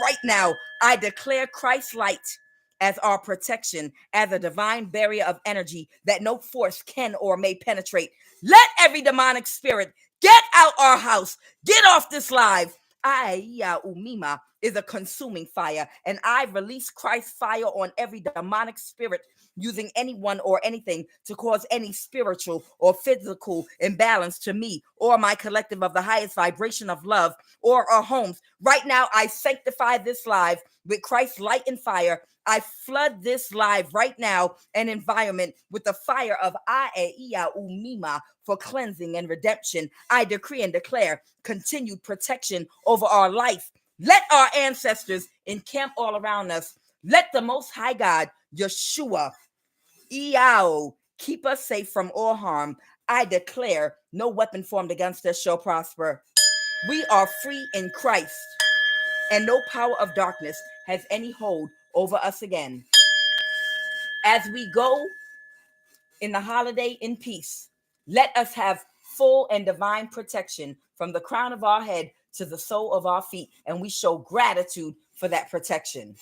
Right now, I declare Christ's light as our protection, as a divine barrier of energy that no force can or may penetrate. Let every demonic spirit get out our house, get off this live. Umima is a consuming fire, and I release Christ's fire on every demonic spirit using anyone or anything to cause any spiritual or physical imbalance to me or my collective of the highest vibration of love or our homes. Right now, I sanctify this live with Christ's light and fire. I flood this live right now and environment with the fire of Umima for cleansing and redemption. I decree and declare continued protection over our life. Let our ancestors encamp all around us. Let the Most High God, Yeshua, Iao, keep us safe from all harm. I declare no weapon formed against us shall prosper. We are free in Christ, and no power of darkness has any hold over us again. As we go in the holiday in peace, let us have full and divine protection from the crown of our head to the sole of our feet, and we show gratitude for that protection.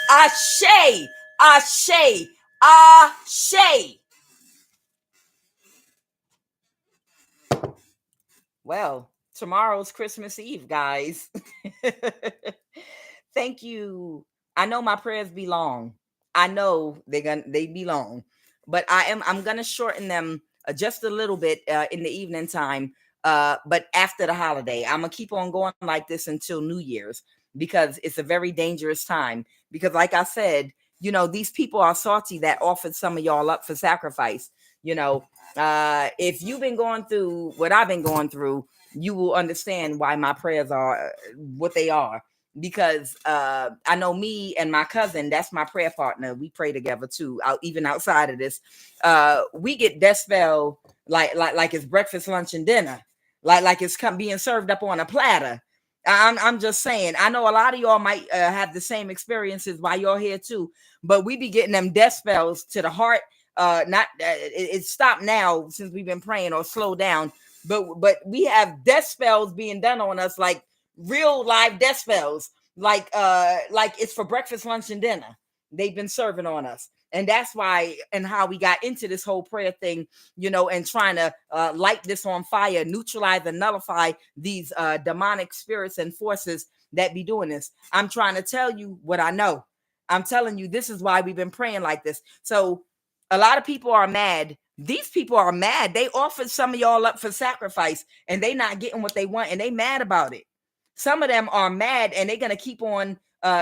Ashe, ashe, ashe. Well, tomorrow's Christmas Eve, guys. Thank you. I know my prayers be long. I know they be long, but I'm gonna shorten them just a little bit in the evening time. But after the holiday, I'm gonna keep on going like this until New Year's, because it's a very dangerous time. Because, like I said, these people are salty that offered some of y'all up for sacrifice. If you've been going through what I've been going through, you will understand why my prayers are what they are. Because I know me and my cousin, that's my prayer partner. We pray together too, even outside of this. We get death spell like it's breakfast, lunch, and dinner, like it's being served up on a platter. I'm just saying. I know a lot of y'all might have the same experiences while you're here too, but we be getting them death spells to the heart. It's stopped now since we've been praying, or slowed down, but we have death spells being done on us, like real live death spells, like it's for breakfast, lunch, and dinner. They've been serving on us. And that's why and how we got into this whole prayer thing, and trying to light this on fire, neutralize and nullify these demonic spirits and forces that be doing this. I'm trying to tell you what I know. I'm telling you, this is why we've been praying like this. So a lot of people are mad. These people are mad. They offered some of y'all up for sacrifice, and they not getting what they want, and they mad about it. Some of them are mad, and they're going to keep on,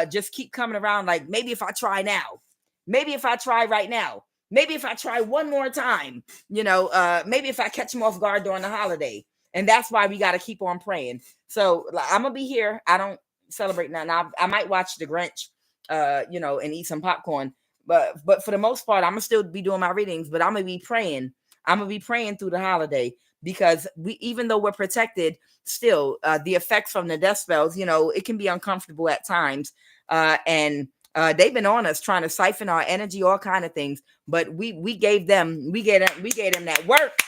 just keep coming around like, maybe if I try now, maybe if I try right now, maybe if I try one more time, maybe if I catch them off guard during the holiday. And that's why we got to keep on praying. So I'm going to be here. I don't celebrate nothing. I might watch The Grinch, and eat some popcorn. But for the most part, I'm going to still be doing my readings, but I'm going to be praying. I'm going to be praying through the holiday, because even though we're protected, still the effects from the death spells, it can be uncomfortable at times. And they've been on us trying to siphon our energy, all kind of things. But we gave them that work.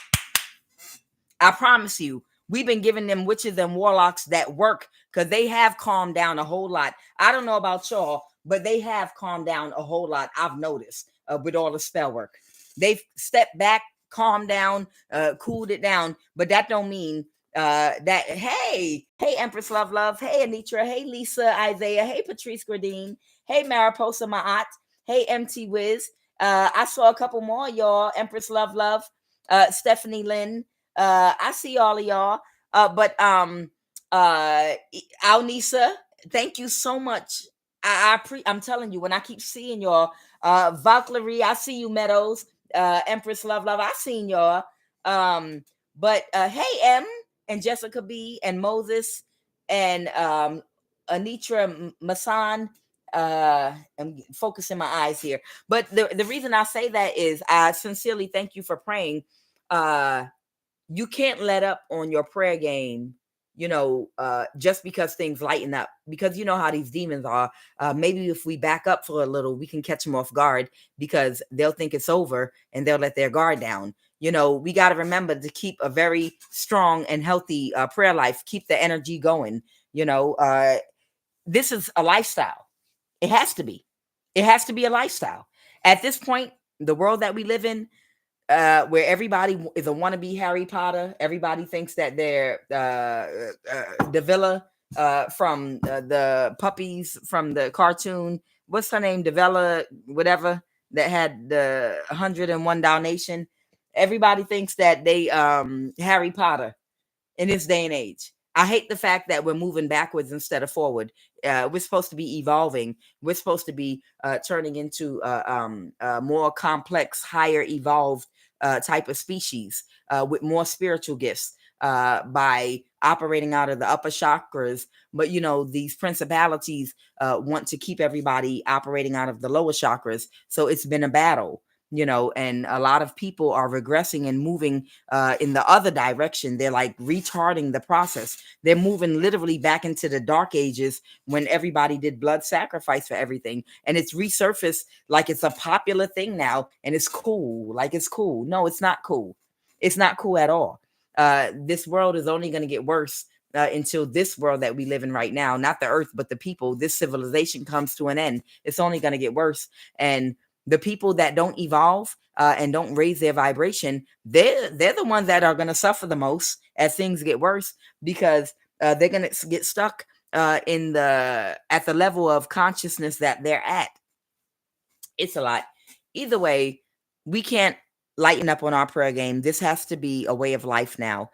I promise you, we've been giving them witches and warlocks that work, because they have calmed down a whole lot. I don't know about y'all, but they have calmed down a whole lot. I've noticed with all the spell work. They've stepped back, calmed down, cooled it down. But that don't mean that, hey, Empress Love, hey, Anitra, hey, Lisa, Isaiah, hey, Patrice Gradine, hey, Mariposa Ma'at, hey, MT Wiz. I saw a couple more, y'all. Empress Love, Stephanie Lynn. I see all of y'all. But Alnisa, thank you so much. I'm telling you, when I keep seeing y'all, Valkyrie, I see you, Meadows, Empress Love, I seen y'all. But hey, M and Jessica B and Moses and Anitra Masan. I'm focusing my eyes here. But the reason I say that is I sincerely thank you for praying. Uh you can't let up on your prayer game, just because things lighten up, because you know how these demons are. Maybe if we back up for a little, we can catch them off guard, because they'll think it's over and they'll let their guard down. We got to remember to keep a very strong and healthy prayer life, keep the energy going. This is a lifestyle. It has to be. It has to be a lifestyle. At this point, the world that we live in, where everybody is a wannabe Harry Potter. Everybody thinks that they're the villa from the puppies from the cartoon. What's her name? Devella, whatever, that had the 101 Dalmatian. Everybody thinks that they Harry Potter in this day and age. I hate the fact that we're moving backwards instead of forward. We're supposed to be evolving. We're supposed to be turning into more complex, higher evolved type of species with more spiritual gifts by operating out of the upper chakras. But these principalities want to keep everybody operating out of the lower chakras. So it's been a battle. And a lot of people are regressing and moving in the other direction. They're like retarding the process. They're moving literally back into the dark ages when everybody did blood sacrifice for everything. And it's resurfaced like it's a popular thing now. And it's cool. Like it's cool. No, it's not cool. It's not cool at all. This world is only going to get worse until this world that we live in right now, not the earth, but the people, this civilization comes to an end. It's only going to get worse. And the people that don't evolve and don't raise their vibration, they're the ones that are going to suffer the most as things get worse, because they're going to get stuck at the level of consciousness that they're at. It's a lot. Either way, we can't lighten up on our prayer game. This has to be a way of life now.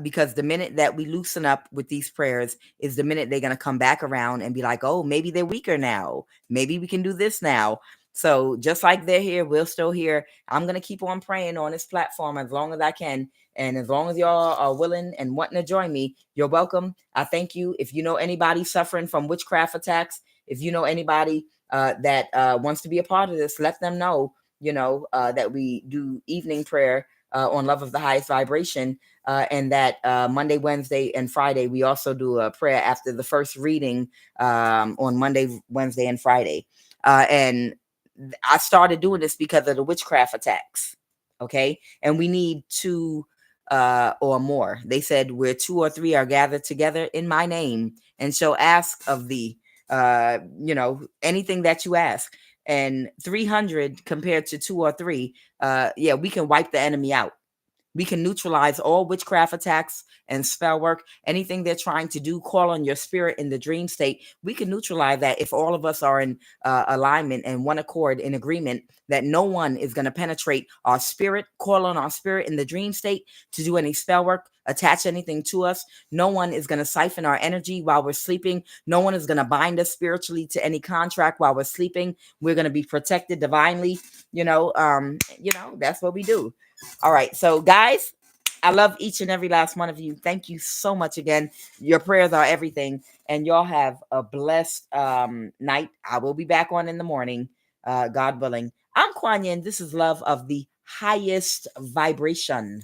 Because the minute that we loosen up with these prayers is the minute they're going to come back around and be like, oh, maybe they're weaker now. Maybe we can do this now. So just like they're here, we're still here. I'm going to keep on praying on this platform as long as I can. And as long as y'all are willing and wanting to join me, you're welcome. I thank you. If you know anybody suffering from witchcraft attacks, if you know anybody that wants to be a part of this, let them know, that we do evening prayer on Love of the Highest Vibration. And that Monday, Wednesday, and Friday, we also do a prayer after the first reading on Monday, Wednesday, and Friday. And I started doing this because of the witchcraft attacks. Okay. And we need two or more. They said where two or three are gathered together in my name, and shall ask of thee, anything that you ask. And 300 compared to two or three, we can wipe the enemy out. We can neutralize all witchcraft attacks and spell work, anything they're trying to do, call on your spirit in the dream state. We can neutralize that if all of us are in alignment and one accord, in agreement that no one is going to penetrate our spirit, call on our spirit in the dream state to do any spell work, attach anything to us. No one is going to siphon our energy while we're sleeping. No one is going to bind us spiritually to any contract while we're sleeping. We're going to be protected divinely. That's what we do. All right. So, guys, I love each and every last one of you. Thank you so much again. Your prayers are everything. And y'all have a blessed night. I will be back on in the morning, God willing. I'm QUAN. This is Love of the Highest Vibration.